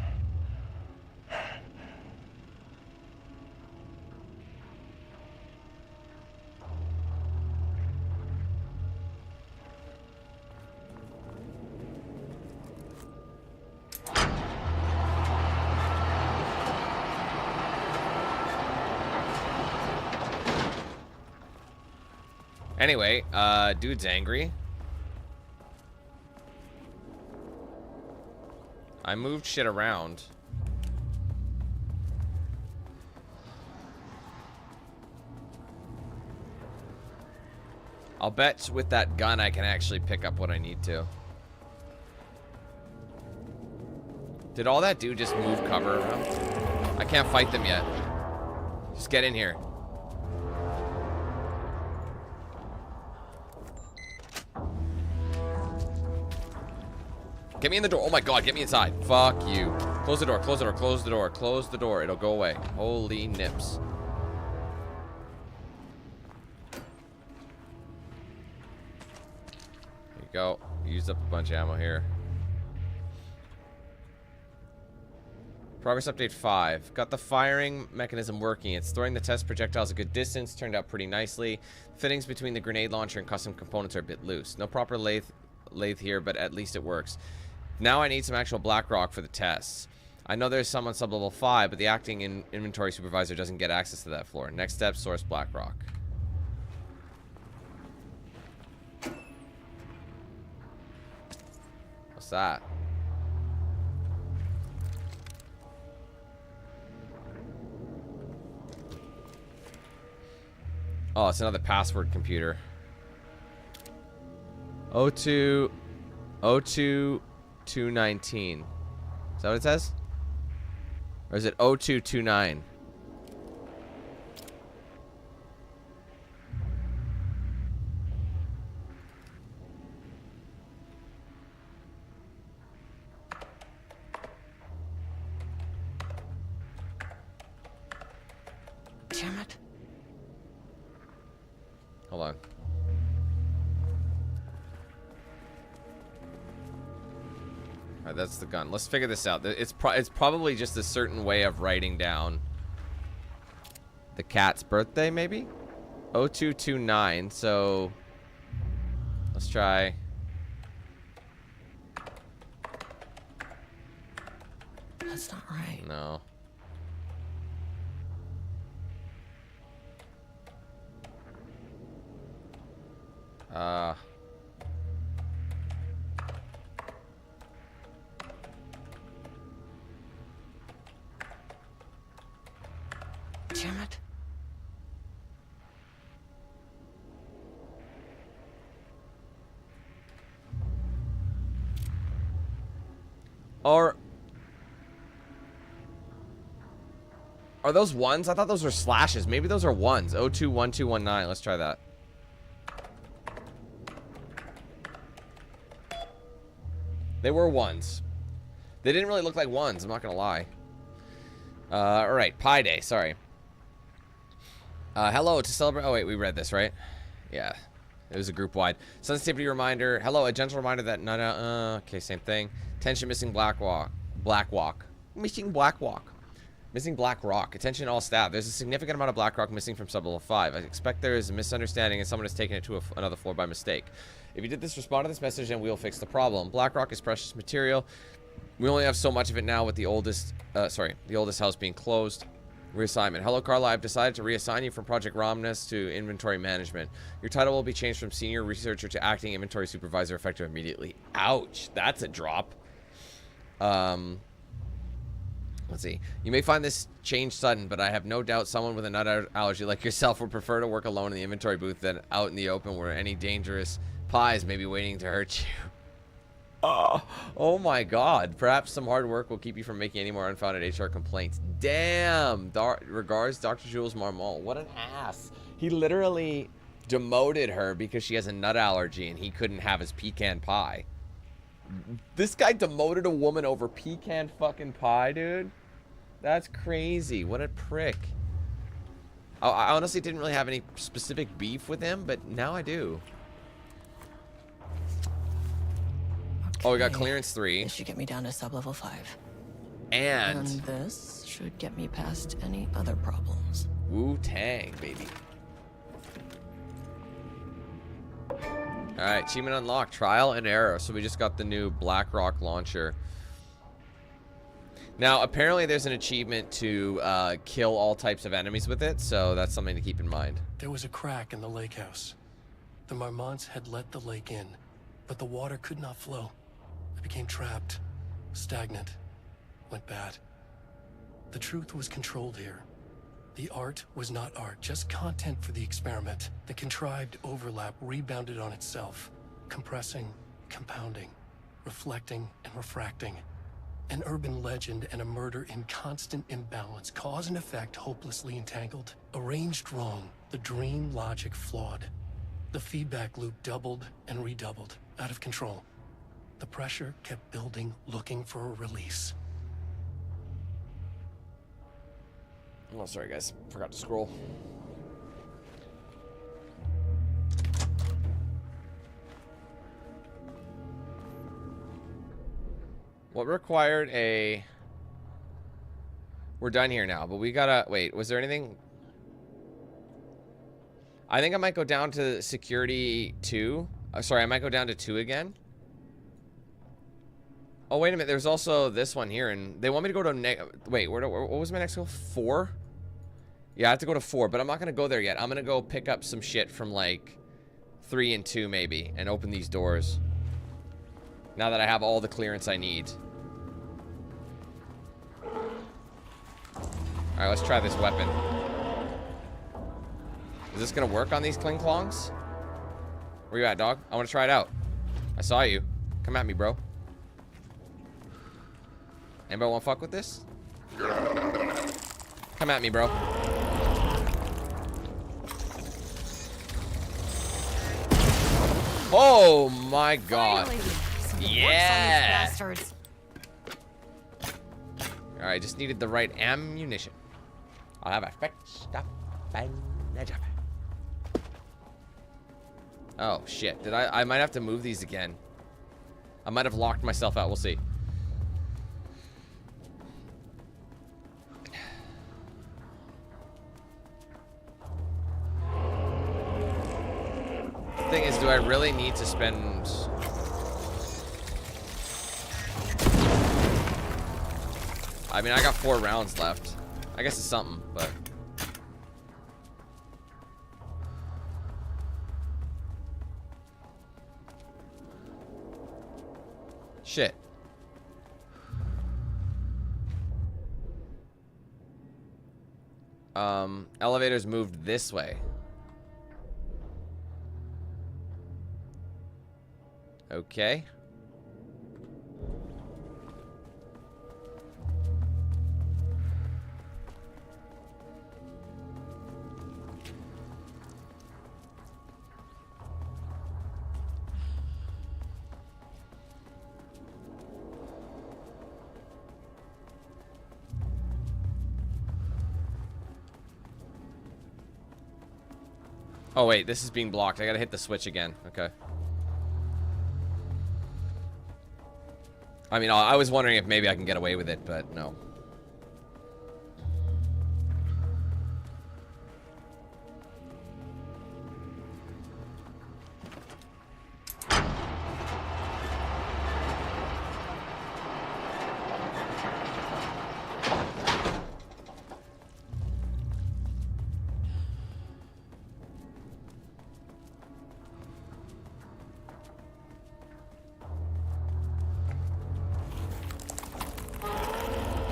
Anyway, dude's angry. I moved shit around. I'll bet with that gun I can actually pick up what I need to. Did all that do just move cover around? I can't fight them yet. Just get in here. Get me in the door. Oh my god, get me inside. Fuck you. Close the door, close the door, close the door, close the door. It'll go away. Holy nips. There you go. Used up a bunch of ammo here. Progress update 5. Got the firing mechanism working. It's throwing the test projectiles a good distance. Turned out pretty nicely. Fittings between the grenade launcher and custom components are a bit loose. No proper lathe here, but at least it works. Now I need some actual black rock for the tests. I know there's some on Sublevel 5, but the acting inventory supervisor doesn't get access to that floor. Next step, source black rock. What's that? Oh, it's another password computer. 02219. Is that what it says? Or is it 0229? Damn it. Hold on. Alright, that's the gun. Let's figure this out. It's probably just a certain way of writing down the cat's birthday, maybe? 0229, so let's try. That's not right. No. Damn it. Are those ones? I thought those were slashes. Maybe those are ones. 021219. Let's try that. They were ones. They didn't really look like ones, I'm not gonna lie. Alright, Pi Day, sorry. Hello, to celebrate. Oh, wait, we read this, right? Yeah, it was a group wide. Sensitivity reminder. Hello, a gentle reminder that okay, same thing. Tension missing black walk. Missing black walk. Missing black rock. Attention all staff. There's a significant amount of black rock missing from Sublevel 5. I expect there is a misunderstanding and someone has taken it to another floor by mistake. If you did this, respond to this message and we'll fix the problem. Black rock is precious material. We only have so much of it now with the oldest house being closed. Reassignment. Hello, Carla. I've decided to reassign you from Project Romnus to Inventory Management. Your title will be changed from Senior Researcher to Acting Inventory Supervisor effective immediately. Ouch. That's a drop. Let's see. You may find this change sudden, but I have no doubt someone with a nut allergy like yourself would prefer to work alone in the inventory booth than out in the open where any dangerous pies may be waiting to hurt you. Oh my god. Perhaps some hard work will keep you from making any more unfounded HR complaints. Damn. Regards, Dr. Jules Marmont. What an ass. He literally demoted her because she has a nut allergy and he couldn't have his pecan pie. This guy demoted a woman over pecan fucking pie, dude. That's crazy. What a prick. I honestly didn't really have any specific beef with him, but now I do. Okay. Oh, we got clearance 3. This should get me down to Sublevel 5. And this should get me past any other problems. Wu-Tang, baby. Alright, achievement unlocked. Trial and error. So we just got the new Blackrock launcher. Now, apparently there's an achievement to kill all types of enemies with it, so that's something to keep in mind. There was a crack in the lake house. The Marmonts had let the lake in, but the water could not flow. It became trapped, stagnant, went bad. The truth was controlled here. The art was not art, just content for the experiment. The contrived overlap rebounded on itself, compressing, compounding, reflecting, and refracting. An urban legend and a murder in constant imbalance, cause and effect hopelessly entangled. Arranged wrong, the dream logic flawed. The feedback loop doubled and redoubled, out of control. The pressure kept building, looking for a release. Oh, sorry guys, forgot to scroll. What required a... We're done here now, but we gotta... Wait, was there anything... I think I might go down to security 2. Sorry, I might go down to 2 again. Oh, wait a minute. There's also this one here, and they want me to go to... Wait, what was my next goal? 4? Yeah, I have to go to 4, but I'm not going to go there yet. I'm going to go pick up some shit from, like, 3 and 2, maybe, and open these doors. Now that I have all the clearance I need. Alright, let's try this weapon. Is this going to work on these Kling-Klongs? Where you at, dog? I want to try it out. I saw you. Come at me, bro. Anybody want to fuck with this? Come at me, bro. Oh my god. Yeah. Alright, just needed the right ammunition. I'll have a stuff and a job. Oh shit. Did I might have to move these again. I might have locked myself out. We'll see. Thing is, do I really need to spend... I mean, I got 4 rounds left. I guess it's something, but... Shit. Elevators moved this way. Okay. Oh wait, this is being blocked. I gotta hit the switch again. Okay. I mean, I was wondering if maybe I can get away with it, but no.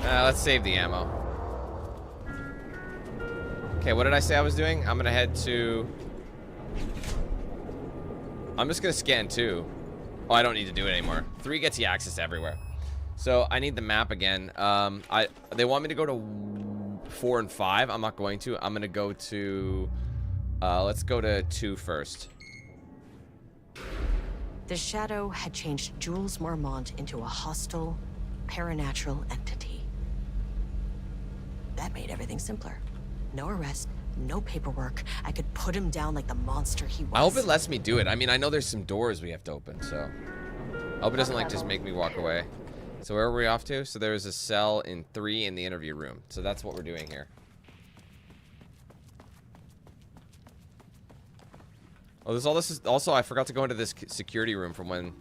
Let's save the ammo. Okay, what did I say I was doing? I'm gonna head to... I'm just gonna scan 2. Oh, I don't need to do it anymore. 3 gets you access to everywhere. So I need the map again. They want me to go to 4 and 5. I'm not going to. I'm gonna go to... let's go to 2 first. The Shadow had changed Jules Marmont into a hostile, paranatural entity. That made everything simpler. No arrest, no paperwork. I could put him down like the monster he was. I hope it lets me do it. I mean, I know there's some doors we have to open, so... I hope it doesn't, like, just make me walk away. So where are we off to? So there's a cell in 3 in the interview room. So that's what we're doing here. Oh, there's all this. Also, I forgot to go into this security room from when...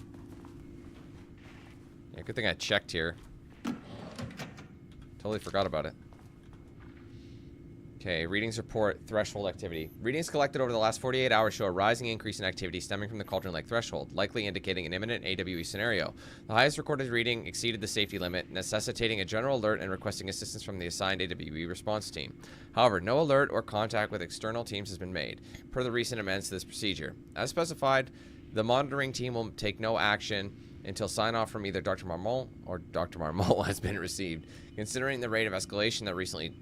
Yeah, good thing I checked here. Totally forgot about it. Okay, readings report threshold activity. Readings collected over the last 48 hours show a rising increase in activity stemming from the Cauldron Lake threshold, likely indicating an imminent AWE scenario. The highest recorded reading exceeded the safety limit, necessitating a general alert and requesting assistance from the assigned AWE response team. However, no alert or contact with external teams has been made, per the recent amendments to this procedure. As specified, the monitoring team will take no action until sign-off from either Dr. Marmont or Dr. Marmont has been received. Considering the rate of escalation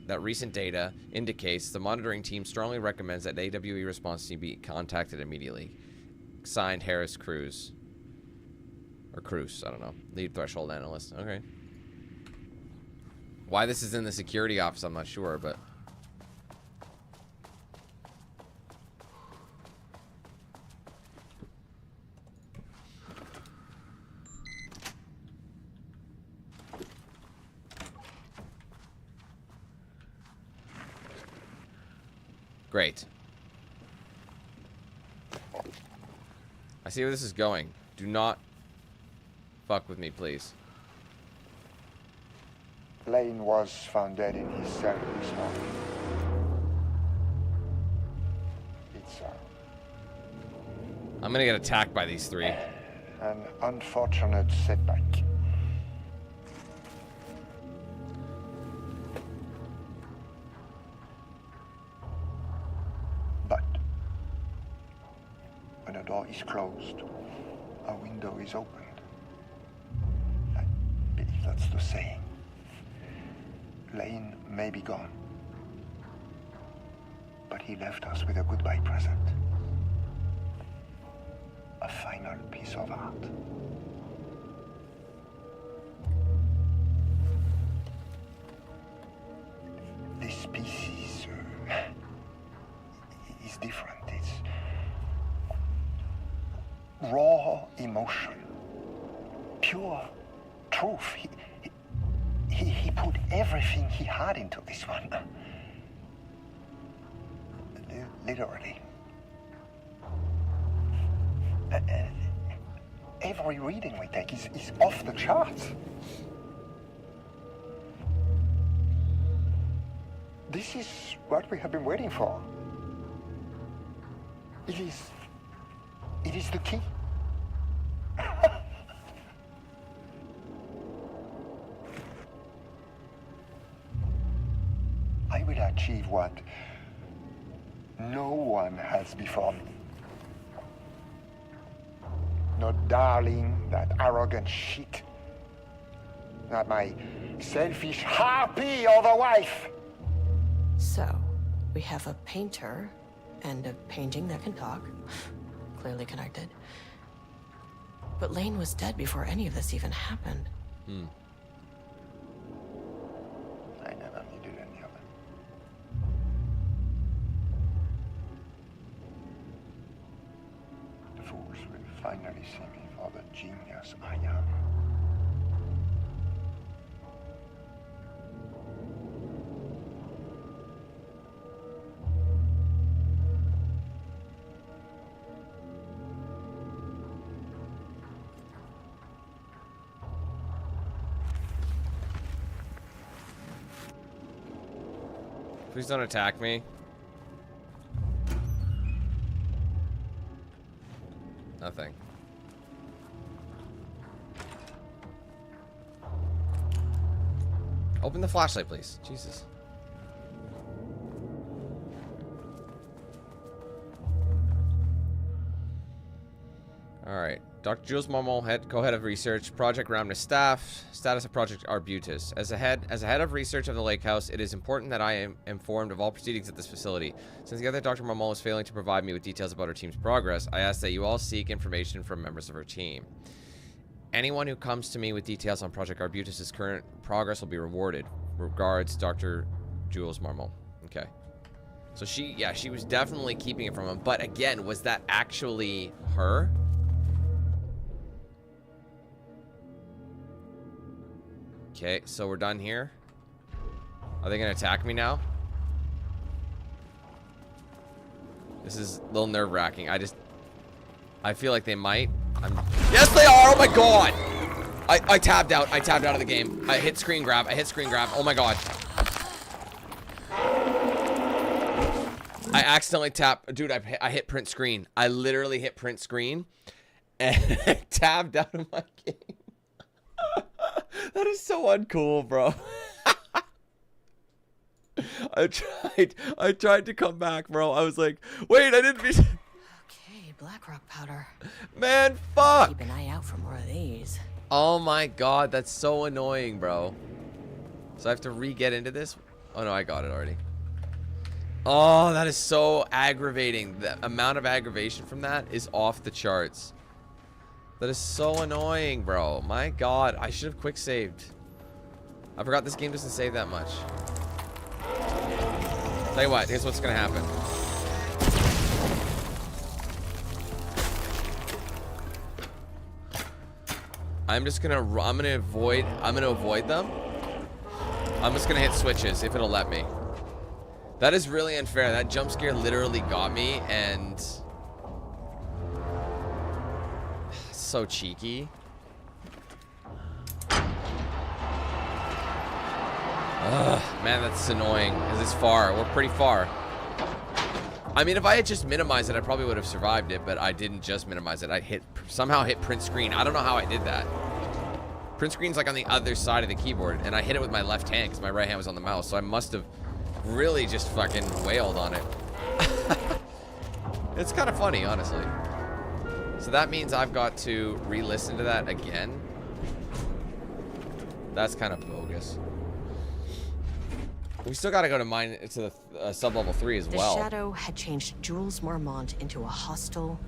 that recent data indicates, the monitoring team strongly recommends that AWE response team be contacted immediately. Signed, Harris Cruz. Or Cruz, I don't know. Lead threshold analyst. Okay. Why this is in the security office, I'm not sure, but... Great. I see where this is going. Do not fuck with me, please. Lane was found dead in his cell this morning. It's I'm gonna get attacked by these 3. an unfortunate setback. When a door is closed, a window is opened. I believe that's the saying. Lane may be gone, but he left us with a goodbye present. A final piece of art. This piece is different. It's raw emotion, pure truth. He put everything he had into this one. Literally. Every reading we take is off the charts. This is what we have been waiting for. It is the key. I will achieve what no one has before me. Not darling, that arrogant shit. Not my selfish harpy or the wife. So, we have a painter and a painting that can talk. Clearly connected. But Lane was dead before any of this even happened. I never needed any of it. The fools will finally see me for the genius I am. Please don't attack me. Nothing. Open the flashlight, please. Jesus. Alright. Dr. Jules Marmont, co-head of research, Project Ramnus staff, status of Project Arbutus. As a head of research of the Lake House, it is important that I am informed of all proceedings at this facility. Since the other Dr. Marmont is failing to provide me with details about our team's progress, I ask that you all seek information from members of our team. Anyone who comes to me with details on Project Arbutus' current progress will be rewarded. Regards, Dr. Jules Marmont. Okay. So she was definitely keeping it from him. But again, was that actually her? Okay, so we're done here. Are they gonna attack me now? This is a little nerve-wracking. I feel like they might. Yes, they are! Oh my god! I tabbed out. I tabbed out of the game. I hit screen grab. Oh my god. I accidentally tapped. Dude, I hit print screen. I literally hit print screen and tabbed out of my game. That is so uncool, bro. I tried to come back, bro. I was like, wait, I didn't mean. Okay, Blackrock powder. Man, fuck. Keep an eye out for more of these. Oh my god, that's so annoying, bro. So I have to re-get into this? Oh no, I got it already. Oh, that is so aggravating. The amount of aggravation from that is off the charts. That is so annoying, bro. My god, I should have quick saved. I forgot this game doesn't save that much. Tell you what, here's what's gonna happen. I'm gonna avoid them. I'm just gonna hit switches if it'll let me. That is really unfair. That jump scare literally got me, and so cheeky. Ugh, man, that's annoying. Because it's far. We're pretty far. I mean, if I had just minimized it, I probably would have survived it, but I didn't just minimize it. I somehow hit print screen. I don't know how I did that. Print screen's like on the other side of the keyboard, and I hit it with my left hand because my right hand was on the mouse, so I must have really just fucking wailed on it. It's kind of funny, honestly. So that means I've got to re-listen to that again. That's kind of bogus. We still got to go to the Sublevel 3 as well. The Shadow had changed Jules Marmont into a hostile,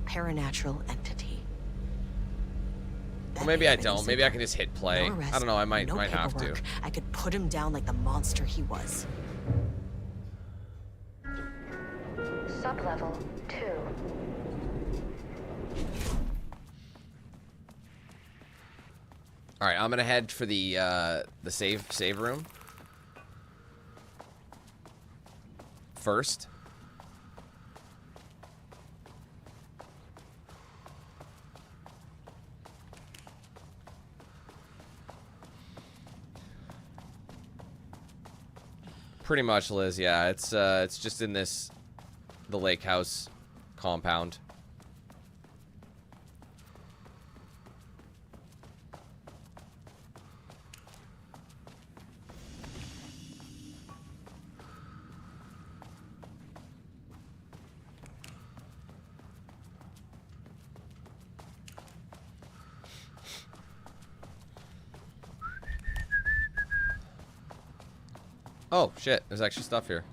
paranatural entity. Well, maybe I don't. Maybe I can just hit play. No arrest, I don't know. I might no have to. I could put him down like the monster he was. Sublevel 2. All right, I'm gonna head for the save room first. Pretty much, Liz. Yeah, it's just in the lake house compound. Oh, shit. There's actually stuff here.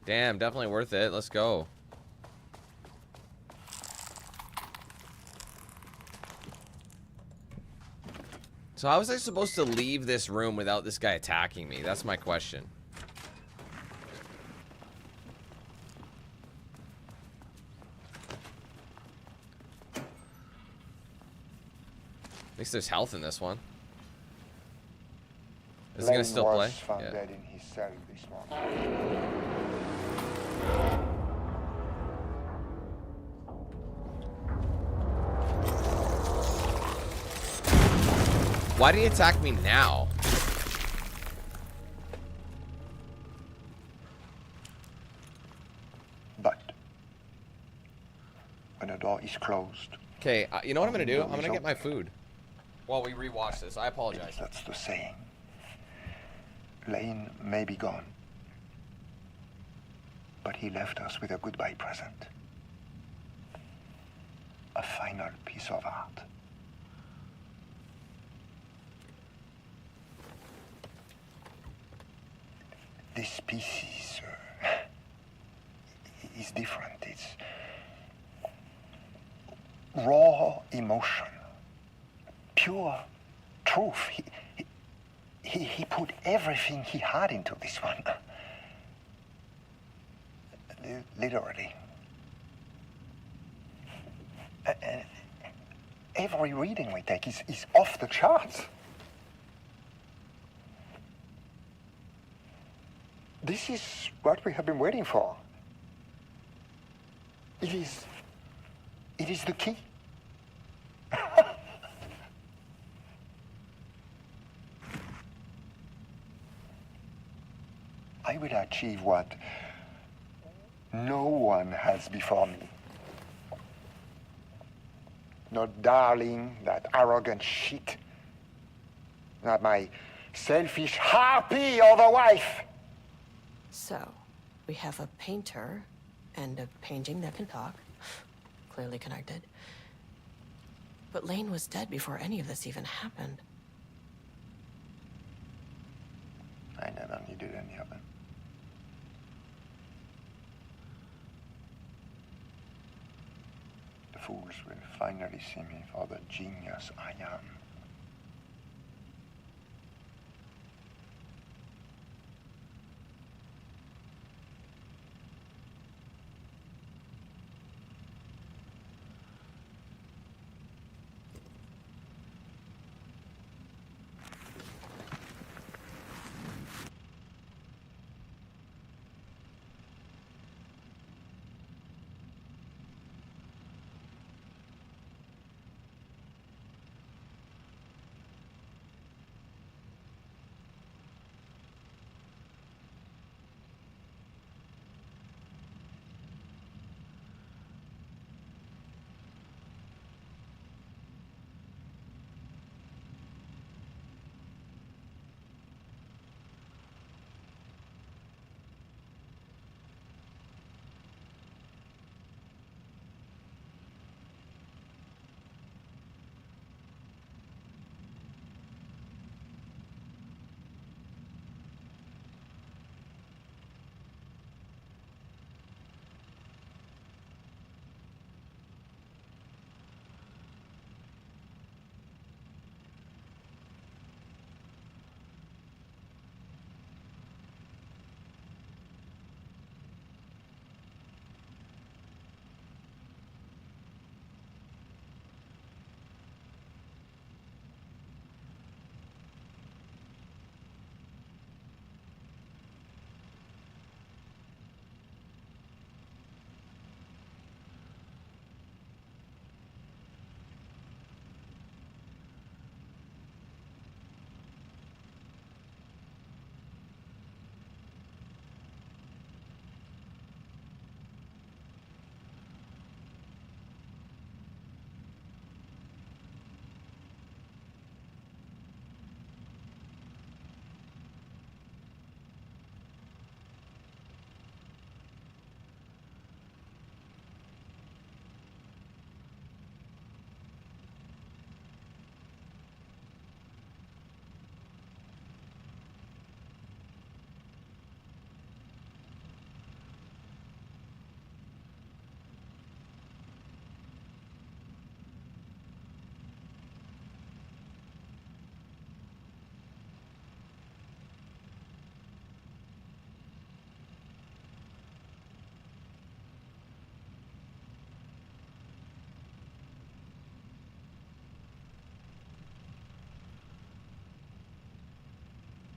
Damn, definitely worth it. Let's go. So how was I supposed to leave this room without this guy attacking me? That's my question. At least there's health in this one. Is it gonna still play? Found Yeah. dead in his cell this morning. Why did he attack me now? But when a door is closed, Okay, you know what I'm gonna do? I'm gonna get my food while we rewatch this. I apologize. That's the saying. Lane may be gone, but he left us with a goodbye present. A final piece of art. This piece is different. It's raw emotion, pure truth. He put everything he had into this one. Literally. Every reading we take is off the charts. This is what we have been waiting for. It is the key. I will achieve what no one has before me. Not darling, that arrogant shit. Not my selfish harpy or the wife. So, we have a painter and a painting that can talk. Clearly connected. But Lane was dead before any of this even happened. I never needed any of them. The fools will finally see me for the genius I am.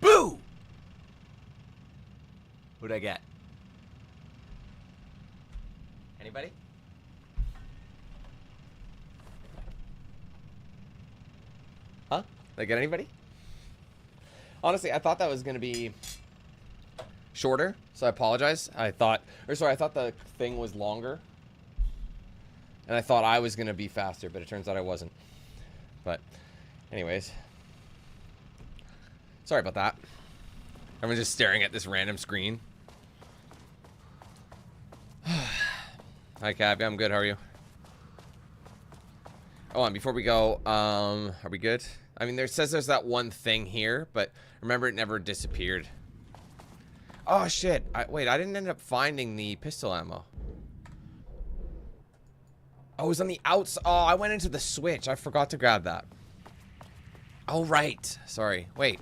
Boo! Who'd I get? Anybody? Huh? Did I get anybody? Honestly, I thought that was gonna be shorter, so I apologize. I thought the thing was longer. And I thought I was going to be faster, but it turns out I wasn't. But, anyways. Sorry about that. I'm just staring at this random screen. Hi, Cav. I'm good. How are you? Oh, and before we go, are we good? I mean, there says there's that one thing here, but remember it never disappeared. Oh, shit. Wait, I didn't end up finding the pistol ammo. Oh, it was on the outside. Oh, I went into the switch. I forgot to grab that. Oh, right. Sorry. Wait.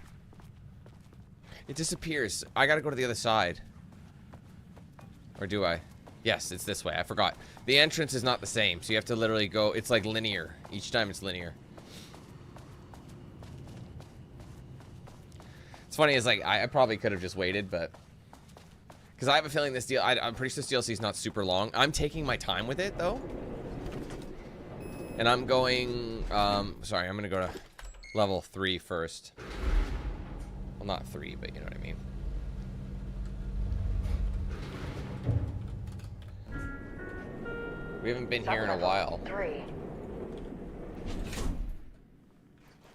It disappears. I gotta go to the other side. Or do I? Yes, it's this way. I forgot. The entrance is not the same, so you have to literally go. It's like linear. Each time it's linear. It's funny, it's like, I probably could have just waited, but... Because I have a feeling this deal... I'm pretty sure this DLC is not super long. I'm taking my time with it, though. And I'm going... sorry, I'm gonna go to level 3 first. Well, not 3, but you know what I mean. We haven't been here in a while. 3.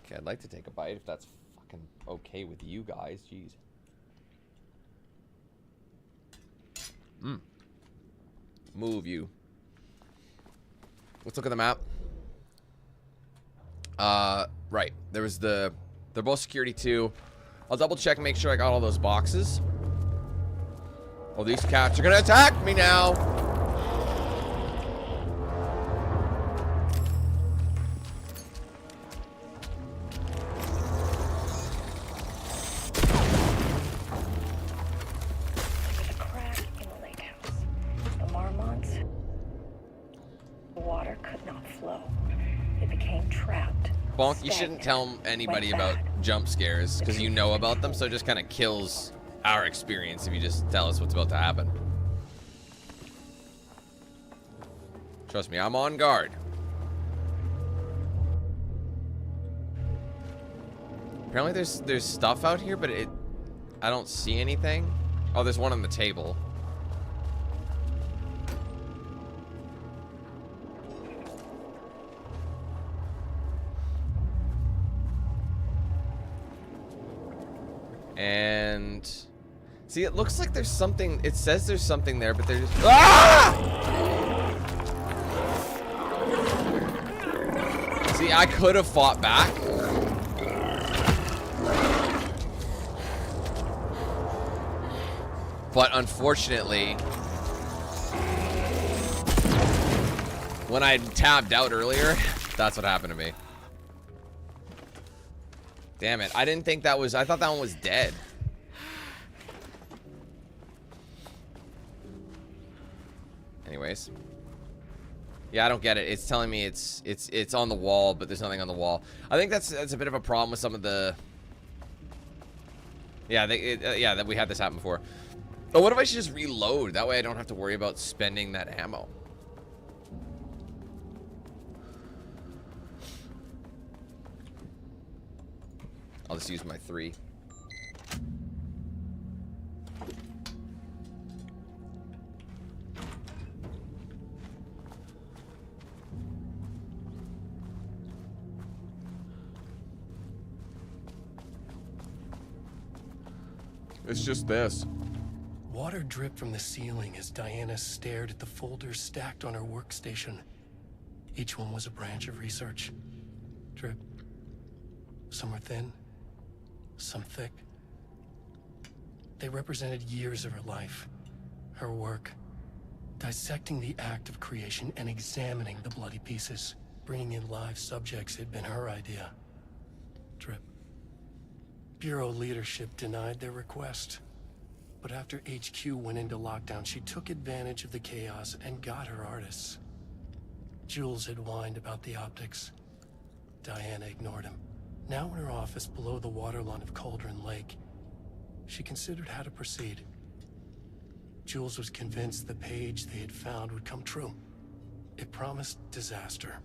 Okay, I'd like to take a bite if that's fucking okay with you guys. Jeez. Move you. Let's look at the map. Right. There was the... They're both security 2. I'll double check and make sure I got all those boxes. Oh, these cats are gonna attack me now! Bonk, you shouldn't tell anybody about jump scares, because you know about them, so it just kind of kills our experience if you just tell us what's about to happen. Trust me, I'm on guard. Apparently there's stuff out here, but I don't see anything. Oh, there's one on the table. And see, it looks like there's something. It says there's something there, but there's just See, I could have fought back. But unfortunately, when I tabbed out earlier, that's what happened to me. Damn it. I didn't think that was... I thought that one was dead. Anyways. Yeah, I don't get it. It's telling me it's on the wall, but there's nothing on the wall. I think that's a bit of a problem with some of the... Yeah, yeah, that we had this happen before. But what if I should just reload? That way I don't have to worry about spending that ammo. I'll just use my 3. It's just this. Water dripped from the ceiling as Diana stared at the folders stacked on her workstation. Each one was a branch of research. Drip. Some were thin, some thick. They represented years of her life, her work, dissecting the act of creation and examining the bloody pieces. Bringing in live subjects had been her idea. Drip. Bureau leadership denied their request. But after HQ went into lockdown, she took advantage of the chaos and got her artists. Jules had whined about the optics. Diana ignored him. Now in her office below the waterline of Cauldron Lake, she considered how to proceed. Jules was convinced the page they had found would come true. It promised disaster.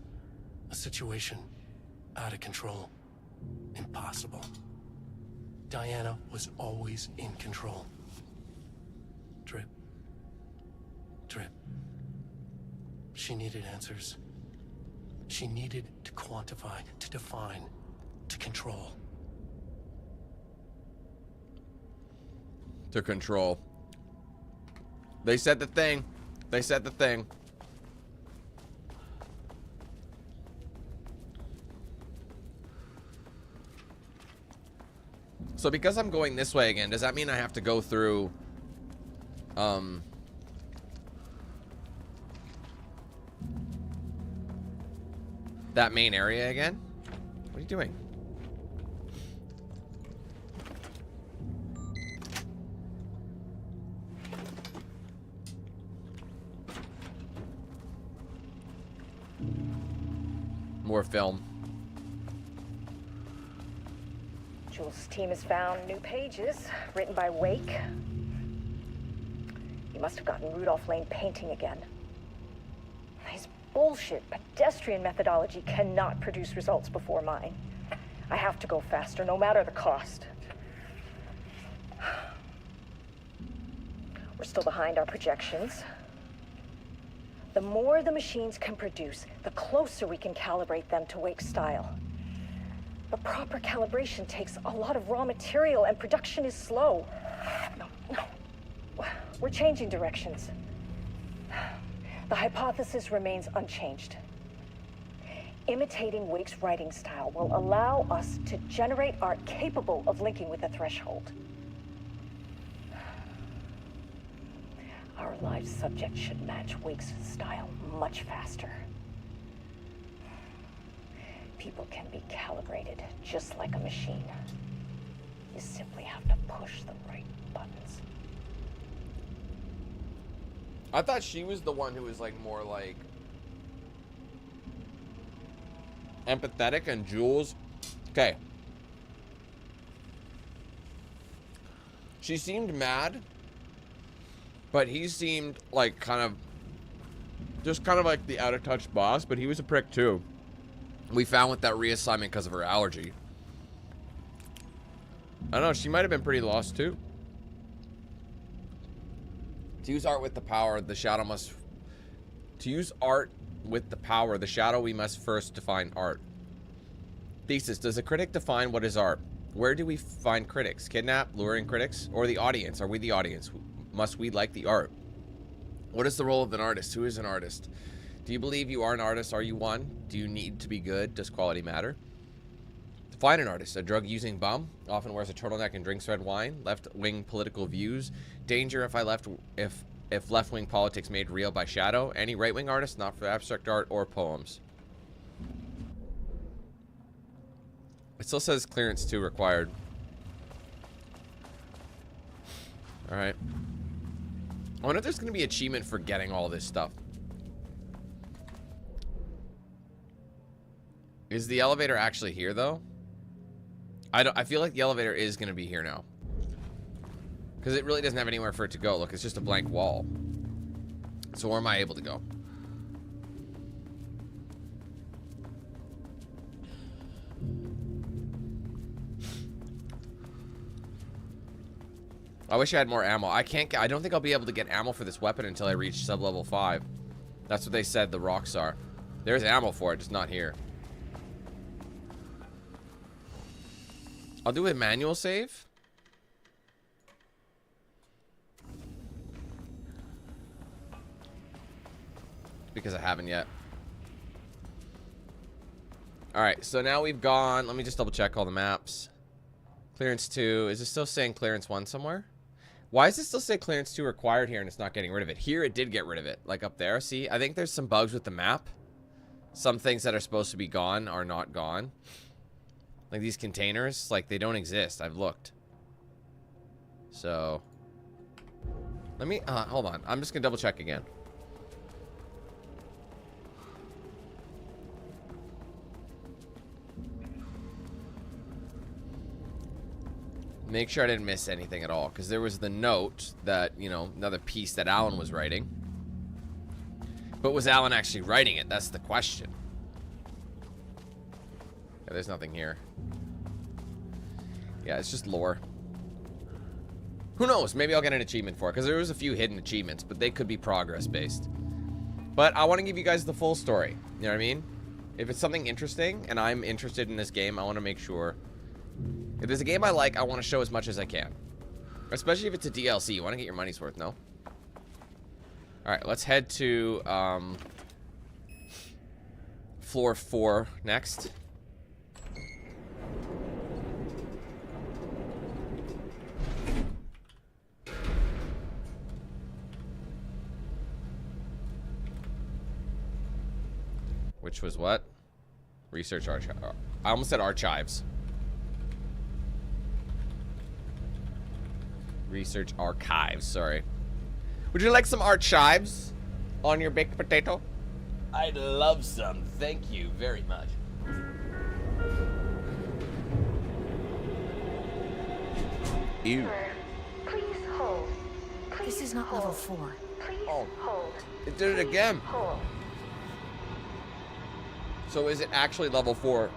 A situation out of control. Impossible. Diana was always in control. Drip. Drip. She needed answers. She needed to quantify, to define, to control. To control. They said the thing. They said the thing. So because I'm going this way again, does that mean I have to go through that main area again? What are you doing? More film. Jules' team has found new pages written by Wake. He must have gotten Rudolph Lane painting again. His bullshit pedestrian methodology cannot produce results before mine. I have to go faster, no matter the cost. We're still behind our projections. The more the machines can produce, the closer we can calibrate them to Wake's style. But proper calibration takes a lot of raw material, and production is slow. No. We're changing directions. The hypothesis remains unchanged. Imitating Wake's writing style will allow us to generate art capable of linking with the threshold. Our live subject should match Wake's style much faster. People can be calibrated just like a machine. You simply have to push the right buttons. I thought she was the one who was like more like empathetic, and Jules, okay, she seemed mad, but he seemed like kind of like the out of touch boss, but he was a prick too. We found with that reassignment because of her allergy. I don't know, she might have been pretty lost too. To use art with the power, the shadow must... To use art with the power, the shadow, we must first define art. Thesis, does a critic define what is art? Where do we find critics? Kidnap, luring critics? Or the audience? Are we the audience? Must we like the art? What is the role of an artist? Who is an artist? Do you believe you are an artist? Are you one? Do you need to be good? Does quality matter? Define an artist. A drug-using bum, often wears a turtleneck and drinks red wine. Left-wing political views. Danger if left-wing politics made real by shadow. Any right-wing artist, not for abstract art or poems. It still says clearance 2 required. Alright. I wonder if there's going to be achievement for getting all this stuff. Is the elevator actually here, though? I feel like the elevator is going to be here now. Because it really doesn't have anywhere for it to go. Look, it's just a blank wall. So where am I able to go? I wish I had more ammo. I don't think I'll be able to get ammo for this weapon until I reach sublevel 5. That's what they said the rocks are. There's ammo for it, just not here. I'll do a manual save. Because I haven't yet. Alright, so now we've gone. Let me just double check all the maps. Clearance 2. Is it still saying clearance 1 somewhere? Why does it still say clearance 2 required here and it's not getting rid of it? Here it did get rid of it. Like up there. See, I think there's some bugs with the map. Some things that are supposed to be gone are not gone. Like these containers, like they don't exist. I've looked. So let me hold on. I'm just gonna double check again. Make sure I didn't miss anything at all, because there was the note that, you know, another piece that Alan was writing. But was Alan actually writing it? That's the question. Yeah, there's nothing here. Yeah, it's just lore. Who knows? Maybe I'll get an achievement for it, because there was a few hidden achievements, but they could be progress based. But I want to give you guys the full story. You know what I mean? If it's something interesting and I'm interested in this game, I want to make sure. If there's a game I like, I want to show as much as I can. Especially if it's a DLC. You want to get your money's worth, no? Alright, let's head to floor 4 next. Which was what? Research archive. I almost said archives. Research archives, sorry. Would you like some archives on your baked potato? I'd love some. Thank you very much. Ew. Please hold. Please This is not level 4. Please Oh. hold. It did it again. Hold. So is it actually level 4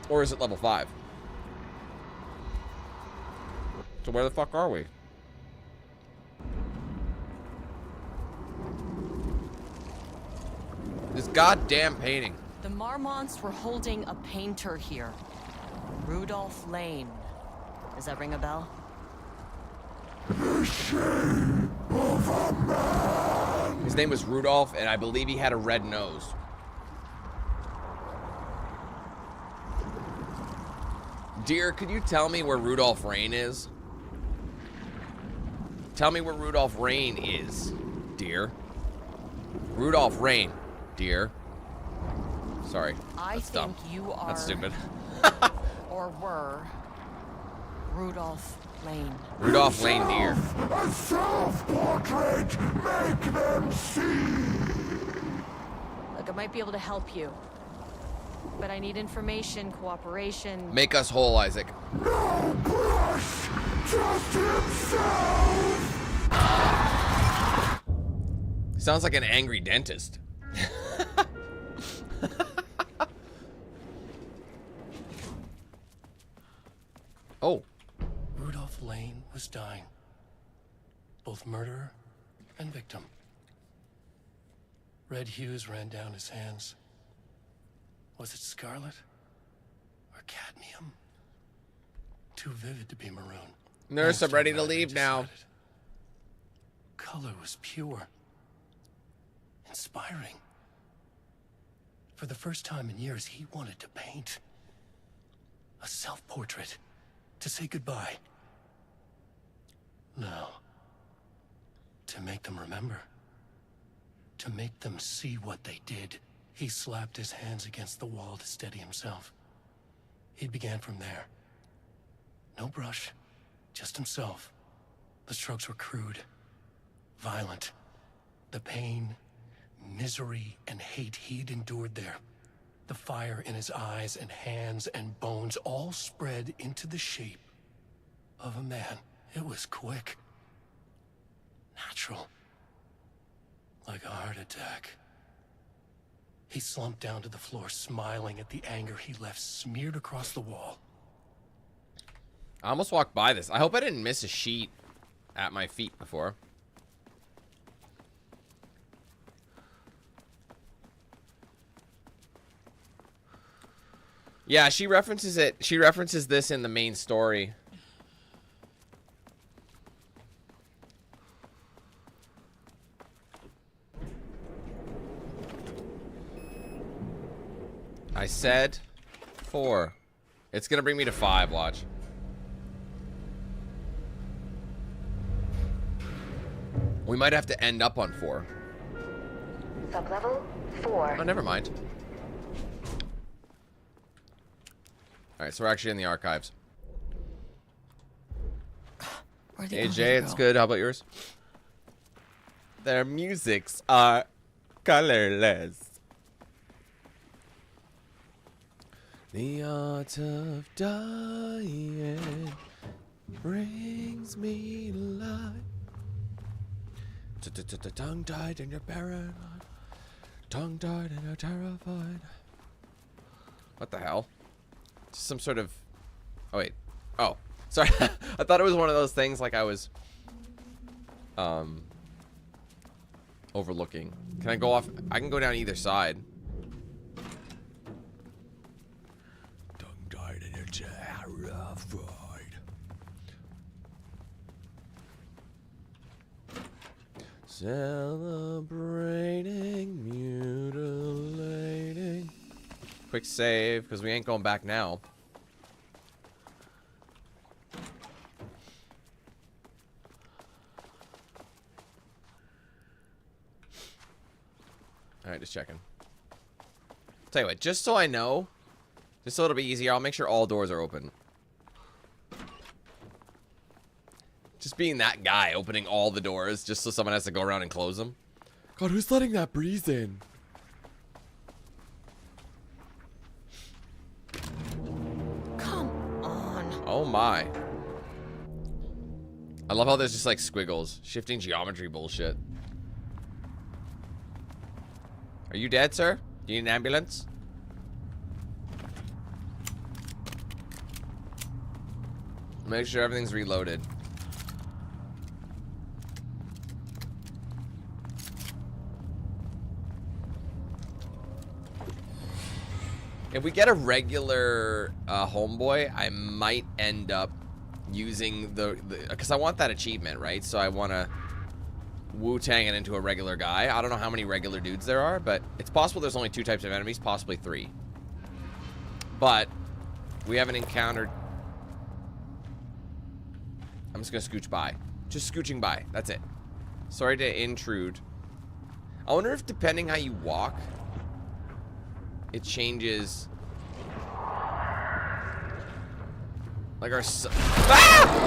or is it level 5? So where the fuck are we? This goddamn painting. The Marmonts were holding a painter here. Rudolph Lane. Does that ring a bell? His name was Rudolph, and I believe he had a red nose. Dear, could you tell me where Rudolph Rain is? Tell me where Rudolph Rain is, dear. Rudolph Rain, dear. Sorry. That's dumb. You are. That's stupid. Or were. Rudolph Lane. Rudolph Lane, dear. A self-portrait! Make them see! Look, I might be able to help you. But I need information, cooperation. Make us whole, Isaac. No brush! Just himself! Sounds like an angry dentist. Oh. Rudolph Lane was dying. Both murderer and victim. Red hues ran down his hands. Was it scarlet or cadmium? Too vivid to be maroon. Nurse, I'm ready to leave now. Color was pure. Inspiring. For the first time in years, he wanted to paint. A self-portrait. To say goodbye. No. To make them remember. To make them see what they did. He slapped his hands against the wall to steady himself. He began from there. No brush, just himself. The strokes were crude, violent. The pain, misery, and hate he'd endured there. The fire in his eyes and hands and bones all spread into the shape of a man. It was quick. Natural. Like a heart attack. He slumped down to the floor, smiling at the anger he left smeared across the wall. I almost walked by this. I hope I didn't miss a sheet at my feet before. Yeah, she references it. She references this in the main story. I said 4. It's gonna bring me to 5, watch. We might have to end up on 4. Sublevel 4. Oh, never mind. Alright, so we're actually in the archives. Hey Jay, it's good. How about yours? Their musics are colorless. The art of dying brings me to life. Tongue-tied and you're paranoid. Tongue-tied and you're terrified. What the hell? Just some sort of... Oh, wait. Oh, sorry. I thought it was one of those things like I was... overlooking. Can I go off? I can go down either side. Tongue-tied and it's terrified. Celebrating, mutilating. Quick save, because we ain't going back now. Alright, just checking. Tell you what, just so I know, just so it'll be easier, I'll make sure all doors are open. Just being that guy, opening all the doors, just so someone has to go around and close them. God, who's letting that breeze in? Come on. Oh my. I love how there's just like squiggles. Shifting geometry bullshit. Are you dead, sir? Do you need an ambulance? Make sure everything's reloaded. If we get a regular homeboy, I might end up using the because I want that achievement, right? So I want to Wu-Tang it into a regular guy. I don't know how many regular dudes there are, but it's possible there's only 2 types of enemies, possibly 3. But we haven't encountered... I'm just gonna scooch by. Just scooching by. That's it. Sorry to intrude. I wonder if depending how you walk, it changes... Like our... Ah!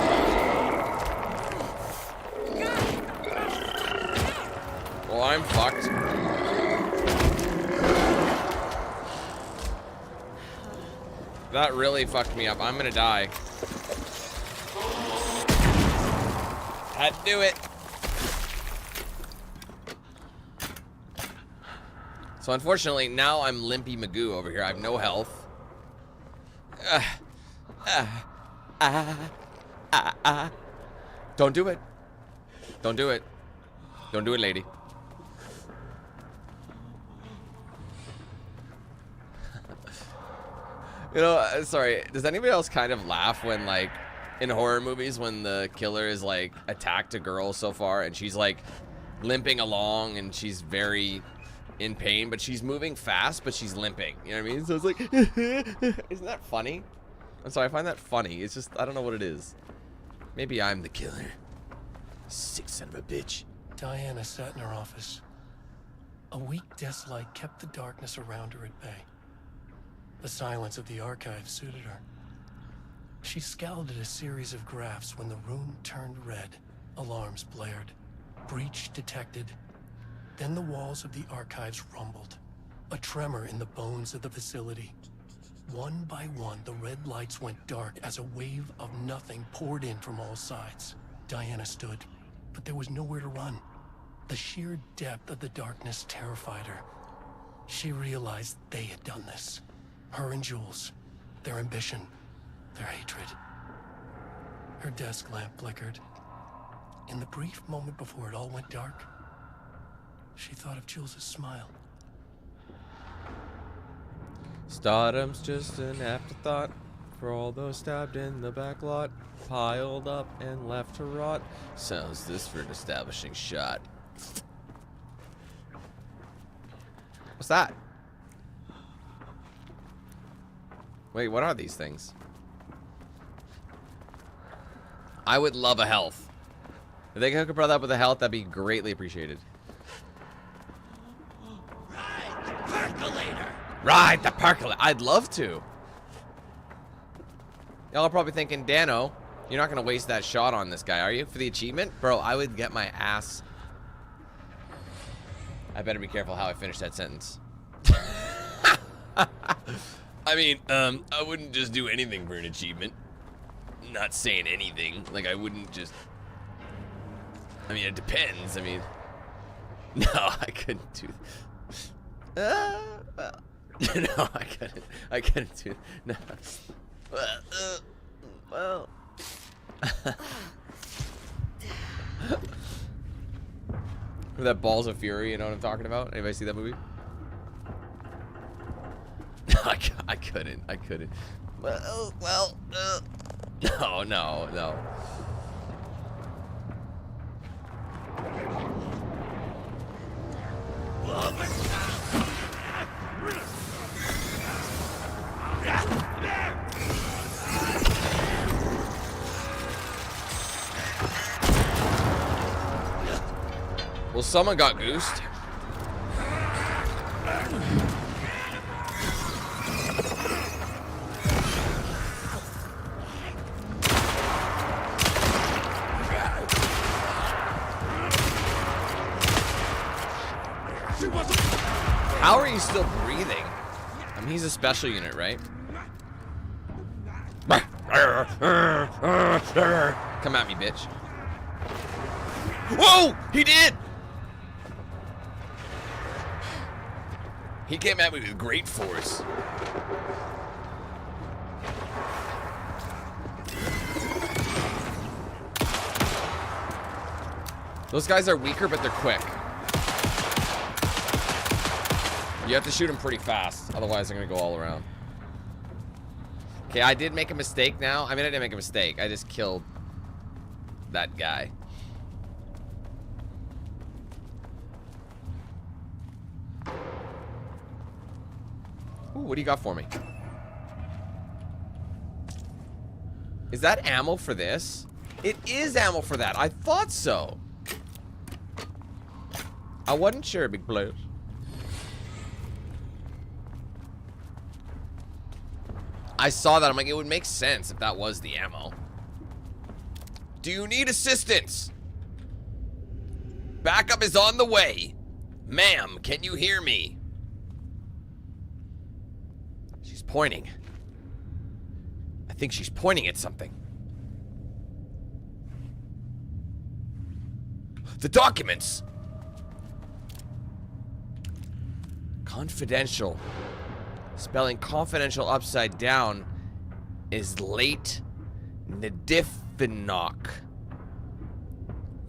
Well, I'm fucked. That really fucked me up. I'm gonna die. Had to do it. So unfortunately, now I'm Limpy Magoo over here. I have no health. Don't do it. Don't do it. Don't do it, lady. You know, sorry, does anybody else kind of laugh when, like, in horror movies when the killer is, like, attacked a girl so far and she's, like, limping along and she's very in pain, but she's moving fast, but she's limping. You know what I mean? So it's like, isn't that funny? I'm sorry, I find that funny. It's just, I don't know what it is. Maybe I'm the killer. Sick son of a bitch. Diana sat in her office. A weak desk light kept the darkness around her at bay. The silence of the archive suited her. She scowled at a series of graphs when the room turned red. Alarms blared. Breach detected. Then the walls of the archives rumbled. A tremor in the bones of the facility. One by one, the red lights went dark as a wave of nothing poured in from all sides. Diana stood, but there was nowhere to run. The sheer depth of the darkness terrified her. She realized they had done this. Her and Jules, their ambition, their hatred. Her desk lamp flickered. In the brief moment before it all went dark, she thought of Jules' smile. Stardom's just an afterthought for all those stabbed in the back lot, piled up and left to rot. Sounds this for an establishing shot. What's that? Wait, what are these things? I would love a health. If they could hook a brother up with a health, that'd be greatly appreciated. Ride the percolator! Ride the percolator! I'd love to. Y'all are probably thinking, Dano, you're not gonna waste that shot on this guy, are you? For the achievement? Bro, I would get my ass. I better be careful how I finish that sentence. I mean, I wouldn't just do anything for an achievement. Not saying anything. Like, I wouldn't just... I mean, it depends. I mean... No, I couldn't do... Well... No, I couldn't. I couldn't do... No. Well... That Balls of Fury, you know what I'm talking about? Anybody see that movie? I couldn't. Well, no. Well, someone got goosed. How are you still breathing? I mean, he's a special unit, right? Come at me, bitch. Whoa! He did! He came at me with great force. Those guys are weaker, but they're quick. You have to shoot them pretty fast, otherwise they're gonna go all around. Okay, I did make a mistake now. I mean, I didn't make a mistake. I just killed that guy. Ooh, what do you got for me? Is that ammo for this? It is ammo for that. I thought so. I wasn't sure, big blue. I saw that. I'm like, it would make sense if that was the ammo. Do you need assistance? Backup is on the way. Ma'am, can you hear me? She's pointing. I think she's pointing at something. The documents. Confidential. Spelling confidential upside down is late Nadifinok.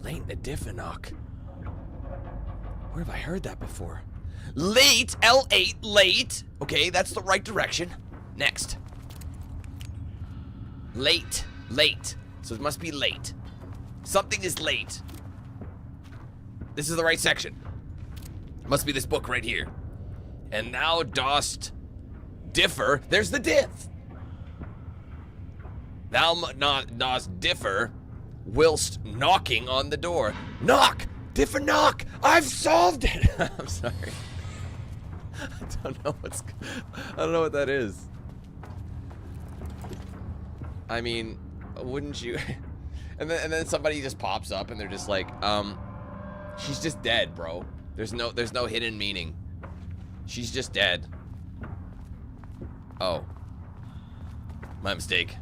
Late Nadifinok. Where have I heard that before? Late, L8, late. Okay, that's the right direction. Next. Late, late. So it must be late. Something is late. This is the right section. It must be this book right here. And thou dost differ. There's the diff. Thou not dost differ whilst knocking on the door. Knock! Differ knock! I've solved it! I'm sorry. I don't know what that is. I mean, wouldn't you? And then somebody just pops up and they're just like, she's just dead, bro. There's no hidden meaning. She's just dead. Oh. My mistake.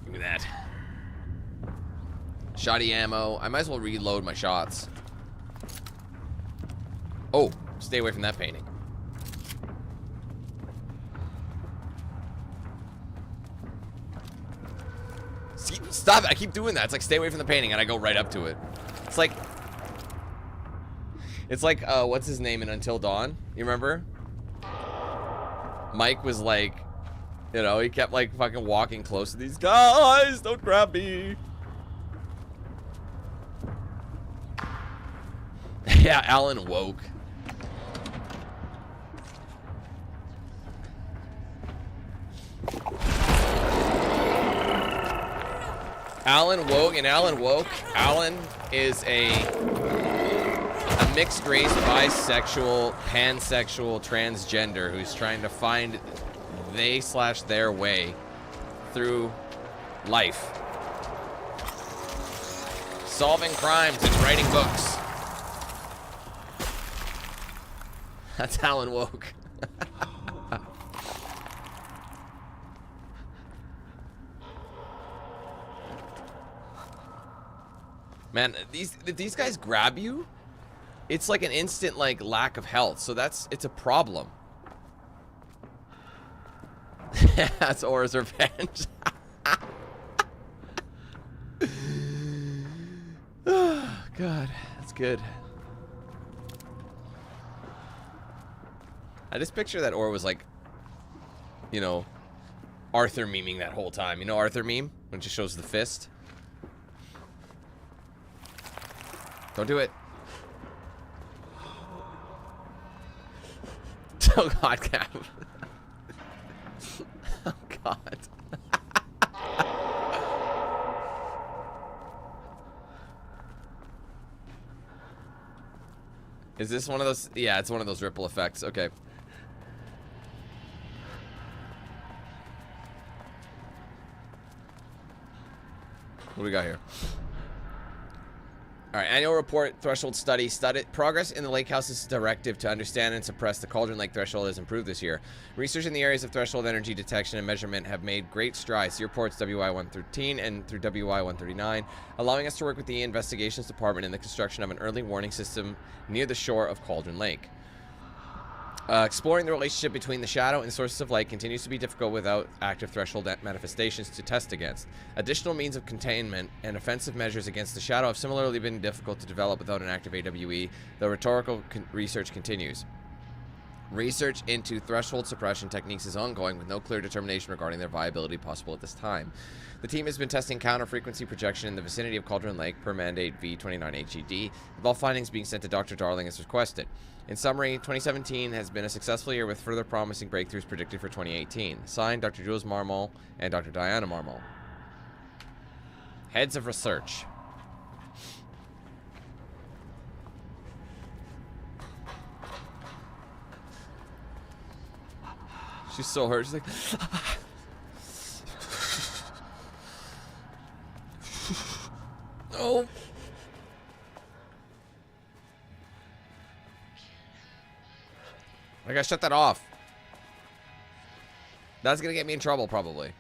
Give me that. Shoddy ammo. I might as well reload my shots. Oh, stay away from that painting. Stop it. I keep doing that. It's like stay away from the painting and I go right up to it. It's like what's his name in Until Dawn? You remember? Mike was like, you know, he kept like fucking walking close to these guys. Don't grab me. Yeah, Alan woke. Alan woke, and Alan woke. Alan is a mixed race, bisexual, pansexual, transgender who's trying to find they/their way through life. Solving crimes and writing books. That's Alan woke. Man, these guys grab you, it's like an instant like lack of health, so it's a problem. That's Aura's revenge. God, that's good. I just picture that Or was like, you know, Arthur memeing that whole time. You know Arthur meme? When it just shows the fist? Don't do it. Oh God, Cap. Oh God. Is this one of those? Yeah, it's one of those ripple effects. Okay. What do we got here? All right, annual report, threshold study. Progress in the lake house's directive to understand and suppress the Cauldron Lake threshold has improved this year. Research in the areas of threshold energy detection and measurement have made great strides. See reports WI-113 and through WI-139, allowing us to work with the investigations department in the construction of an early warning system near the shore of Cauldron Lake. Exploring the relationship between the shadow and sources of light continues to be difficult without active threshold manifestations to test against. Additional means of containment and offensive measures against the shadow have similarly been difficult to develop without an active AWE, though rhetorical research continues. Research into threshold suppression techniques is ongoing with no clear determination regarding their viability possible at this time. The team has been testing counter-frequency projection in the vicinity of Cauldron Lake per mandate V29HED, with all findings being sent to Dr. Darling as requested. In summary, 2017 has been a successful year with further promising breakthroughs predicted for 2018. Signed, Dr. Jules Marmol and Dr. Diana Marmol. Heads of Research. She's so hurt. She's like... Oh. I gotta shut that off. That's gonna get me in trouble, probably.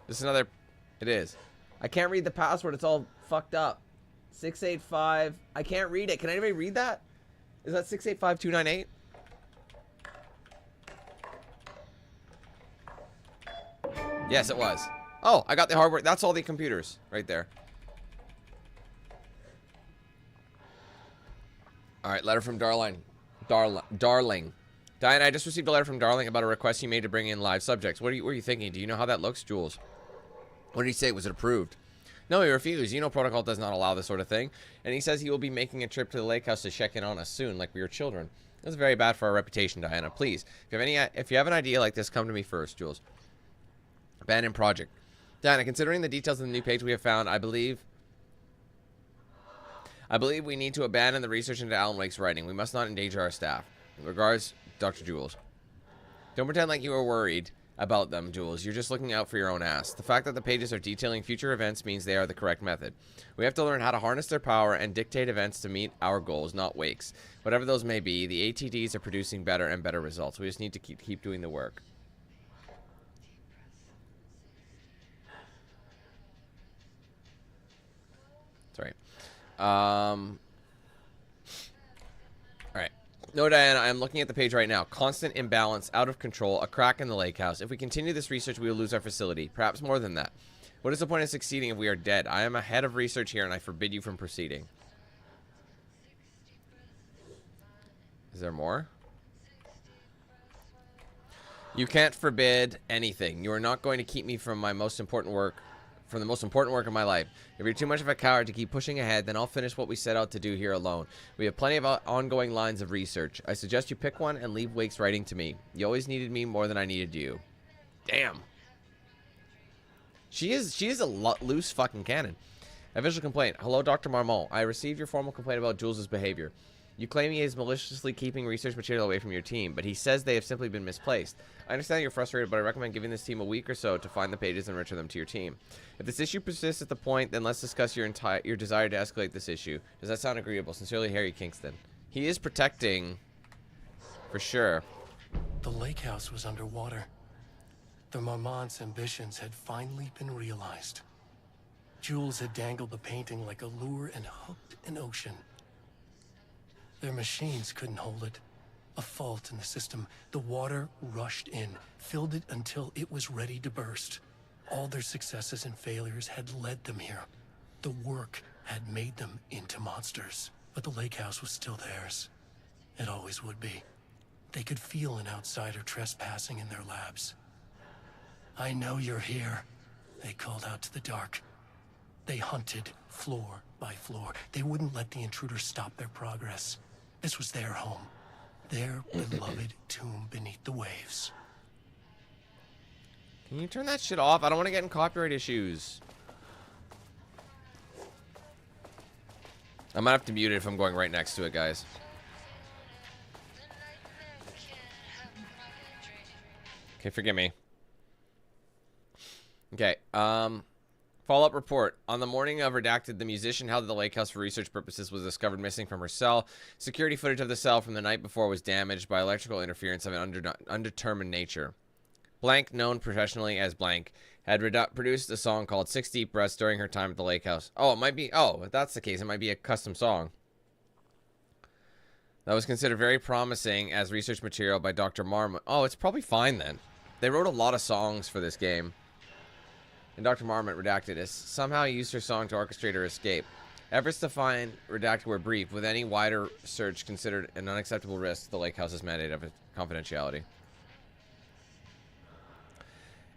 This is another... It is. I can't read the password. It's all fucked up. 685. I can't read it. Can anybody read that? Is that 685298? Yes, it was. Oh, I got the hardware. That's all the computers right there. All right, letter from Darling. Darling. Diana, I just received a letter from Darling about a request you made to bring in live subjects. What are you thinking? Do you know how that looks, Jules? What did he say? Was it approved? No, he refused. You know protocol does not allow this sort of thing. And he says he will be making a trip to the lake house to check in on us soon, like we were children. That's very bad for our reputation, Diana. Please, if you have an idea like this, come to me first, Jules. Abandoned project. Diana, considering the details of the new page we have found, I believe we need to abandon the research into Alan Wake's writing. We must not endanger our staff. Regards, Dr. Jules. Don't pretend like you are worried about them, Jules. You're just looking out for your own ass. The fact that the pages are detailing future events means they are the correct method. We have to learn how to harness their power and dictate events to meet our goals, not Wake's. Whatever those may be, the ATDs are producing better and better results. We just need to keep doing the work. Sorry. Alright. No, Diana, I'm looking at the page right now. Constant imbalance, out of control, a crack in the lake house. If we continue this research, we will lose our facility. Perhaps more than that. What is the point of succeeding if we are dead? I am a head of research here, and I forbid you from proceeding. Is there more? You can't forbid anything. You are not going to keep me from my most important work. From the most important work of my life. If you're too much of a coward to keep pushing ahead, then I'll finish what we set out to do here alone. We have plenty of ongoing lines of research. I suggest you pick one and leave Wake's writing to me. You always needed me more than I needed you. Damn. She is a loose fucking cannon. Official complaint. Hello, Dr. Marmol. I received your formal complaint about Jules' behavior. You claim he is maliciously keeping research material away from your team, but he says they have simply been misplaced. I understand you're frustrated, but I recommend giving this team a week or so to find the pages and return them to your team. If this issue persists at the point, then let's discuss your desire to escalate this issue. Does that sound agreeable? Sincerely, Harry Kingston. He is protecting, for sure. The lake house was underwater. The Marmont's ambitions had finally been realized. Jules had dangled the painting like a lure and hooked an ocean. Their machines couldn't hold it. A fault in the system. The water rushed in, filled it until it was ready to burst. All their successes and failures had led them here. The work had made them into monsters, but the lake house was still theirs. It always would be. They could feel an outsider trespassing in their labs. "I know you're here," they called out to the dark. They hunted floor by floor. They wouldn't let the intruders stop their progress. This was their home, their beloved tomb beneath the waves. Can you turn that shit off? I don't want to get in copyright issues. I might have to mute it if I'm going right next to it, guys. Okay, forgive me. Okay, follow-up report. On the morning of Redacted, the musician held at the lake house for research purposes was discovered missing from her cell. Security footage of the cell from the night before was damaged by electrical interference of an undetermined nature. Blank, known professionally as Blank, had produced a song called 6 Deep Breaths during her time at the lake house. Oh, it might be... Oh, if that's the case, it might be a custom song. That was considered very promising as research material by Dr. Marmot. Oh, it's probably fine then. They wrote a lot of songs for this game. And Dr. Marmot Redacted is somehow used her song to orchestrate her escape. Efforts to find Redacted were brief, with any wider search considered an unacceptable risk to the lake house's mandate of confidentiality.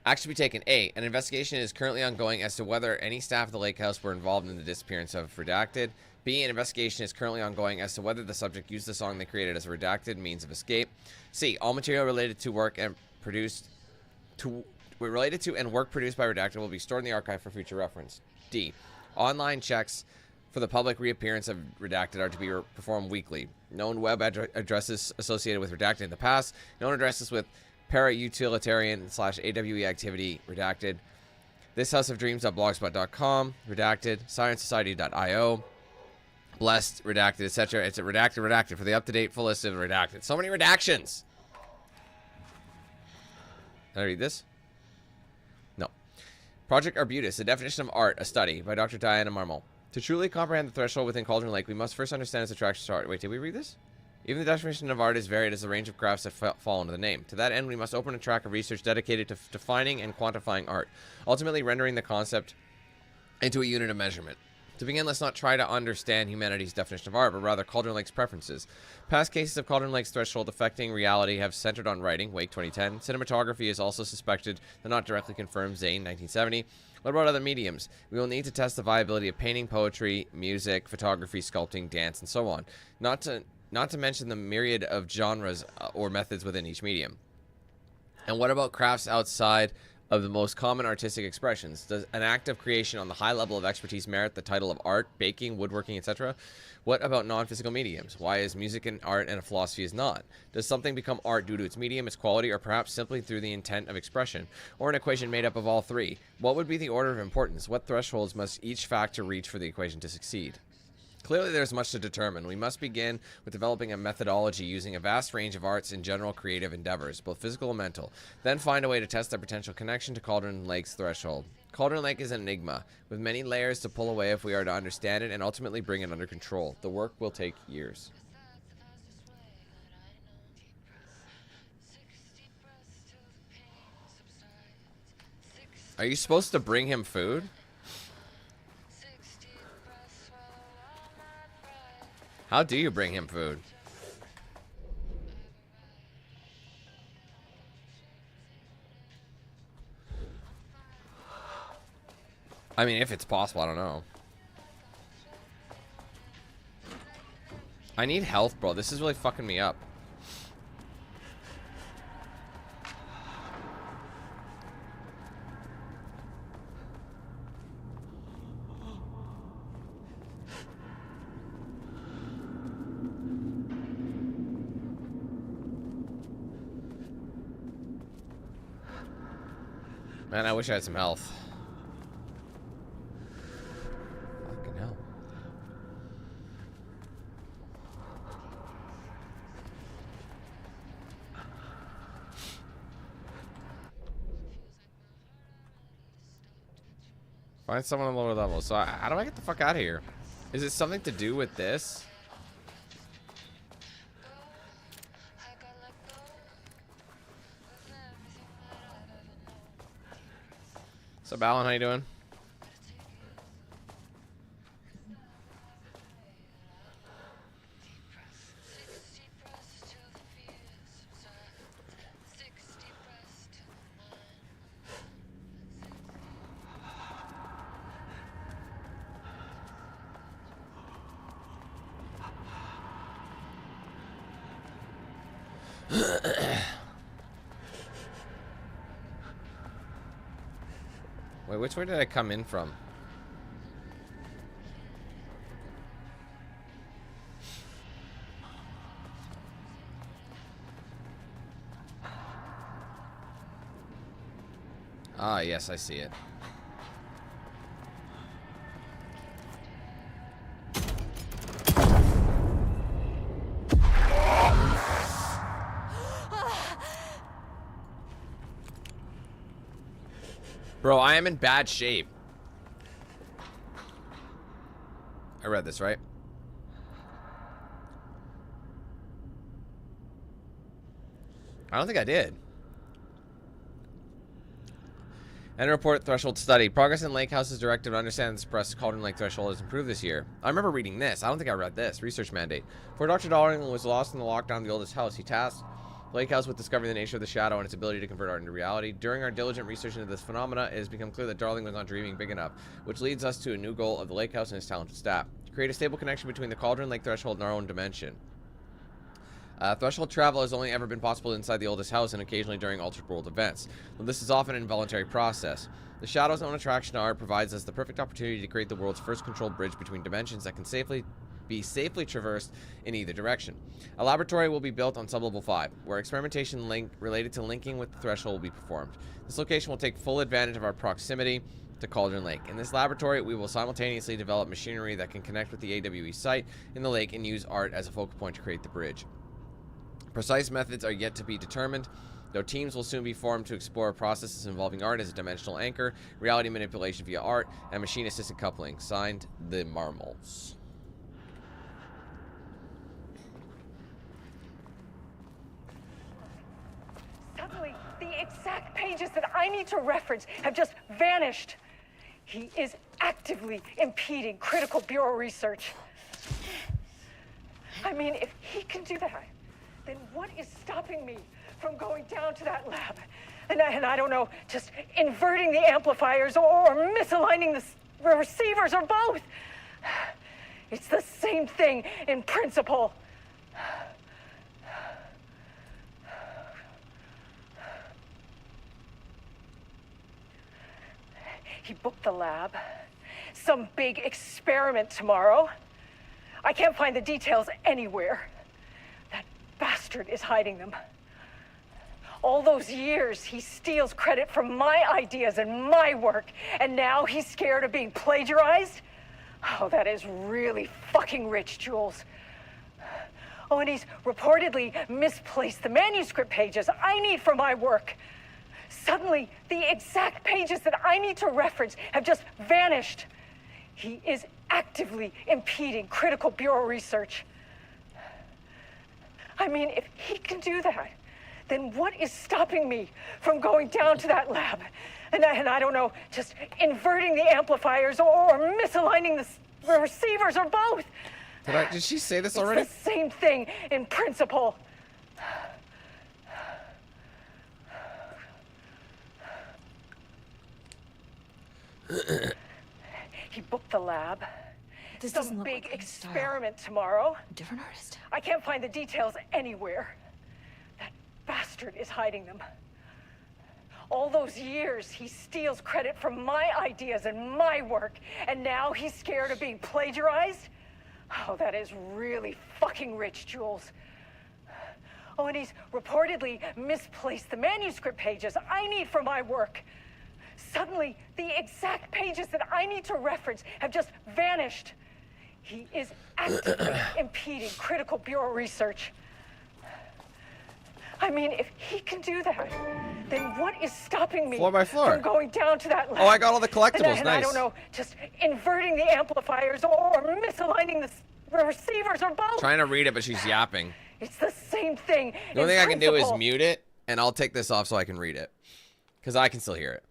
Action to be taken. A. An investigation is currently ongoing as to whether any staff of the lake house were involved in the disappearance of Redacted. B. An investigation is currently ongoing as to whether the subject used the song they created as a redacted means of escape. C. All material related to work and produced and work produced by Redacted will be stored in the archive for future reference. D. Online checks for the public reappearance of Redacted are to be performed weekly. Known web addresses associated with Redacted in the past. Known addresses with para-utilitarian/AWE activity Redacted. Thishouseofdreams.blogspot.com Redacted. ScienceSociety.io. Blessed Redacted, etc. It's a Redacted for the up-to-date full list of Redacted. So many redactions. Can I read this? No. Project Arbutus, a definition of art, a study by Dr. Diana Marmol. To truly comprehend the threshold within Cauldron Lake, we must first understand its attraction to art. Wait, did we read this? Even the definition of art is varied as the range of crafts that fall under the name. To that end, we must open a track of research dedicated to defining and quantifying art, ultimately rendering the concept into a unit of measurement. To begin, let's not try to understand humanity's definition of art, but rather Cauldron Lake's preferences. Past cases of Cauldron Lake's threshold affecting reality have centered on writing, Wake 2010. Cinematography is also suspected, though not directly confirmed, Zane 1970. What about other mediums? We will need to test the viability of painting, poetry, music, photography, sculpting, dance, and so on. Not to mention the myriad of genres or methods within each medium. And what about crafts outside of the most common artistic expressions? Does an act of creation on the high level of expertise merit the title of art, baking, woodworking, etc.? What about non-physical mediums? Why is music an art and a philosophy is not? Does something become art due to its medium, its quality, or perhaps simply through the intent of expression? Or an equation made up of all three? What would be the order of importance? What thresholds must each factor reach for the equation to succeed? Clearly, there's much to determine. We must begin with developing a methodology using a vast range of arts and general creative endeavors, both physical and mental. Then find a way to test their potential connection to Cauldron Lake's threshold. Cauldron Lake is an enigma, with many layers to pull away if we are to understand it and ultimately bring it under control. The work will take years. Are you supposed to bring him food? How do you bring him food? I mean, if it's possible, I don't know. I need health, bro. This is really fucking me up. Man, I wish I had some health. Fucking hell. Find someone on lower level. So how do I get the fuck out of here? Is it something to do with this? What's up, Alan? How you doing? Wait, which way did I come in from? Ah, yes, I see it. Bro, I am in bad shape. I read this, right? I don't think I did. And report threshold study. Progress in Lake House's directive to understand and suppress Cauldron Lake threshold has improved this year. I remember reading this. I don't think I read this. Research mandate. For Dr. Darling was lost in the lockdown of the oldest house, he tasked Lake House with discovering the nature of the shadow and its ability to convert art into reality. During our diligent research into this phenomena, it has become clear that Darling was not dreaming big enough, which leads us to a new goal of the Lake House and its talented staff. To create a stable connection between the Cauldron Lake threshold and our own dimension. Threshold travel has only ever been possible inside the oldest house and occasionally during altered world events, though this is often an involuntary process. The Shadow's own attraction to art provides us the perfect opportunity to create the world's first controlled bridge between dimensions that can be safely traversed in either direction. A laboratory will be built on Sublevel 5, where experimentation related to linking with the threshold will be performed. This location will take full advantage of our proximity to Cauldron Lake. In this laboratory, we will simultaneously develop machinery that can connect with the AWE site in the lake and use art as a focal point to create the bridge. Precise methods are yet to be determined, though teams will soon be formed to explore processes involving art as a dimensional anchor, reality manipulation via art, and machine-assisted coupling. Signed, the Marmals. Suddenly, the exact pages that I need to reference have just vanished. He is actively impeding critical bureau research. I mean, if he can do that, then what is stopping me from going down to that lab? And I don't know, just inverting the amplifiers or misaligning the receivers or both. It's the same thing in principle. He booked the lab. Some big experiment tomorrow. I can't find the details anywhere. That bastard is hiding them. All those years, he steals credit for my ideas and my work, and now he's scared of being plagiarized? Oh, that is really fucking rich, Jules. Oh, and he's reportedly misplaced the manuscript pages I need for my work. Suddenly, the exact pages that I need to reference have just vanished. He is actively impeding critical bureau research. I mean, if he can do that, then what is stopping me from going down to that lab? And I don't know, just inverting the amplifiers or misaligning the receivers or both. Did she say this already? It's the same thing in principle. He booked the lab. This Some big experiment tomorrow. Different artist. I can't find the details anywhere. That bastard is hiding them. All those years, he steals credit for my ideas and my work, and now he's scared of being plagiarized? Oh, that is really fucking rich, Jules. Oh, and he's reportedly misplaced the manuscript pages I need for my work. Suddenly, the exact pages that I need to reference have just vanished. He is actively impeding critical bureau research. I mean, if he can do that, then what is stopping me Floor by floor. from going down to that lab? Oh, I got all the collectibles. And Nice. I don't know, just inverting the amplifiers or misaligning the receivers or both. Trying to read it, but she's yapping. It's the same thing. The only thing I can do is principle. mute it, and I'll take this off so I can read it. Because I can still hear it.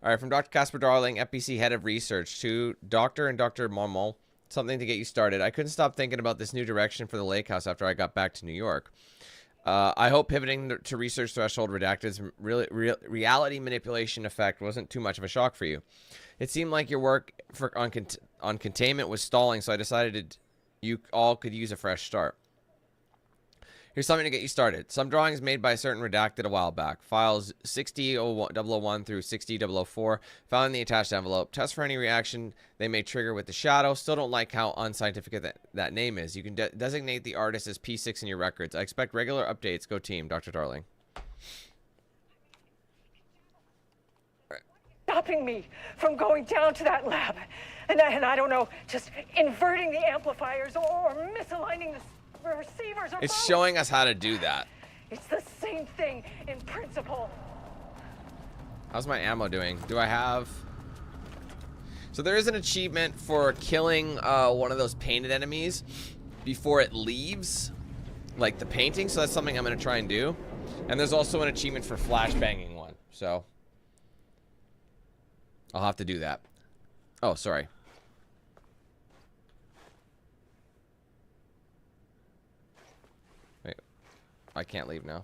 All right, from Dr. Casper Darling, FBC Head of Research, to Dr. and Dr. Marmol, something to get you started. I couldn't stop thinking about this new direction for the lake house after I got back to New York. I hope pivoting to research threshold redacted's reality manipulation effect wasn't too much of a shock for you. It seemed like your work on containment was stalling, so I decided you all could use a fresh start. Here's something to get you started. Some drawings made by a certain redacted a while back. Files 6001 through 60004 found in the attached envelope. Test for any reaction they may trigger with the shadow. Still don't like how unscientific that name is. You can designate the artist as P6 in your records. I expect regular updates. Go team, Dr. Darling. Stopping me from going down to that lab. And I don't know, just inverting the amplifiers or misaligning the receivers or It's both. showing us how to do that. It's the same thing in principle. How's my ammo doing? Do I have... So there is an achievement for killing one of those painted enemies before it leaves, like the painting, so that's something I'm going to try and do. And there's also an achievement for flashbanging one, so I'll have to do that. Oh, sorry. Wait, I can't leave now.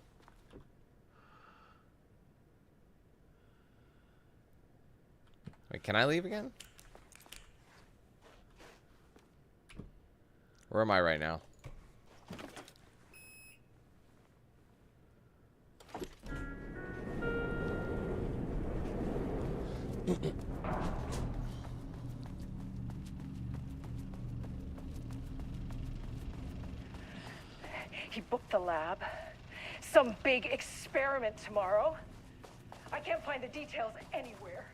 Wait, can I leave again? Where am I right now? He booked the lab. Some big experiment tomorrow. I can't find the details anywhere.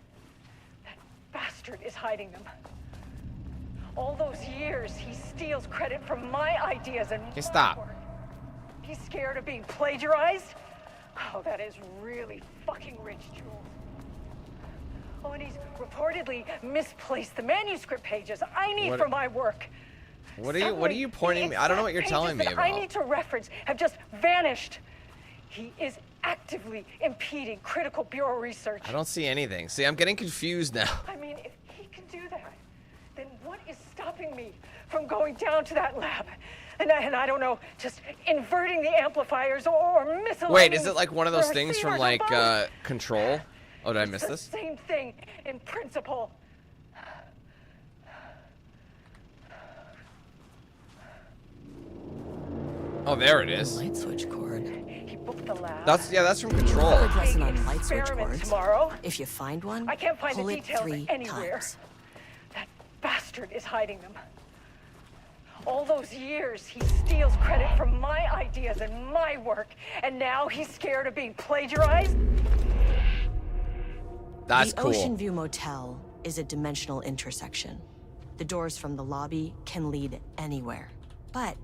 That bastard is hiding them. All those years, he steals credit from my ideas and my stop. work. He's scared of being plagiarized? Oh, that is really fucking rich, Jules. Oh, and he's reportedly misplaced the manuscript pages I need for my work. What are you pointing me? I don't know what you're telling me Pages about. that I need to reference have just vanished. He is actively impeding critical bureau research. I don't see anything. See, I'm getting confused now. I mean, if he can do that, then what is stopping me from going down to that lab? And I don't know, just inverting the amplifiers or misaligning. Wait, is it like one of those the things from receivers or like both? Control? Oh, did I miss It's this? the same thing in principle. Oh, there it is. Light switch cord. He booked the lab. That's from Control. Good lesson on light switch Experiment cords. tomorrow. If you find one, I can't find pull the it details 3 anywhere. times. That bastard is hiding them. All those years, he steals credit from my ideas and my work, and now he's scared of being plagiarized? That's the cool. Ocean View Motel is a dimensional intersection. The doors from the lobby can lead anywhere. But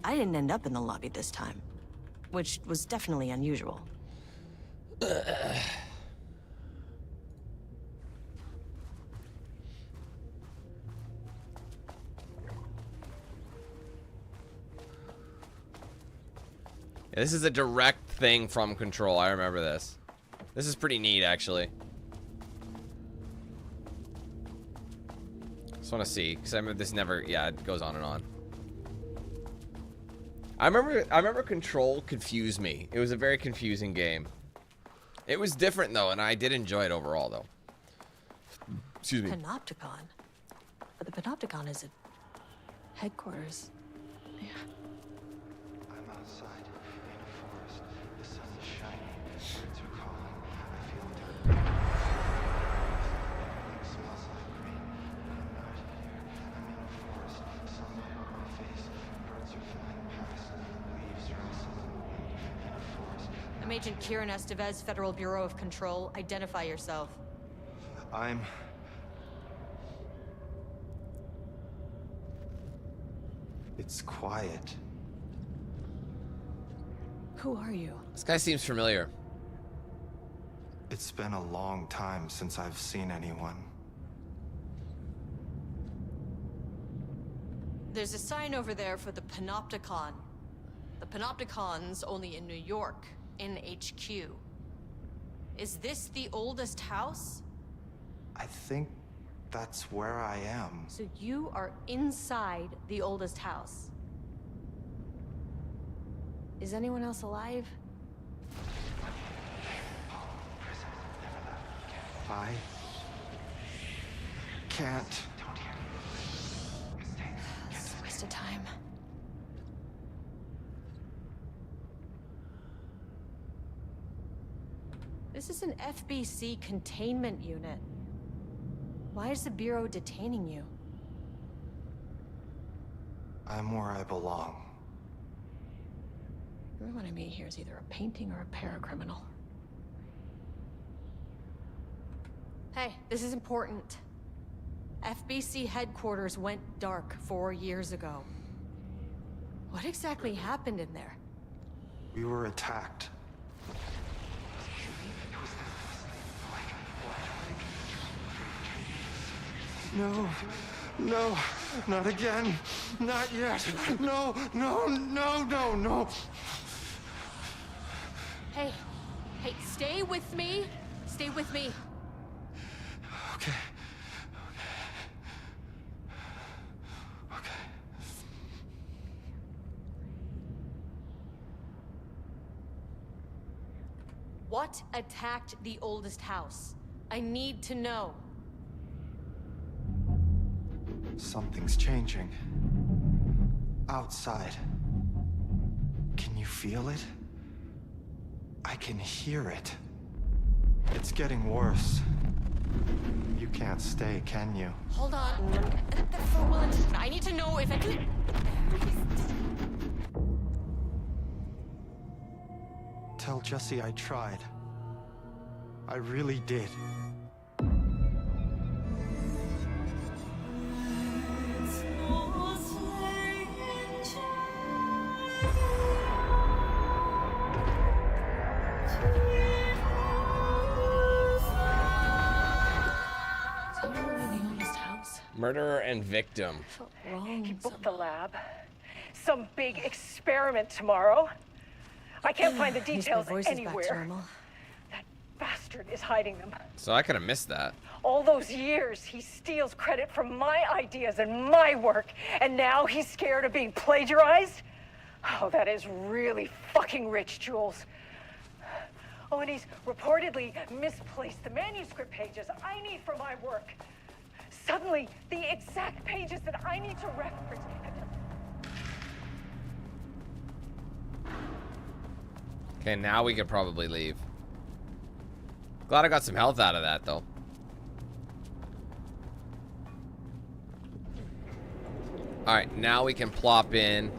I didn't end up in the lobby this time, which was definitely unusual. Yeah, this is a direct thing from Control. I remember this. This is pretty neat, actually. Just want to see, because I remember this never. Yeah, it goes on and on. I remember Control confused me. It was a very confusing game. It was different though, and I did enjoy it overall though. Excuse me. Panopticon. But the Panopticon is at headquarters. Yeah. I'm outside in a forest. The sun is shining. Birds are calling. I feel dirty. Everything smells like green. But I'm not here. I'm in a forest. Sunlight on my face. Birds are flying past. Leaves rustle in the wind. In a forest. I'm Agent Kieran Estevez, Federal Bureau of Control. Identify yourself. It's quiet. Who are you? This guy seems familiar. It's been a long time since I've seen anyone. There's a sign over there for the Panopticon. The Panopticon's only in New York, in HQ. Is this the oldest house? think that's where I am. So you are inside the oldest house. Is anyone else alive? I can't. It's a waste of time. This is an FBC containment unit. Why is the Bureau detaining you? I'm where I belong. Everyone I meet here is either a painting or a paracriminal. Hey, this is important. FBC headquarters went dark 4 years ago. What exactly happened in there? We were attacked. No, no, not again. Not yet. No, no, no, no, no. Hey, stay with me. Stay with me. Okay. What attacked the oldest house? I need to know. Something's changing. Outside. Can you feel it? I can hear it. It's getting worse. You can't stay, can you? Hold on. I need to know if I can... Tell Jesse I tried. I really did. Murderer and victim. He booked the lab. Some big experiment tomorrow. I can't find the details anywhere. That bastard is hiding them. So I could have missed that. All those years, he steals credit from my ideas and my work, and now he's scared of being plagiarized? Oh, that is really fucking rich, Jules. Oh, and he's reportedly misplaced the manuscript pages I need for my work. Suddenly, the exact pages that I need to reference have just... Okay, now we could probably leave. Glad I got some health out of that, though. Alright, now we can plop in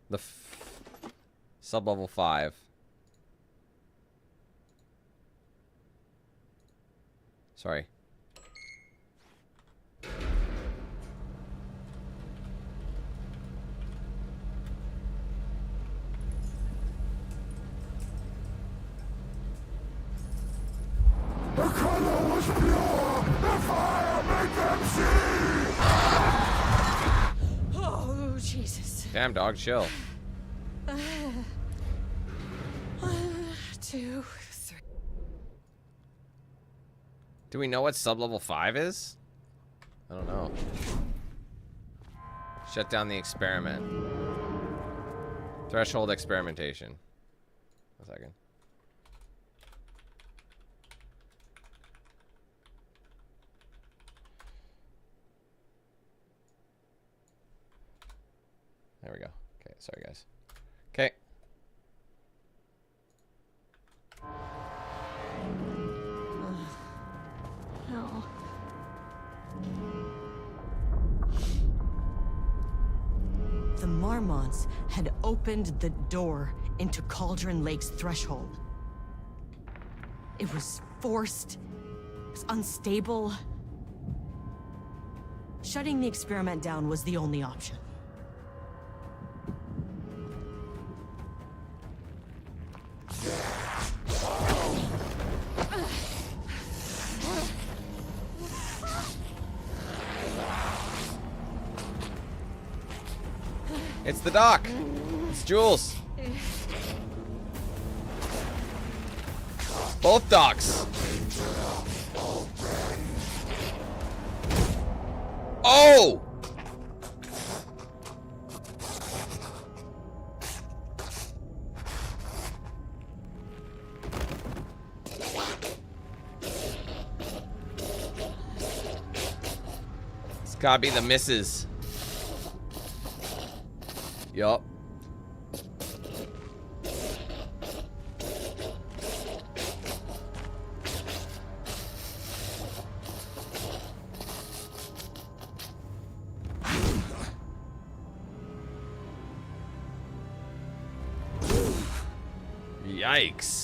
the Sublevel 5. Sorry. The color was pure, the fire made them see! Oh, Jesus. Damn, dog, chill. 1, 2, 3. Do we know what Sublevel 5 is? I don't know. Shut down the experiment. Threshold experimentation. A second. There we go. Okay, sorry guys. Okay. No. The Marmonts had opened the door into Cauldron Lake's threshold. It was forced. It was unstable. Shutting the experiment down was the only option. It's the doc. It's Jules. Both docs. Gotta be the misses. Yup. Yikes.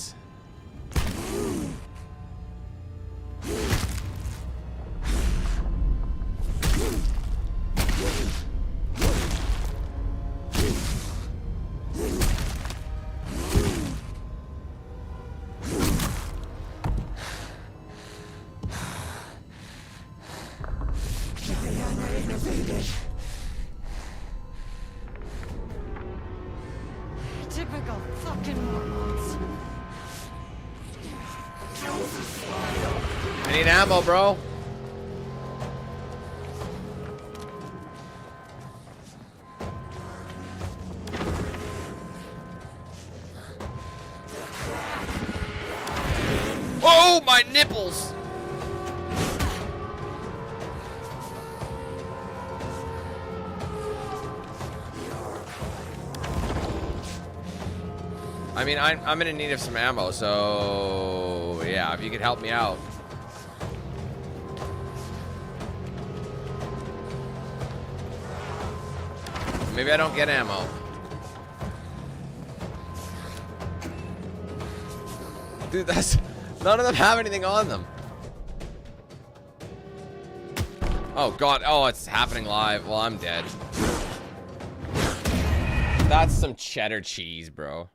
Typical fucking morons. I need ammo, bro. Oh, my nipples. I mean, I'm in need of some ammo, so yeah, if you could help me out. Maybe I don't get ammo. Dude, that's... None of them have anything on them. Oh, God. Oh, it's happening live. Well, I'm dead. That's some cheddar cheese, bro.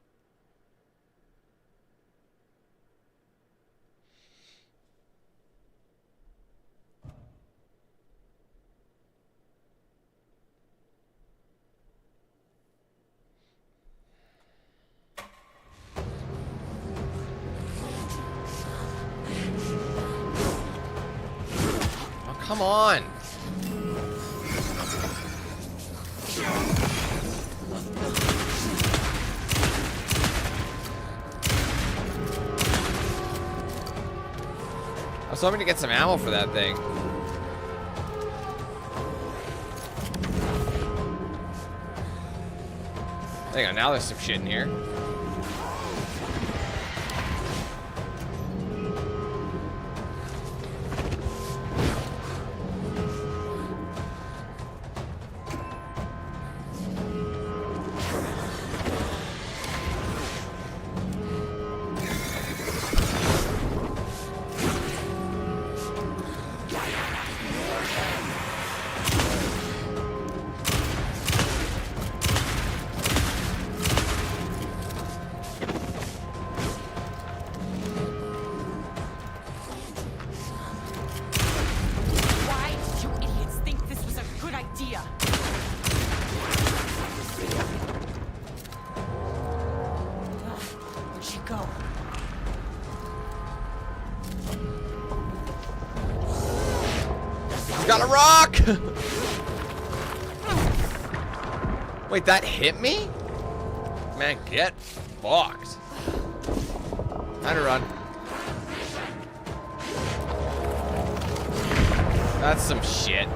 Come on. I was hoping to get some ammo for that thing. There you go. Now there's some shit in here. Got a rock! Wait, that hit me? Man, get fucked. Time to run. That's some shit.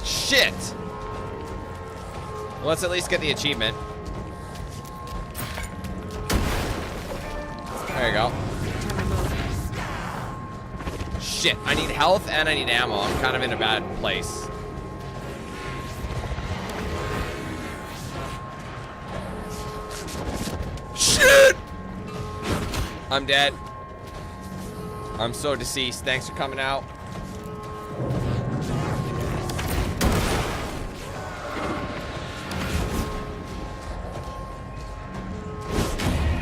Shit! Well, let's at least get the achievement. There you go. Shit, I need health and I need ammo. I'm kind of in a bad place. Shit! I'm dead. I'm so deceased. Thanks for coming out.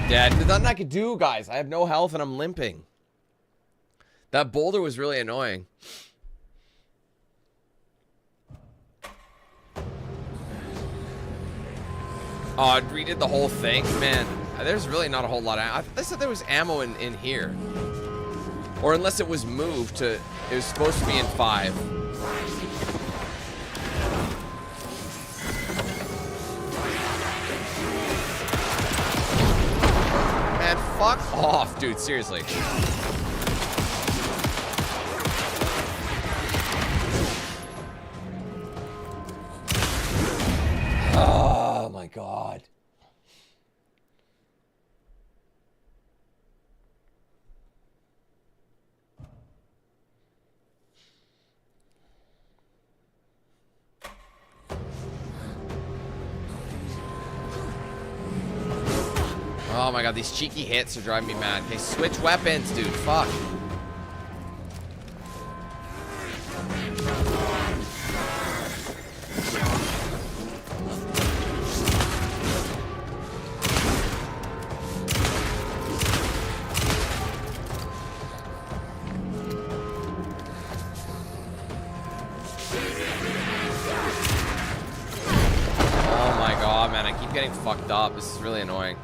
Dead. There's nothing I could do, guys. I have no health and I'm limping. That boulder was really annoying. Oh, I redid the whole thing? Man, there's really not a whole lot of... I said there was ammo in here. Or unless it was moved to... It was supposed to be in 5. Man, fuck off, dude. Seriously. Oh my god. Oh my god, these cheeky hits are driving me mad. Okay, switch weapons, dude. Fuck. Oh my god, man, I keep getting fucked up. This is really annoying.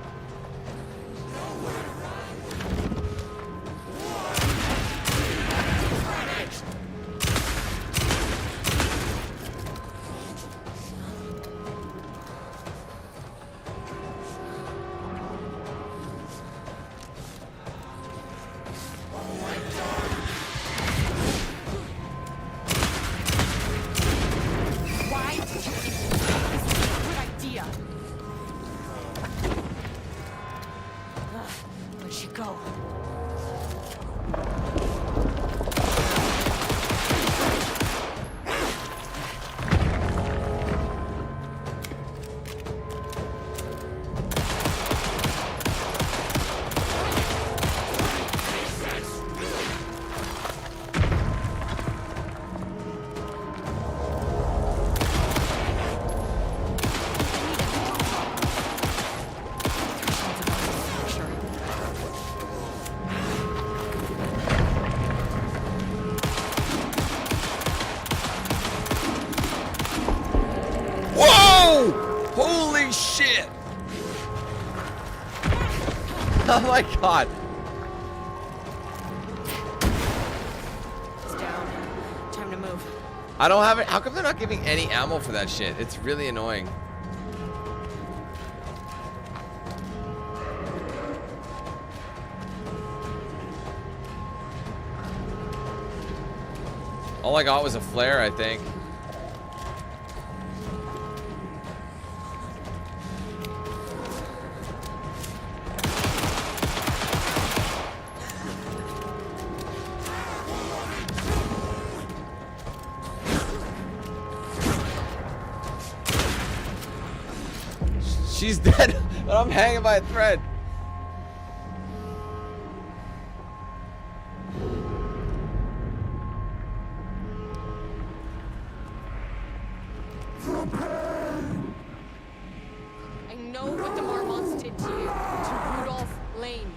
Holy shit! Oh my god. It's down. Time to move. I don't have it. How come they're not giving any ammo for that shit? It's really annoying. All I got was a flare, I think. She's dead, but I'm hanging by a thread. I know what the Marmonts did to you, to Rudolph Lane.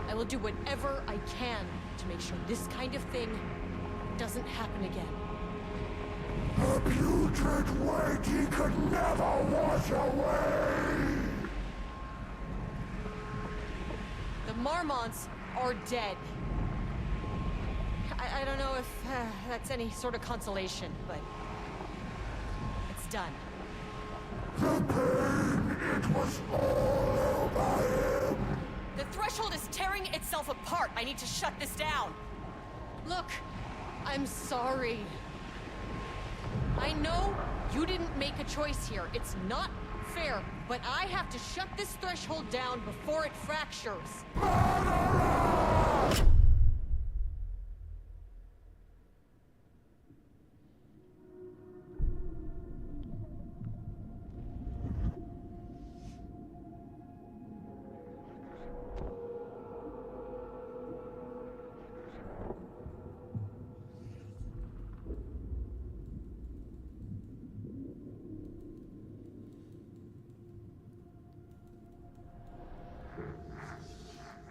I will do whatever I can to make sure this kind of thing doesn't happen again. A putrid weight he could never wash away! The Marmonts are dead. I don't know if that's any sort of consolation, but it's done. The pain, it was all over him! The threshold is tearing itself apart. I need to shut this down. Look, I'm sorry. I know you didn't make a choice here. It's not fair, but I have to shut this threshold down before it fractures.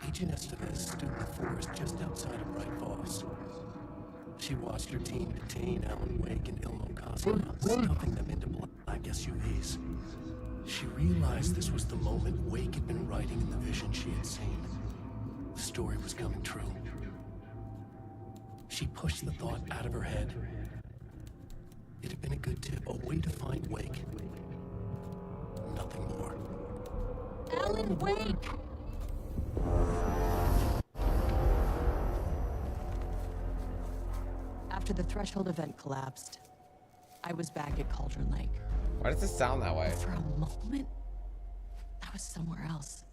Agent Estevez stood in the forest just outside of Bright Falls. She watched her team detain Alan Wake and Ilmo Cosmo, stuffing them into black SUVs. She realized this was the moment Wake had been writing in the vision she had seen. The story was coming true. She pushed the thought out of her head. It had been a good tip, a way to find Wake. Nothing more. Alan Wake! After the Threshold event collapsed, I was back at Cauldron Lake. Why does it sound that way? For a moment, I was somewhere else.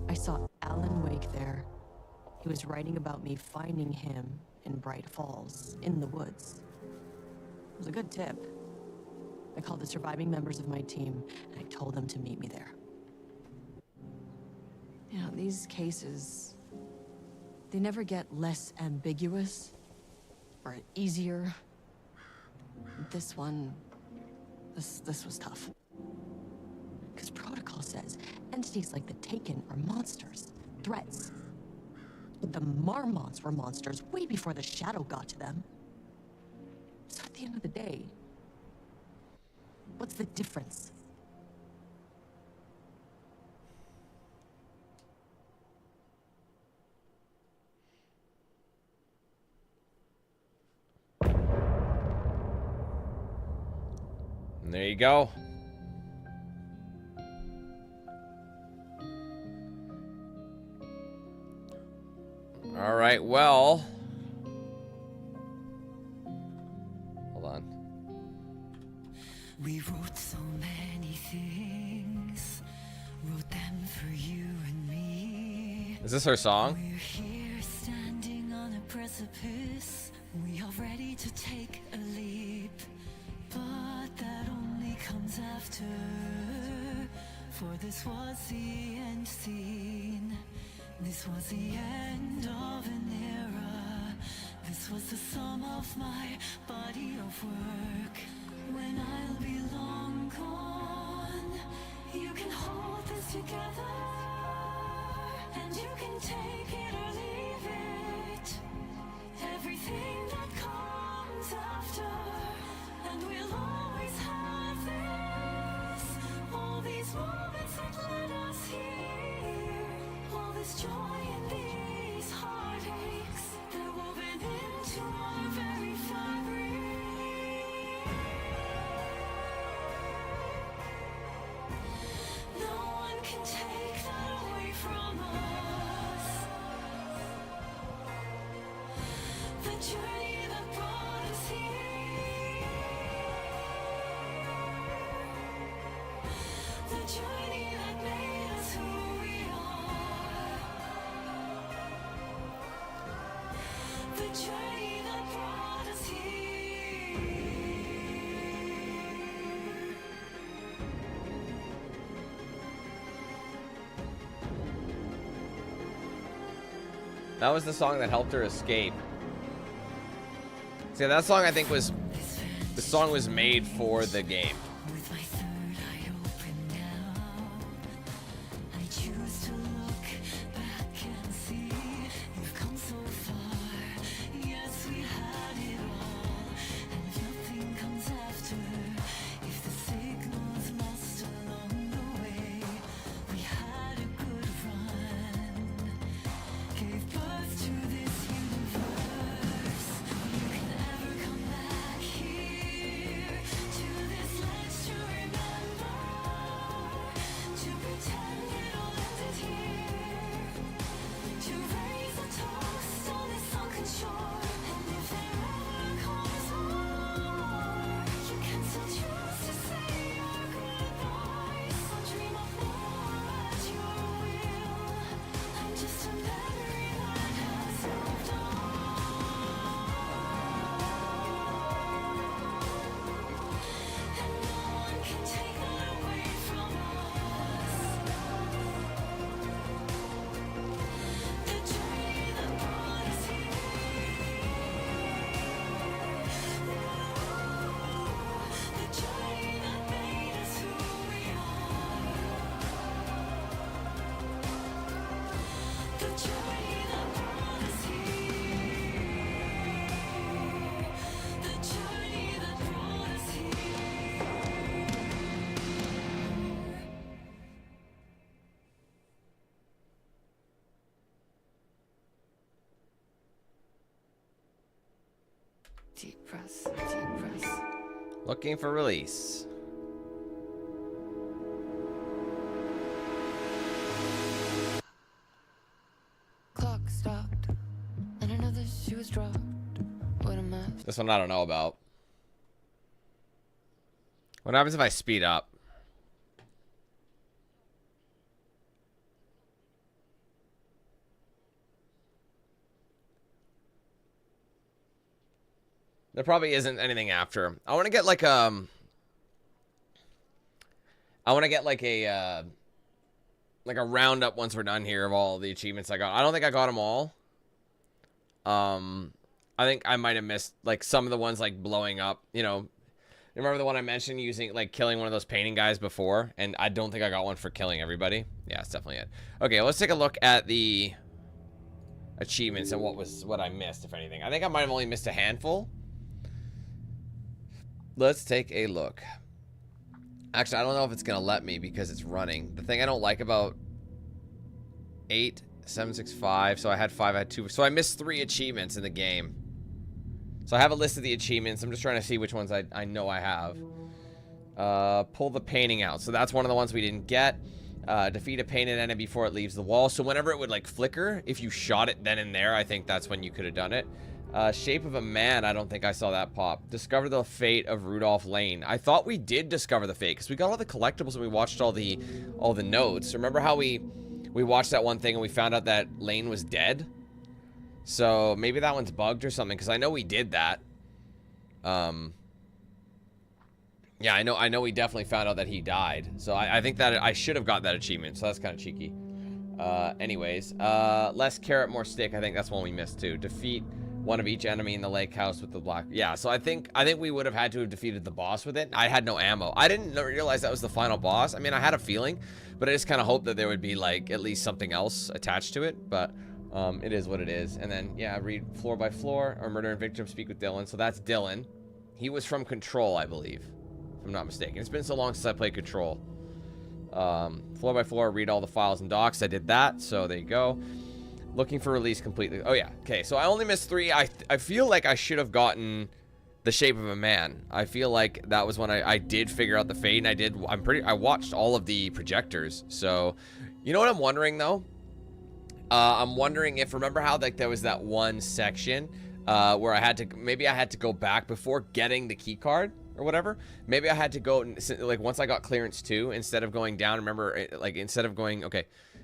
I saw Alan Wake there. He was writing about me finding him in Bright Falls, in the woods. It was a good tip. I called the surviving members of my team, and I told them to meet me there. You know, these cases, they never get less ambiguous or easier. This one, this was tough. Because protocol says entities like the Taken are monsters, threats. The Marmonts were monsters way before the Shadow got to them. So at the end of the day, what's the difference? And there you go. All right, well. Hold on. We wrote so many things, wrote them for you and me. Is this her song? We're here standing on a precipice. We are ready to take a leap, but that only comes after. For this was the end scene. This was the end of an era. This was the sum of my body of work. When I'll be long gone, you can hold this together, and you can take it or leave it. Everything that comes after, and we'll always have this. All these moments that led us here, all this joy and these heartaches, they're woven into our very fabric. No one can take that away from us. The journey that brought us here, the journey that made us who we are, the journey that brought us here. That was the song that helped her escape. See, that song I think was, the song was made for the game. With my third eye open now, I choose to look back and see we've come so far. Yes, we had it all, and nothing comes after. If the signal's lost along the way, we had a good run. Gave birth to this universe. You can never come back here to this land. Deep breath, deep breath. Looking for release. Clock stopped, and another shoe was dropped. What a mess. This one I don't know about. What happens if I speed up? There probably isn't anything after. I want to get like I want to get like a roundup once we're done here of all the achievements I got. I don't think I got them all. I think I might have missed like some of the ones like blowing up, you know. Remember the one I mentioned using like killing one of those painting guys before? And I don't think I got one for killing everybody. Yeah, it's definitely it. Okay, let's take a look at the achievements and what I missed, if anything. I think I might have only missed a handful. Let's take a look. Actually, I don't know if it's gonna let me because it's running. The thing I don't like about 8, 7, 6, 5. So I had 5, I had 2. So I missed 3 achievements in the game. So I have a list of the achievements. I'm just trying to see which ones I know I have. Pull the painting out. So that's one of the ones we didn't get. Defeat a painted enemy before it leaves the wall. So whenever it would like flicker, if you shot it then and there, I think that's when you could have done it. Shape of a man. I don't think I saw that pop. Discover the fate of Rudolph Lane. I thought we did discover the fate because we got all the collectibles and we watched all the notes. Remember how we watched that one thing and we found out that Lane was dead? So maybe that one's bugged or something because I know we did that. Yeah, I know we definitely found out that he died. So I think that I should have got that achievement. So that's kind of cheeky. Anyways, less carrot, more stick. I think that's one we missed too. Defeat one of each enemy in the lake house with the black. Yeah, so I think we would have had to have defeated the boss with it. I had no ammo. I didn't realize that was the final boss. I mean, I had a feeling, but I just kind of hoped that there would be like at least something else attached to it. But it is what it is. And then yeah, read floor by floor or murder and victim. Speak with Dylan. So that's Dylan. He was from Control, I believe, if I'm not mistaken. It's been so long since I played Control. Floor by floor, read all the files and docs. I did that, so there you go. Looking for release completely. Oh yeah, okay. So I only missed 3. I feel like I should have gotten the shape of a man. I feel like that was when I did figure out the fate, and I watched all of the projectors. So you know what I'm wondering though? I'm wondering if, remember how like there was that one section where I had to go back before getting the key card or whatever. Maybe I had to go like once I got clearance 2, instead of going down, remember, like instead of going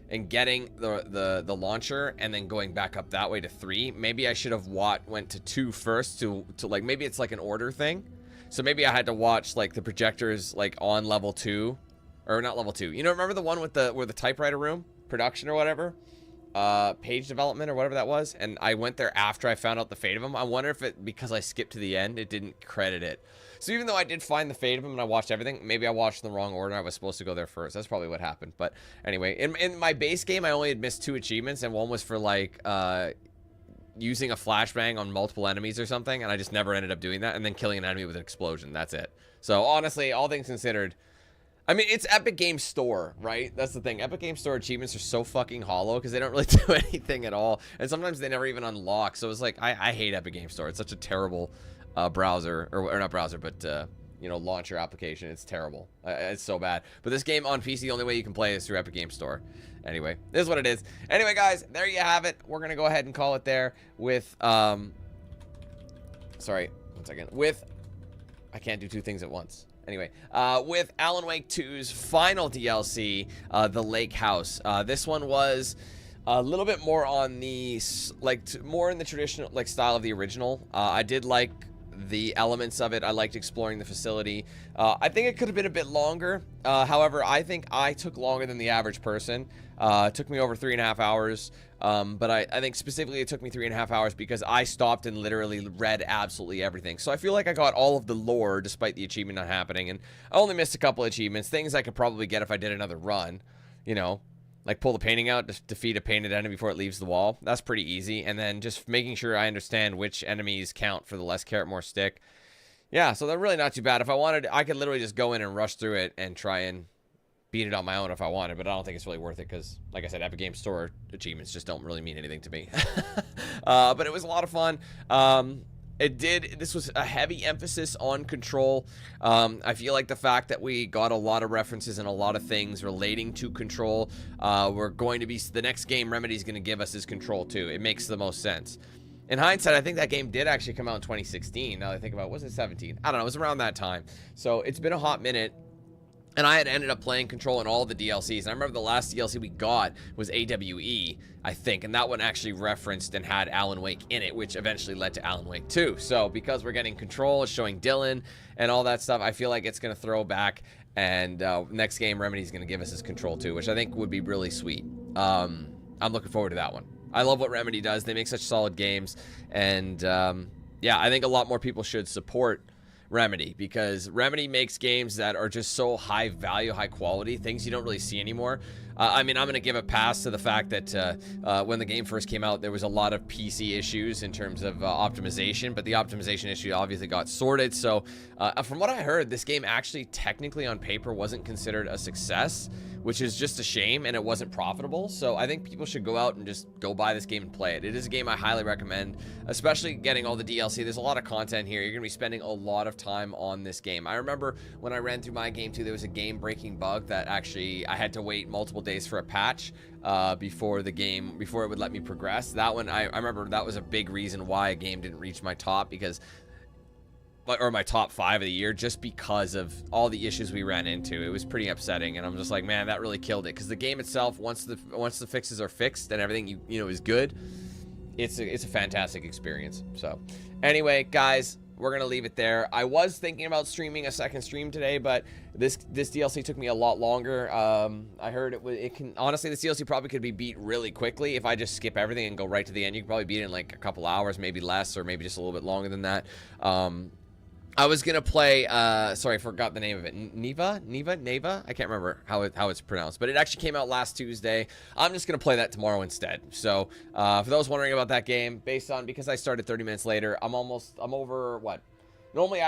and getting the launcher and then going back up that way to 3, maybe I should have went to 2 first to like, maybe it's like an order thing. So maybe I had to watch like the projectors like on level 2, or not level 2. You know, remember the one with where the typewriter room production or whatever, page development or whatever that was, and I went there after I found out the fate of him. I wonder if it, because I skipped to the end, it didn't credit it. So even though I did find the fate of him and I watched everything, maybe I watched in the wrong order. I was supposed to go there first. That's probably what happened. But anyway, in my base game, I only had missed 2 achievements, and one was for like using a flashbang on multiple enemies or something, and I just never ended up doing that, and then killing an enemy with an explosion. That's it. So honestly, all things considered, I mean, it's Epic Games Store, right? That's the thing. Epic Games Store achievements are so fucking hollow because they don't really do anything at all, and sometimes they never even unlock. So it's like, I hate Epic Games Store. It's such a terrible browser, or not browser, but you know, launcher application. It's terrible. It's so bad. But this game on PC, the only way you can play is through Epic Games Store. Anyway, this is what it is. Anyway, guys, there you have it. We're gonna go ahead and call it there with sorry, one second. With, I can't do 2 things at once. Anyway, with Alan Wake 2's final DLC, The Lake House. This one was a little bit more on the, more in the traditional, style of the original. I did like the elements of it. I liked exploring the facility. I think it could have been a bit longer. However, I think I took longer than the average person. It took me over 3.5 hours. But I think specifically it took me 3.5 hours because I stopped and literally read absolutely everything. So I feel like I got all of the lore despite the achievement not happening. And I only missed a couple achievements. Things I could probably get if I did another run. You know, like pull the painting out, to defeat a painted enemy before it leaves the wall. That's pretty easy. And then just making sure I understand which enemies count for the less carrot, more stick. Yeah, so they're really not too bad. If I wanted, I could literally just go in and rush through it and try and beat it on my own if I wanted, but I don't think it's really worth it because, like I said, Epic Games Store achievements just don't really mean anything to me. But it was a lot of fun. This was a heavy emphasis on control. I feel like the fact that we got a lot of references and a lot of things relating to control, we're going to be, the next game Remedy's going to give us is control too. It makes the most sense. In hindsight, I think that game did actually come out in 2016. Now that I think about it, was it 17? I don't know. It was around that time. So it's been a hot minute. And I had ended up playing Control in all the DLCs. And I remember the last DLC we got was AWE, I think. And that one actually referenced and had Alan Wake in it, which eventually led to Alan Wake 2. So because we're getting Control, showing Dylan and all that stuff, I feel like it's going to throw back. And next game, Remedy's going to give us is Control 2, which I think would be really sweet. I'm looking forward to that one. I love what Remedy does. They make such solid games. And yeah, I think a lot more people should support Remedy, because Remedy makes games that are just so high value, high quality, things you don't really see anymore. I mean, I'm going to give a pass to the fact that when the game first came out, there was a lot of PC issues in terms of optimization, but the optimization issue obviously got sorted. So from what I heard, this game actually technically on paper wasn't considered a success, which is just a shame, and it wasn't profitable. So I think people should go out and just go buy this game and play it. It is a game I highly recommend, especially getting all the DLC. There's a lot of content here. You're going to be spending a lot of time on this game. I remember when I ran through my game too, there was a game-breaking bug that actually I had to wait multiple days for a patch before it would let me progress. That one, I remember that was a big reason why a game didn't reach my top, or my top 5 of the year, just because of all the issues we ran into. It was pretty upsetting, and I'm just like, man, that really killed it. Because the game itself, once the fixes are fixed and everything you know is good, it's a fantastic experience. So anyway, guys, we're gonna leave it there. I was thinking about streaming a second stream today, but this DLC took me a lot longer. I heard honestly, this DLC probably could be beat really quickly if I just skip everything and go right to the end. You could probably beat it in like a couple hours, maybe less, or maybe just a little bit longer than that. I was gonna play, sorry, I forgot the name of it. Neva? I can't remember how it's pronounced, but it actually came out last Tuesday. I'm just gonna play that tomorrow instead. So, for those wondering about that game, because I started 30 minutes later, I'm over, what? Normally, if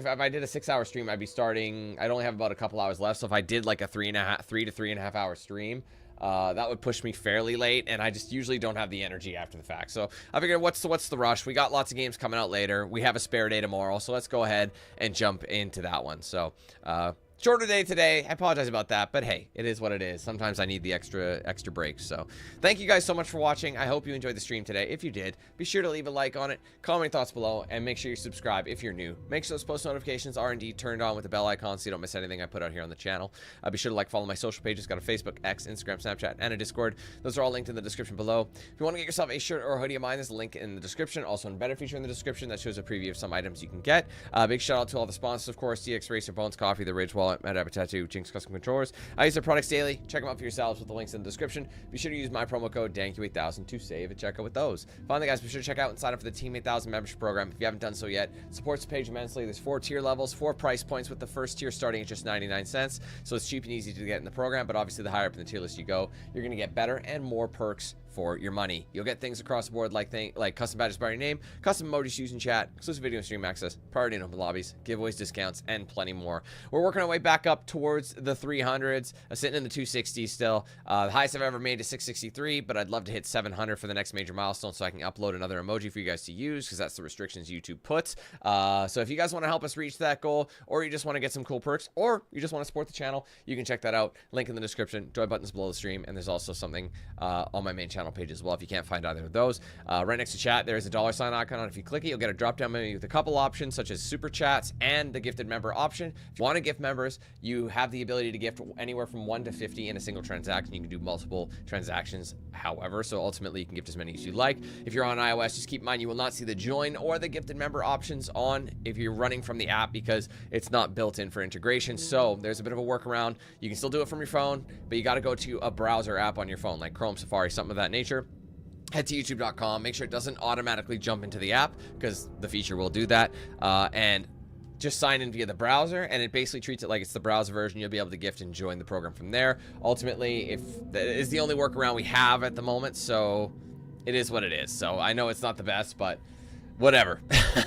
I did a 6-hour stream, I'd only have about a couple hours left. So if I did like a 3 to 3.5 hour stream, that would push me fairly late, and I just usually don't have the energy after the fact. So I figured, what's the rush? We got lots of games coming out later. We have a spare day tomorrow, so let's go ahead and jump into that one. So shorter day today. I apologize about that, but hey, it is what it is. Sometimes I need the extra breaks. So thank you guys so much for watching. I hope you enjoyed the stream today. If you did, be sure to leave a like on it, comment your thoughts below, and make sure you subscribe if you're new. Make sure those post notifications are indeed turned on with the bell icon so you don't miss anything I put out here on the channel. Be sure to follow my social pages. Got a Facebook, X, Instagram, Snapchat, and a Discord. Those are all linked in the description below. If you want to get yourself a shirt or a hoodie of mine, there's a link in the description. Also, a better feature in the description that shows a preview of some items you can get. Big shout out to all the sponsors, of course: DX Racer, Bones Coffee, The Ridge Wallet, Mad Tattoo, Jinx Custom Controllers. I use their products daily. Check them out for yourselves with the links in the description. Be sure to use my promo code DANQ8000 to save at checkout with those. Finally, guys, be sure to check out and sign up for the Team 8000 membership program if you haven't done so yet. Supports the page immensely. There's 4 tier levels, 4 price points, with the first tier starting at just 99 cents. So it's cheap and easy to get in the program, but obviously the higher up in the tier list you go, you're going to get better and more perks for your money. You'll get things across the board like custom badges by your name, custom emojis used in chat, exclusive video and stream access, priority in open lobbies, giveaways, discounts, and plenty more. We're working our way back up towards the 300s, sitting in the 260s still. The highest I've ever made is 663, but I'd love to hit 700 for the next major milestone so I can upload another emoji for you guys to use, because that's the restrictions YouTube puts. So if you guys want to help us reach that goal, or you just want to get some cool perks, or you just want to support the channel, you can check that out. Link in the description, join buttons below the stream, and there's also something on my main channel page as well if you can't find either of those. Right next to chat, there's a $sign icon. If you click it, you'll get a drop down menu with a couple options such as super chats and the gifted member option. If you want to gift members, you have the ability to gift anywhere from 1 to 50 in a single transaction. You can do multiple transactions, however, so ultimately you can gift as many as you like. If you're on iOS, just keep in mind you will not see the join or the gifted member options on if you're running from the app, because it's not built in for integration. So there's a bit of a workaround. You can still do it from your phone, but you got to go to a browser app on your phone, like Chrome, Safari, something of that nature. Head to youtube.com. Make sure it doesn't automatically jump into the app, because the feature will do that. And just sign in via the browser, and it basically treats it like it's the browser version. You'll be able to gift and join the program from there. Ultimately, if that is the only workaround we have at the moment, so it is what it is. So I know it's not the best, but whatever.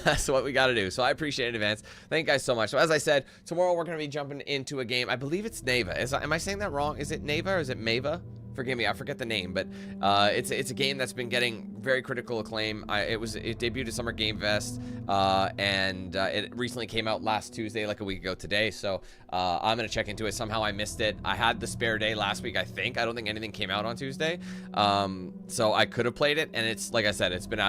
That's what we got to do. So I appreciate it in advance. Thank you guys so much. So as I said, tomorrow we're going to be jumping into a game. I believe it's Neva. Am I saying that wrong? Is it Neva or is it Mava? Forgive me, I forget the name, but it's a game that's been getting very critical acclaim. It debuted at Summer Game Fest, and it recently came out last Tuesday, like a week ago today. So I'm gonna check into it. Somehow I missed it. I had the spare day last week, I think. I don't think anything came out on Tuesday, so I could have played it. And it's like I said, it's been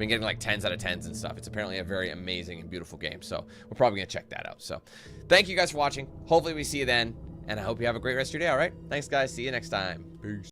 getting like 10s out of 10s and stuff. It's apparently a very amazing and beautiful game. So we're probably gonna check that out. So thank you guys for watching. Hopefully we see you then. And I hope you have a great rest of your day, all right? Thanks, guys. See you next time. Peace.